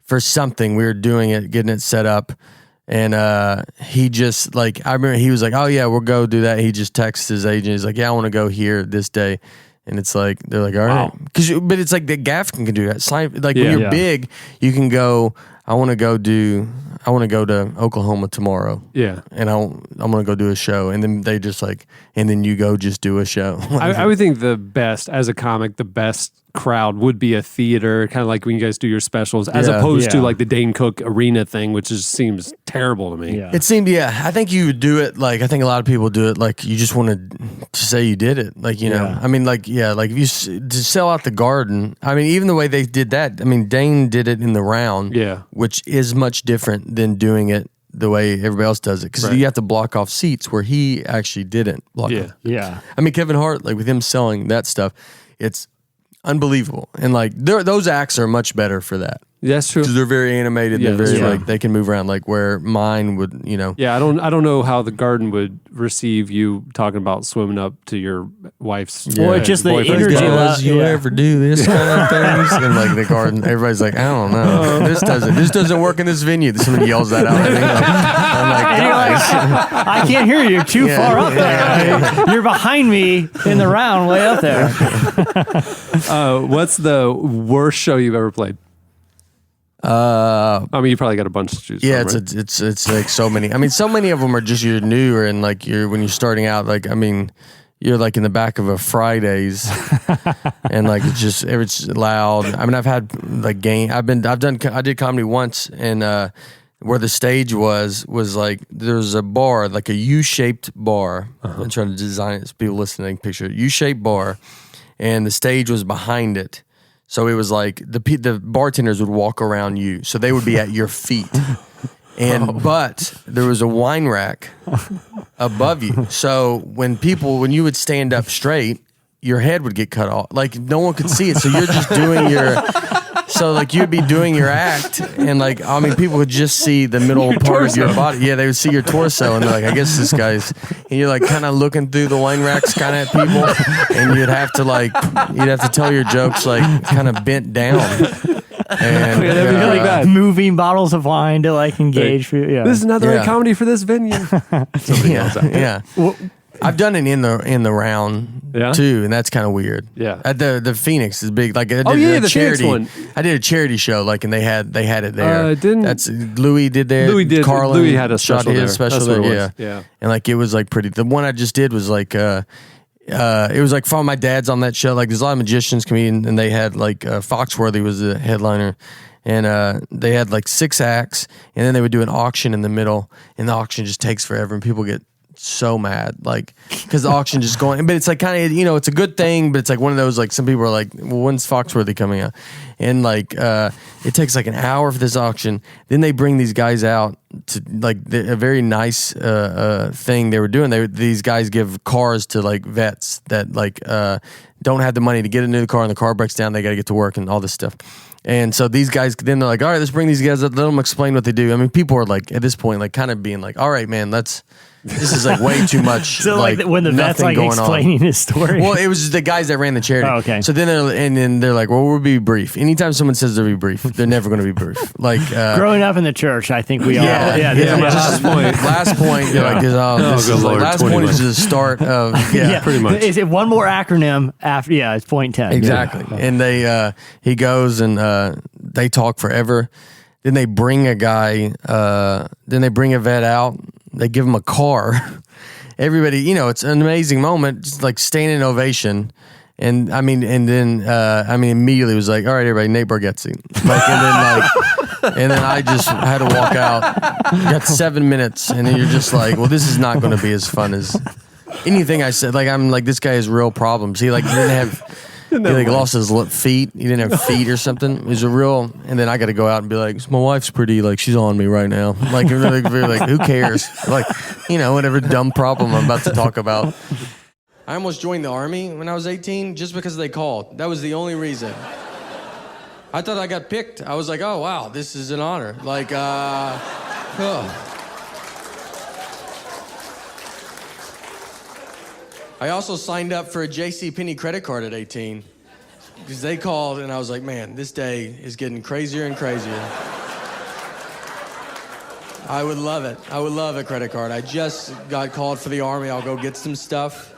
for something, we were doing it, getting it set up, and he just I remember he was like, oh yeah, we'll go do that. He just texts his agent, he's like, yeah, I want to go here this day. And it's like, they're like, all right. But it's like the Gaff can do that. When you're big, you can go, I want to go to Oklahoma tomorrow. Yeah. And I'm going to go do a show. And then they just and then you go just do a show. I would think the best, as a comic, the best crowd would be a theater, kind of like when you guys do your specials, as opposed to the Dane Cook Arena thing, which just seems terrible to me. Yeah. It seemed, I think you would do it, I think a lot of people do it, you just want to say you did it. I mean, if you to sell out the Garden, I mean, even the way they did that, I mean, Dane did it in the round, which is much different than doing it the way everybody else does it, because you have to block off seats where he actually didn't block off. Yeah. I mean, Kevin Hart, with him selling that stuff, it's unbelievable. And those acts are much better for that. That's true. Because they're very animated. Yeah, they're very they can move around where mine would, Yeah, I don't know how the Garden would receive you talking about swimming up to your wife's or just the energy. You ever do this kind of things? And the Garden, everybody's like, I don't know. This doesn't work in this venue. Somebody yells that out at me. I'm like, guys. I can't hear you. You're too far up there. You're behind me in the round, way up there. What's the worst show you've ever played? I mean, you probably got a bunch to choose from, right? It's so many. I mean, so many of them are just you're newer and when you're starting out. I mean, you're in the back of a Fridays, and it's loud. I mean, I've had I did comedy once, and where the stage was there's a bar, a U-shaped bar. I'm trying to design it so people listening can picture it. U-shaped bar, and the stage was behind it. So it was the bartenders would walk around you, so they would be at your feet, but there was a wine rack above you. So when you would stand up straight, your head would get cut off. No one could see it, so you're just doing your. So you'd be doing your act, and people would just see the middle part of your body. Yeah, they would see your torso, and they're like, I guess this guy's. And you're kind of looking through the wine racks, kind of at people, and you'd have to tell your jokes kind of bent down. And moving bottles of wine to engage. This is another comedy for this venue. Yeah. I've done it in the round too, and that's kind of weird. Yeah, at the Phoenix is big. I did the charity Phoenix one. I did a charity show, and they had it there. That's Louis did there. Carlin Louis had a shot special his there. special there. Yeah, and it was pretty. The one I just did was it was from my dad's on that show. There's a lot of magicians, comedians, and they had Foxworthy was the headliner. And they had 6 acts, and then they would do an auction in the middle, and the auction just takes forever, and people get so mad because the auction just going, but it's kind of it's a good thing, but it's one of those some people are well, when's Foxworthy coming out, and it takes an hour for this auction. Then they bring these guys out to a very nice thing they were doing. These guys give cars to vets that don't have the money to get into the car, and the car breaks down, they got to get to work and all this stuff. And so these guys, then they're all right, let's bring these guys up, let them explain what they do. I mean, people are at this point kind of being all right, man, this is way too much. So when the vet's explaining his story. Well, it was just the guys that ran the charity. Oh, okay. So then they're well, we'll be brief. Anytime someone says they'll be brief, they're never going to be brief. Growing up in the church, I think we all. Last point. You're this is Lord, last point is the start of pretty much. Is it one more acronym after? Yeah, it's point 10. Exactly. Yeah. And he goes and they talk forever. Then they bring a guy. Then they bring a vet out. They give him a car. Everybody, it's an amazing moment, just standing ovation. And immediately it was all right, everybody, Nate Bargatze. And then And then I just had to walk out. Got 7 minutes, and then you're just like, well, this is not going to be as fun as anything I said. Like, I'm like, this guy has real problems. He like didn't have. He like lost his feet. He didn't have feet or something. It was a real. And then I got to go out and be like, my wife's pretty. Like, she's on me right now. Like, who cares? Like, whatever dumb problem I'm about to talk about. I almost joined the Army when I was 18 just because they called. That was the only reason. I thought I got picked. I was like, oh, wow, this is an honor. Like, oh. I also signed up for a JCPenney credit card at 18 because they called, and I was like, man, this day is getting crazier and crazier. I would love it. I would love a credit card. I just got called for the Army. I'll go get some stuff.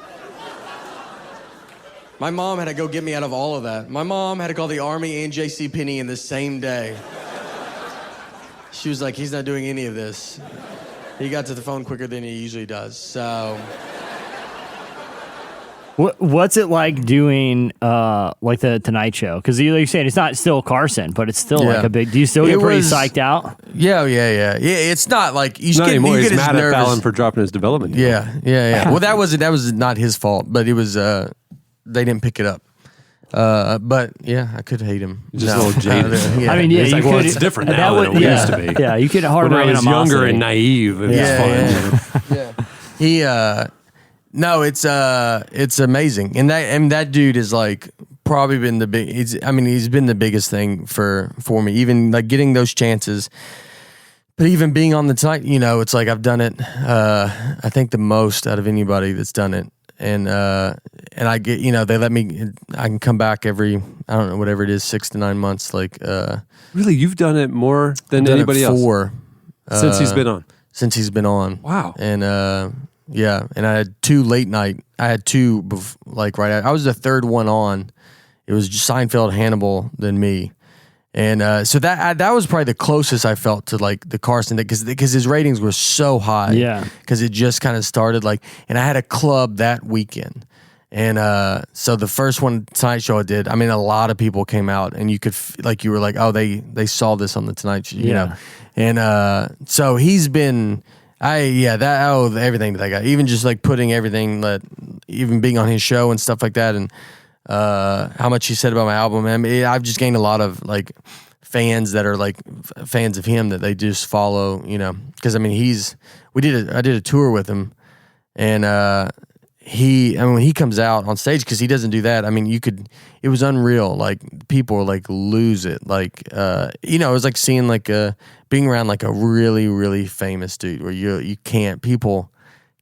My mom had to go get me out of all of that. My mom had to call the Army and JCPenney in the same day. She was like, he's not doing any of this. He got to the phone quicker than he usually does, so... What's it like doing like the Tonight Show? Because you're saying it's not still Carson, but it's still like a big. Do you still get pretty psyched out? Yeah. It's not like you not get, anymore. You He's get mad nervous. at Fallon for dropping his development deal. Yeah. Well, that was not his fault, but it was. They didn't pick it up. But yeah, I could hate him. Just a little jaded. Yeah. I mean, it's like, well, it's different now than it used to be. Yeah, you could hard when I was younger and naive. It was fun. He. No, it's amazing, and that dude is like probably been the big. He's been the biggest thing for me. Even like getting those chances, but even being on the Tonight, it's like I've done it. I think the most out of anybody that's done it, and I get they let me. I can come back every whatever it is 6 to 9 months. Like really, you've done it more than anybody else. 4 since he's been on. Since he's been on. Wow. And yeah, and I had 2 late night. I had 2 I was the third one on. It was just Seinfeld, Hannibal, then me, and so that was probably the closest I felt to like the Carson because his ratings were so high. Yeah, because it just kind of started and I had a club that weekend, and so the first one Tonight Show I did. I mean, a lot of people came out, and you could you were like, oh, they saw this on the Tonight Show, you know, and so he's been. Everything that I got, even just like putting everything even being on his show and stuff like that, and how much he said about my album. I mean, I've just gained a lot of like fans that are like fans of him that they just follow, because I mean I did a tour with him, and when he comes out on stage, because he doesn't do that. I mean, it was unreal. Like people like lose it. Like it was like seeing being around like a really, really famous dude where people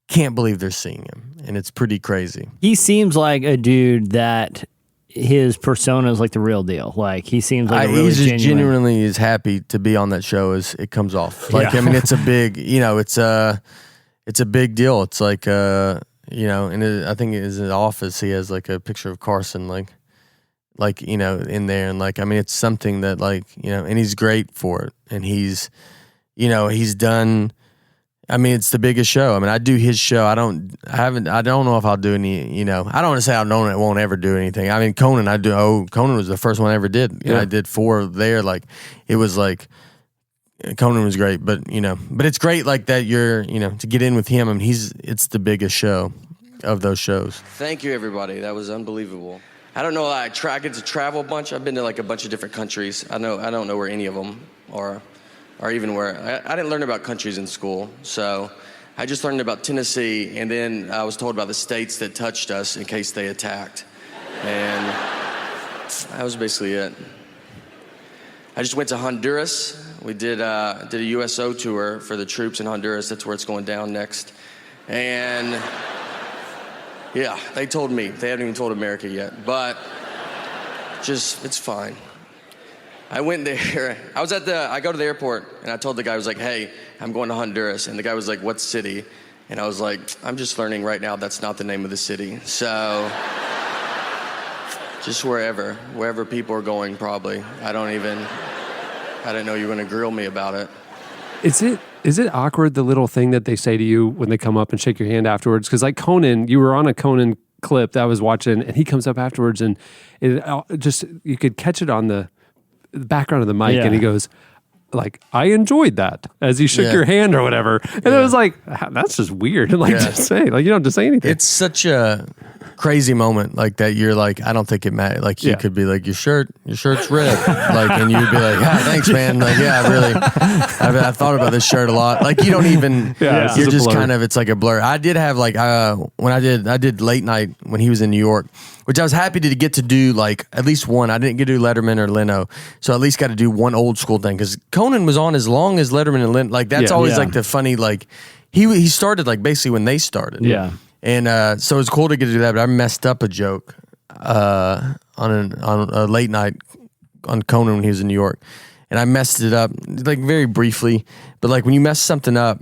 can't believe they're seeing him, and it's pretty crazy. He seems like a dude that his persona is like the real deal. Like he seems like he's just genuinely is happy to be on that show as it comes off. Like I mean, it's a big, it's a big deal. It's like and I think in his office he has like a picture of Carson in there, and I mean, it's something that and he's great for it, and he's done. I mean, it's the biggest show. I mean, I do his show. I don't know if I'll do any. I don't want to say I won't ever do anything. I mean, Conan, Conan was the first one I ever did. I did 4 there. It was Conan was great, but it's great that you're to get in with him. I mean, it's the biggest show of those shows. Thank you, everybody. That was unbelievable. I don't know. I get to travel a bunch. I've been to a bunch of different countries. I don't know where any of them are, or even where. I didn't learn about countries in school, so I just learned about Tennessee, and then I was told about the states that touched us in case they attacked, and that was basically it. I just went to Honduras. We did a USO tour for the troops in Honduras. That's where it's going down next, and. Yeah, they told me. They haven't even told America yet, but it's fine. I went there. I go to the airport, and I told the guy, I was like, hey, I'm going to Honduras. And the guy was like, what city? And I was like, I'm just learning right now that's not the name of the city. So just wherever people are going, probably. I didn't know you were going to grill me about it. Is it awkward, the little thing that they say to you when they come up and shake your hand afterwards? Because Conan, you were on a Conan clip that I was watching, and he comes up afterwards, and you could catch it on the background of the mic, and he goes, like, I enjoyed that as he shook your hand or whatever. And it was like, that's just weird. Like to say, like, you don't have to say anything. It's such a crazy moment like that. You're like, I don't think it matters. Like you could be like, your shirt's red. Like, and you'd be like, yeah, thanks, man. Like, yeah, really, I thought about this shirt a lot. Like, you don't even, you're just kind of, it's like a blur. I did have like, when I did late night when he was in New York, which I was happy to get to do, like at least one. I didn't get to do Letterman or Leno, so I at least got to do one old school thing because Conan was on as long as Letterman and Leno. Like that's always like the funny, like he started like basically when they started. Yeah. And so it's cool to get to do that, but I messed up a joke on a late night on Conan when he was in New York, and I messed it up like very briefly. But like when you mess something up,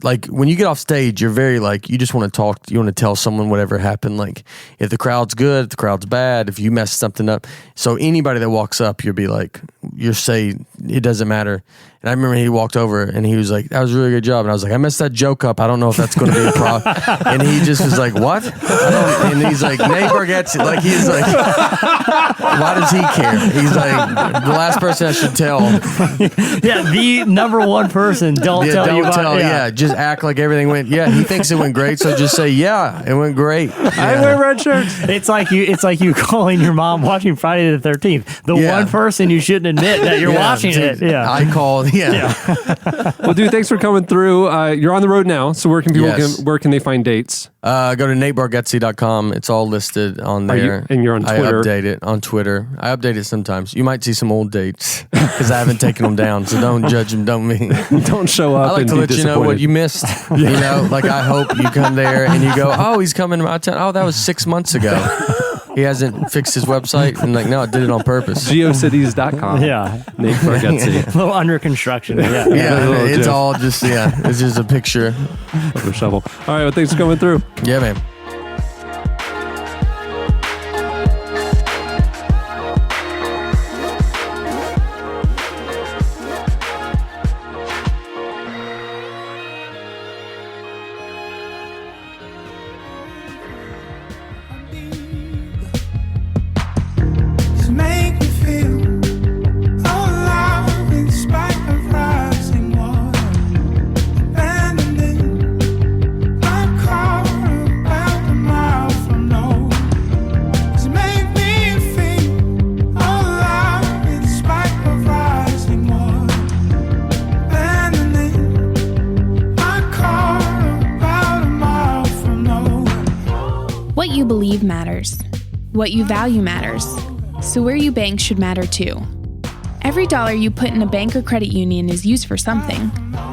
like when you get off stage, you're very like you just want to talk, you want to tell someone whatever happened. Like if the crowd's good, if the crowd's bad, if you mess something up. So anybody that walks up, you'll be like, you'll say it doesn't matter. And I remember he walked over and he was like, that was a really good job. And I was like, I messed that joke up. I don't know if that's going to be a problem. And he just was like, what? And he's like, Nate Bargatze. Like, he's like, why does he care? He's like, the last person I should tell. Yeah, the number one person. Don't tell you about it. Yeah, just act like everything went. Yeah, he thinks it went great. So just say, yeah, it went great. I wear red shirts. It's like you calling your mom watching Friday the 13th. The one person you shouldn't admit that you're watching it. Yeah. I called. Yeah. Well, dude, thanks for coming through. You're on the road now, so where can people where can they find dates? Go to natebargatze.com. It's all listed on there. And you're on Twitter. I update it on Twitter. I update it sometimes. You might see some old dates because I haven't taken them down. So don't judge them. Don't me. Don't show up. I like to let you know what you missed. You know, like I hope you come there and you go, oh, he's coming to my town. Oh, that was 6 months ago. He hasn't fixed his website. And like, no, I did it on purpose. Geocities.com. Yeah. Nate Bargatze. A little under construction. Yeah. It's all just, it's just a picture. Of a shovel. All right, well, thanks for coming through. Yeah, man. Make me feel alive in spite of rising water. Abandoning my car about a mile from nowhere. Make me feel alive in spite of rising water. Abandoning my car about a mile from nowhere. What you believe matters. What you value matters. So where you bank should matter too. Every dollar you put in a bank or credit union is used for something.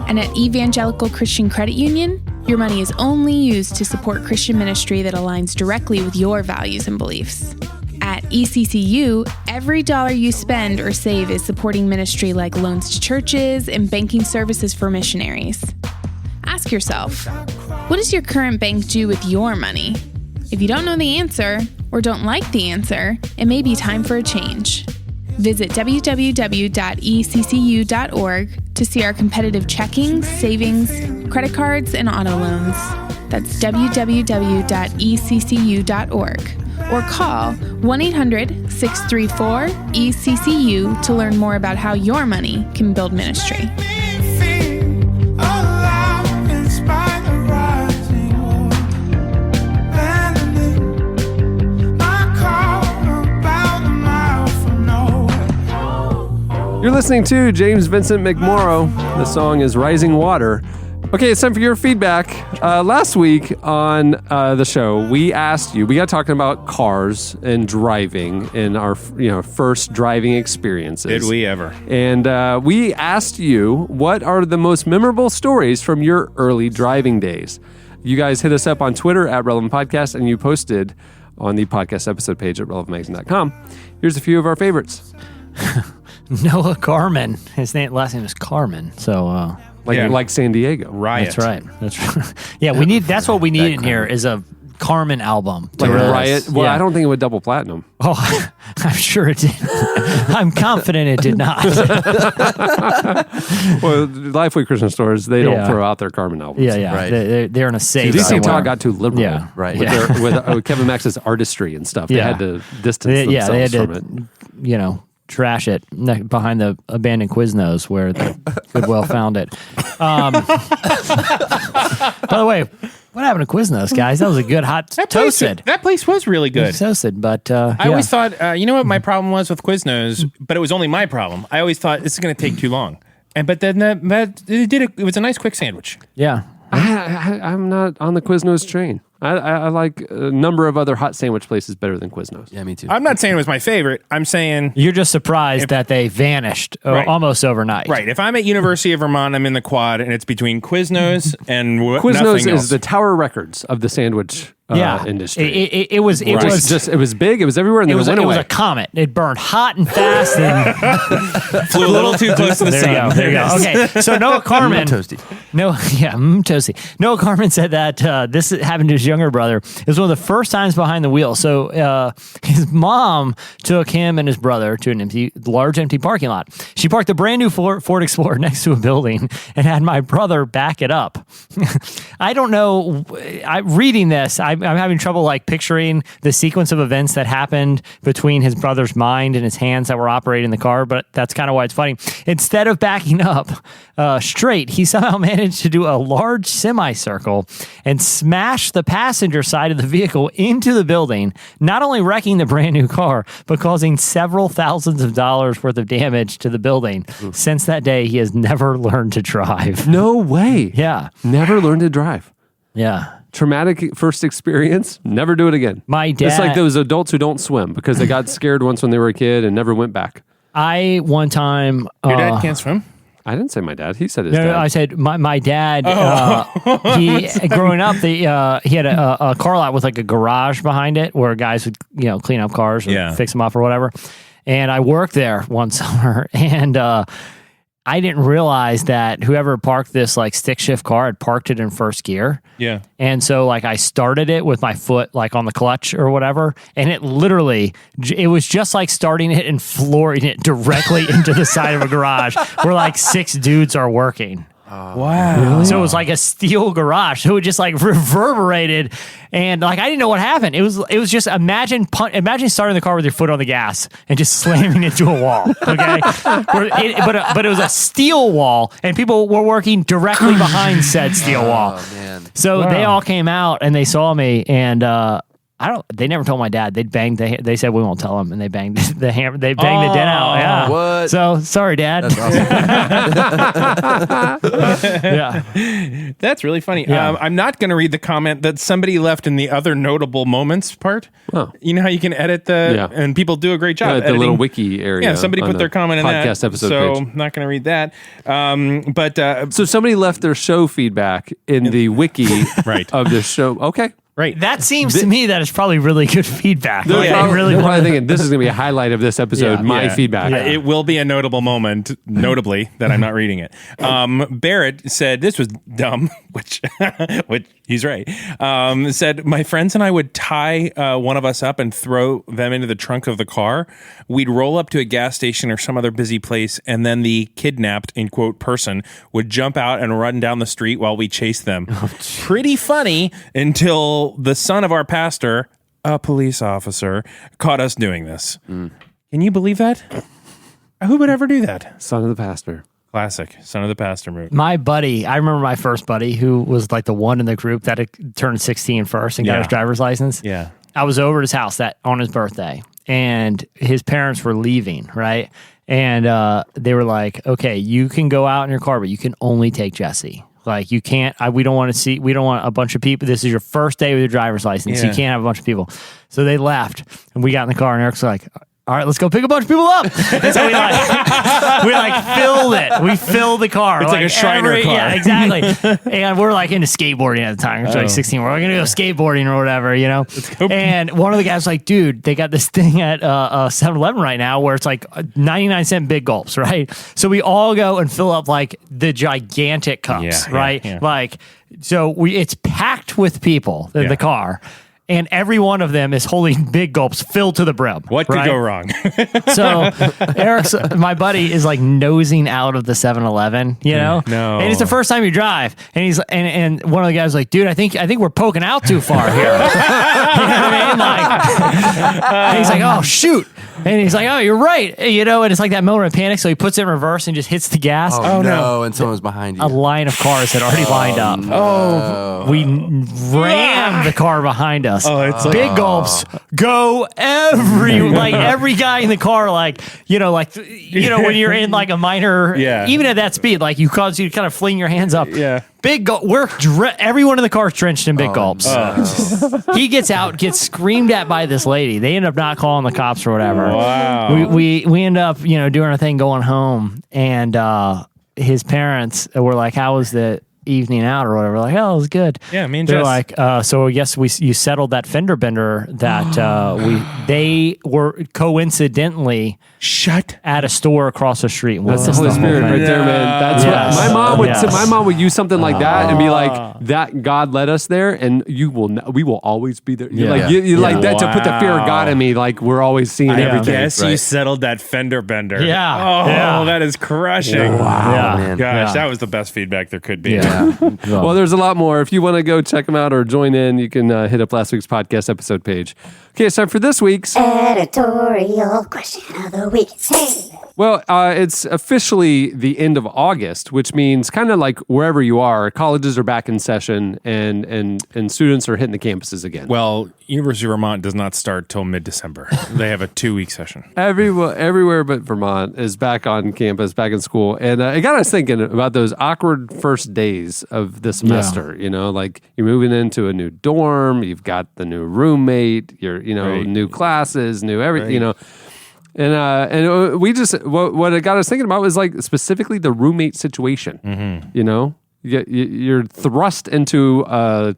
And at Evangelical Christian Credit Union, your money is only used to support Christian ministry that aligns directly with your values and beliefs. At ECCU, every dollar you spend or save is supporting ministry like loans to churches and banking services for missionaries. Ask yourself, what does your current bank do with your money? If you don't know the answer, or don't like the answer, it may be time for a change. Visit www.eccu.org to see our competitive checking, savings, credit cards, and auto loans. That's www.eccu.org. Or call 1-800-634-ECCU to learn more about how your money can build ministry. You're listening to James Vincent McMorrow. The song is Rising Water. Okay, it's time for your feedback. Last week on the show, we asked you, we got talking about cars and driving and our first driving experiences. Did we ever? And we asked you, what are the most memorable stories from your early driving days? You guys hit us up on Twitter at Relevant Podcast, and you posted on the podcast episode page at relevantmagazine.com. Here's a few of our favorites. Noah Carmen. His last name is Carmen. So, like San Diego. Riot. That's right. Yeah, we need. That's what we need in here is a Carmen album. Like Riot. Well, I don't think it would double platinum. Oh, I'm sure it did. I'm confident it did not. Well, Lifeway Christian Stores, they don't throw out their Carmen albums. Yeah. Right. They're in a safe. DC Talk got too liberal. Yeah. Right. With Kevin Max's artistry and stuff. They had to distance themselves from it. trash it behind the abandoned Quiznos where the Goodwill found it. By the way, what happened to Quiznos, guys? That was a good hot toasted. That place was really good. Toasted, but I always thought, you know what my problem was with Quiznos, but it was only my problem. I always thought this is going to take too long, but then it was a nice quick sandwich. Yeah. I'm not on the Quiznos train. I like a number of other hot sandwich places better than Quiznos. Yeah, me too. I'm not saying it was my favorite. I'm saying you're just surprised that they vanished almost overnight. Right. If I'm at University of Vermont, I'm in the quad, and it's between Quiznos and Quiznos nothing else. is the Tower Records of the sandwich industry. It was big. It was everywhere, and then it went away. It was a comet. It burned hot and fast, and flew a little too close to the sun. There you go. Okay, so Noah Carmen, toasty. Toasty. Noah Carmen said that this happened to his younger brother. It was one of the first times behind the wheel. So his mom took him and his brother to an large empty parking lot. She parked a brand new Ford Explorer next to a building and had my brother back it up. I don't know. Reading this, I'm having trouble like picturing the sequence of events that happened between his brother's mind and his hands that were operating the car, but that's kind of why it's funny. Instead of backing up straight, he somehow managed to do a large semicircle and smash the passenger side of the vehicle into the building, not only wrecking the brand new car, but causing several thousands of dollars worth of damage to the building. Since that day, he has never learned to drive. No way. Yeah. Never learned to drive. Yeah. Traumatic first experience. Never do it again. My dad. It's like those adults who don't swim because they got scared once when they were a kid and never went back. One time. Your dad can't swim? I didn't say my dad. He said his dad. No, I said my dad. He growing up, he had a car lot with like a garage behind it where guys would clean up cars or fix them up or whatever. And I worked there one summer, and I didn't realize that whoever parked this like stick shift car had parked it in first gear. Yeah. And so like I started it with my foot like on the clutch or whatever, and it was just like starting it and flooring it directly into the side of a garage where like 6 dudes are working. Wow. Really? So it was like a steel garage. So it just like reverberated, and like I didn't know what happened. It was just imagine starting the car with your foot on the gas and just slamming into a wall. Okay, but it was a steel wall, and people were working directly behind said steel wall. Oh man! So they all came out and they saw me, and they never told my dad. They said we won't tell him, and they banged the hammer. They banged the dent out. Yeah. What? So sorry, Dad. That's awesome. Yeah. That's really funny. Yeah. I'm not going to read the comment that somebody left in the other notable moments part. Oh. You know how you can edit and people do a great job. The editing. little wiki area. Yeah, somebody put their comment in that. podcast episode so page. I'm not going to read that. So somebody left their show feedback in the wiki of the show. Okay. Right. That seems to me that is probably really good feedback. They're Like, probably thinking this is going to be a highlight of this episode. Yeah. Feedback. It will be a notable moment, notably, that I'm not reading it. Barrett said this was dumb, which he's right. Said, my friends and I would tie one of us up and throw them into the trunk of the car. We'd roll up to a gas station or some other busy place, and then the kidnapped, in quote, person would jump out and run down the street while we chased them. Pretty funny until the son of our pastor, a police officer, caught us doing this. Can you believe that? Who would ever do that? Son of the pastor. Classic. Son of the pastor move. my buddy, I remember my first buddy who was like the one in the group that had turned 16 first and got his driver's license. Yeah. I was over at his house on his birthday, and his parents were leaving, right? And they were like, okay, you can go out in your car, but you can only take Jesse. Like, you can't, we don't want a bunch of people. This is your first day with your driver's license. Yeah. You can't have a bunch of people. So they left, and we got in the car, and Eric's like, all right, let's go pick a bunch of people up. And so we filled it. We filled the car. It's like a Shriner car. Yeah, exactly. And we're like into skateboarding at the time. We're like 16. We're going to go skateboarding or whatever, And one of the guys was like, dude, they got this thing at 7-Eleven right now where it's like 99-cent big gulps, right? So we all go and fill up like the gigantic cups, right? Yeah. Like, so it's packed with people in the car. And every one of them is holding big gulps filled to the brim. What could go wrong? So my buddy is like nosing out of the 7-Eleven, No. And it's the first time you drive, and he's and one of the guys was like, dude, I think we're poking out too far here. You know what I mean? Like, and he's like, oh shoot. And he's like, oh, you're right. And it's like that moment of panic. So he puts it in reverse and just hits the gas. Oh, no. And someone's behind you. A line of cars had already lined up. No. We rammed the car behind us. Oh, it's like, big gulps. Go every guy in the car, when you're in like a minor, even at that speed, like you cause you to kind of fling your hands up. Yeah. Big gulp. Everyone in the car is drenched in big gulps. He gets out, gets screamed at by this lady. They end up not calling the cops or whatever. Wow. We end up, doing our thing, going home, and his parents were like, "How was the evening out or whatever?" Like, "Oh, it was good." Yeah, me and They're Jess. like, "So I guess you settled that fender bender that they were coincidentally shut at a store across the street." That's the Holy Spirit right there, man. That's Yes. what my mom would. Yes. My mom would use something like that and be like, "That God led us there, and we will always be there." Yeah. Like you like that to put the fear of God in me. Like we're always seeing everything. Yes, you settled that fender bender. Yeah. Oh, Yeah. that is crushing. Wow, Yeah. man. Gosh, that was the best feedback there could be. Well, there's a lot more. If you want to go check them out or join in, you can hit up last week's podcast episode page. Okay, it's time for this week's Editorial question of the week. Hey. Well, it's officially the end of August, which means kind of like wherever you are, colleges are back in session and students are hitting the campuses again. Well, University of Vermont does not start till mid-December. They have a 2-week session. Everywhere but Vermont is back on campus, back in school. And it got us thinking about those awkward first days of the semester. Like you're moving into a new dorm, you've got the new roommate, new classes, new everything, And we just what it got us thinking about was like specifically the roommate situation. Mm-hmm. You're thrust into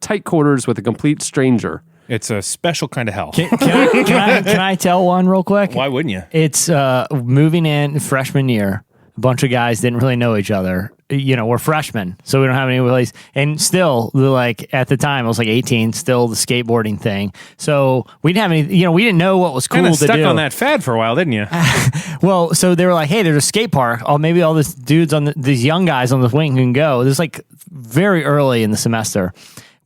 tight quarters with a complete stranger. It's a special kind of hell. Can I tell one real quick? Why wouldn't you? It's moving in freshman year. A bunch of guys didn't really know each other. We're freshmen, so we don't have any place. And still, like at the time, I was like 18. Still, the skateboarding thing. So we didn't have any. We didn't know what was cool to do. Stuck on that fad for a while, didn't you? Well, so they were like, "Hey, there's a skate park. Oh, maybe all these dudes these young guys on the wing can go." This is like very early in the semester.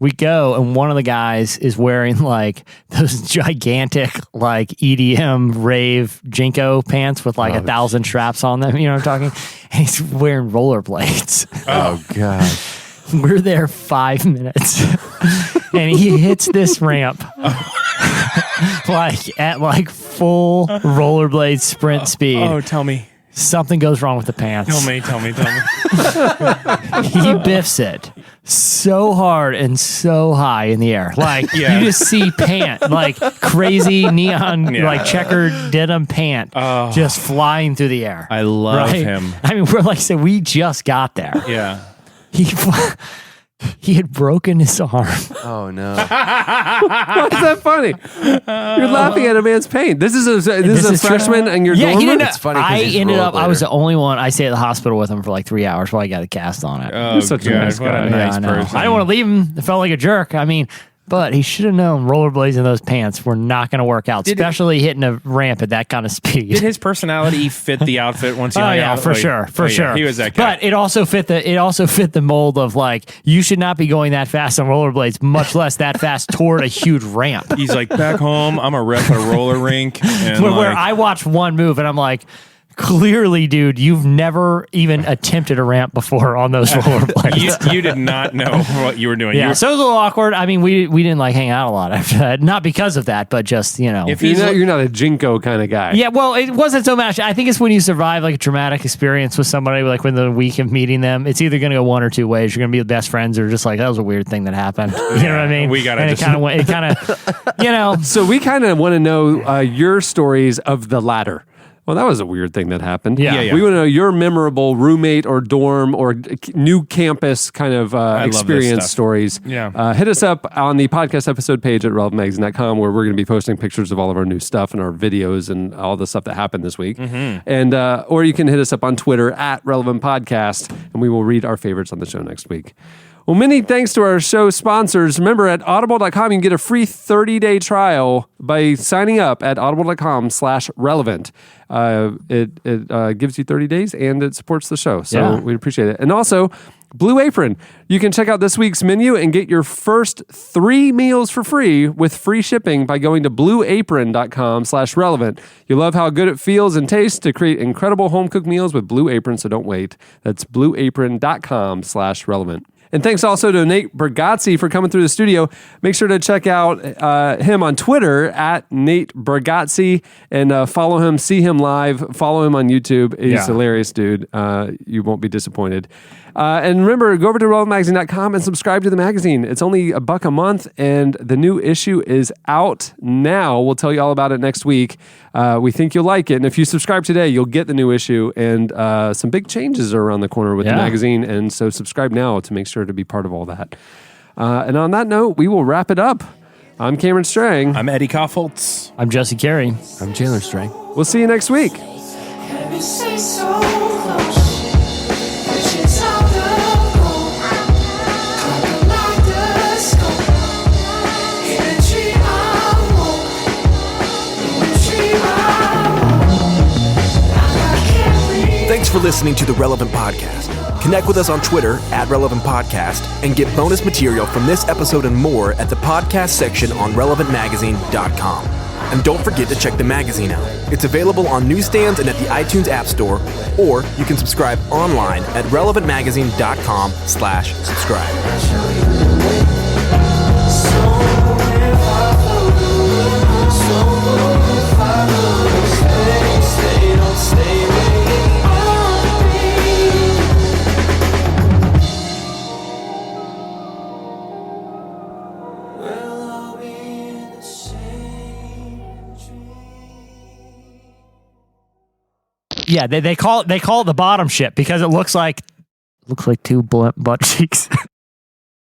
We go, and one of the guys is wearing like those gigantic like EDM rave Jinko pants with like 1,000 straps on them. You know what I'm talking? And he's wearing rollerblades. Oh God. We're there 5 minutes, and he hits this ramp at full rollerblade sprint speed. Oh, tell me. Something goes wrong with the pants. Tell me. He biffs it so hard and so high in the air. Like you just see pant, like crazy neon, like checkered denim pant just flying through the air. I love him. I mean, we're like, we just got there. Yeah. He had broken his arm. Oh no! Why is that funny? You're laughing at a man's pain. This is a freshman and you're dorm room? It's funny. I ended up. I was the only one. I stayed at the hospital with him for like 3 hours while I got a cast on it. Oh, such a nice what guy. a nice I know. person. I didn't want to leave him. I felt like a jerk. I mean, but he should have known rollerblades in those pants were not going to work out, especially hitting a ramp at that kind of speed. Did his personality fit the outfit once he hung out? For sure. He was that guy. But it also fit the mold of like you should not be going that fast on rollerblades, much less that fast toward a huge ramp. He's like, back home, I'm a rep at a roller rink. And where I watch one move and I'm like, clearly, dude, you've never even attempted a ramp before on those rollerblades. you did not know what you were doing. Yeah, so it was a little awkward. I mean, we didn't like hang out a lot after that. Not because of that, but just, If you're not a Jinko kind of guy. Yeah, well, it wasn't so much. I think it's when you survive like a traumatic experience with somebody, like within the week of meeting them, it's either going to go one or two ways. You're going to be the best friends or just like, that was a weird thing that happened. You know what I mean? We got to it kind of, So we kind of want to know your stories of the latter. Well, that was a weird thing that happened. Yeah. We want to know your memorable roommate or dorm or new campus kind of experience stories. Yeah. Hit us up on the podcast episode page at relevantmagazine.com where we're going to be posting pictures of all of our new stuff and our videos and all the stuff that happened this week. Mm-hmm. And or you can hit us up on Twitter at Relevant Podcast, and we will read our favorites on the show next week. Well, many thanks to our show sponsors. Remember, at audible.com, you can get a free 30-day trial by signing up at audible.com/relevant. It gives you 30 days and it supports the show. So we'd appreciate it. And also, Blue Apron. You can check out this week's menu and get your first 3 meals for free with free shipping by going to blueapron.com/relevant. You love how good it feels and tastes to create incredible home-cooked meals with Blue Apron, so don't wait. That's blueapron.com/relevant. And thanks also to Nate Bargatze for coming through the studio. Make sure to check out him on Twitter at Nate Bargatze and follow him, see him live, follow him on YouTube. He's hilarious, dude. You won't be disappointed. And remember, go over to relevantmagazine.com and subscribe to the magazine. It's only $1 a month, and the new issue is out now. We'll tell you all about it next week. We think you'll like it. And if you subscribe today, you'll get the new issue. And some big changes are around the corner with the magazine. And so subscribe now to make sure to be part of all that. And on that note, we will wrap it up. I'm Cameron Strang. I'm Eddie Koffoltz. I'm Jesse Carey. I'm Chandler Strang. We'll see you next week. Thanks for listening to the Relevant Podcast. Connect with us on Twitter at Relevant Podcast and get bonus material from this episode and more at the podcast section on relevantmagazine.com. And don't forget to check the magazine out. It's available on newsstands and at the iTunes App Store, or you can subscribe online at relevantmagazine.com/subscribe. Yeah, they call it the bottom ship because it looks like two butt cheeks.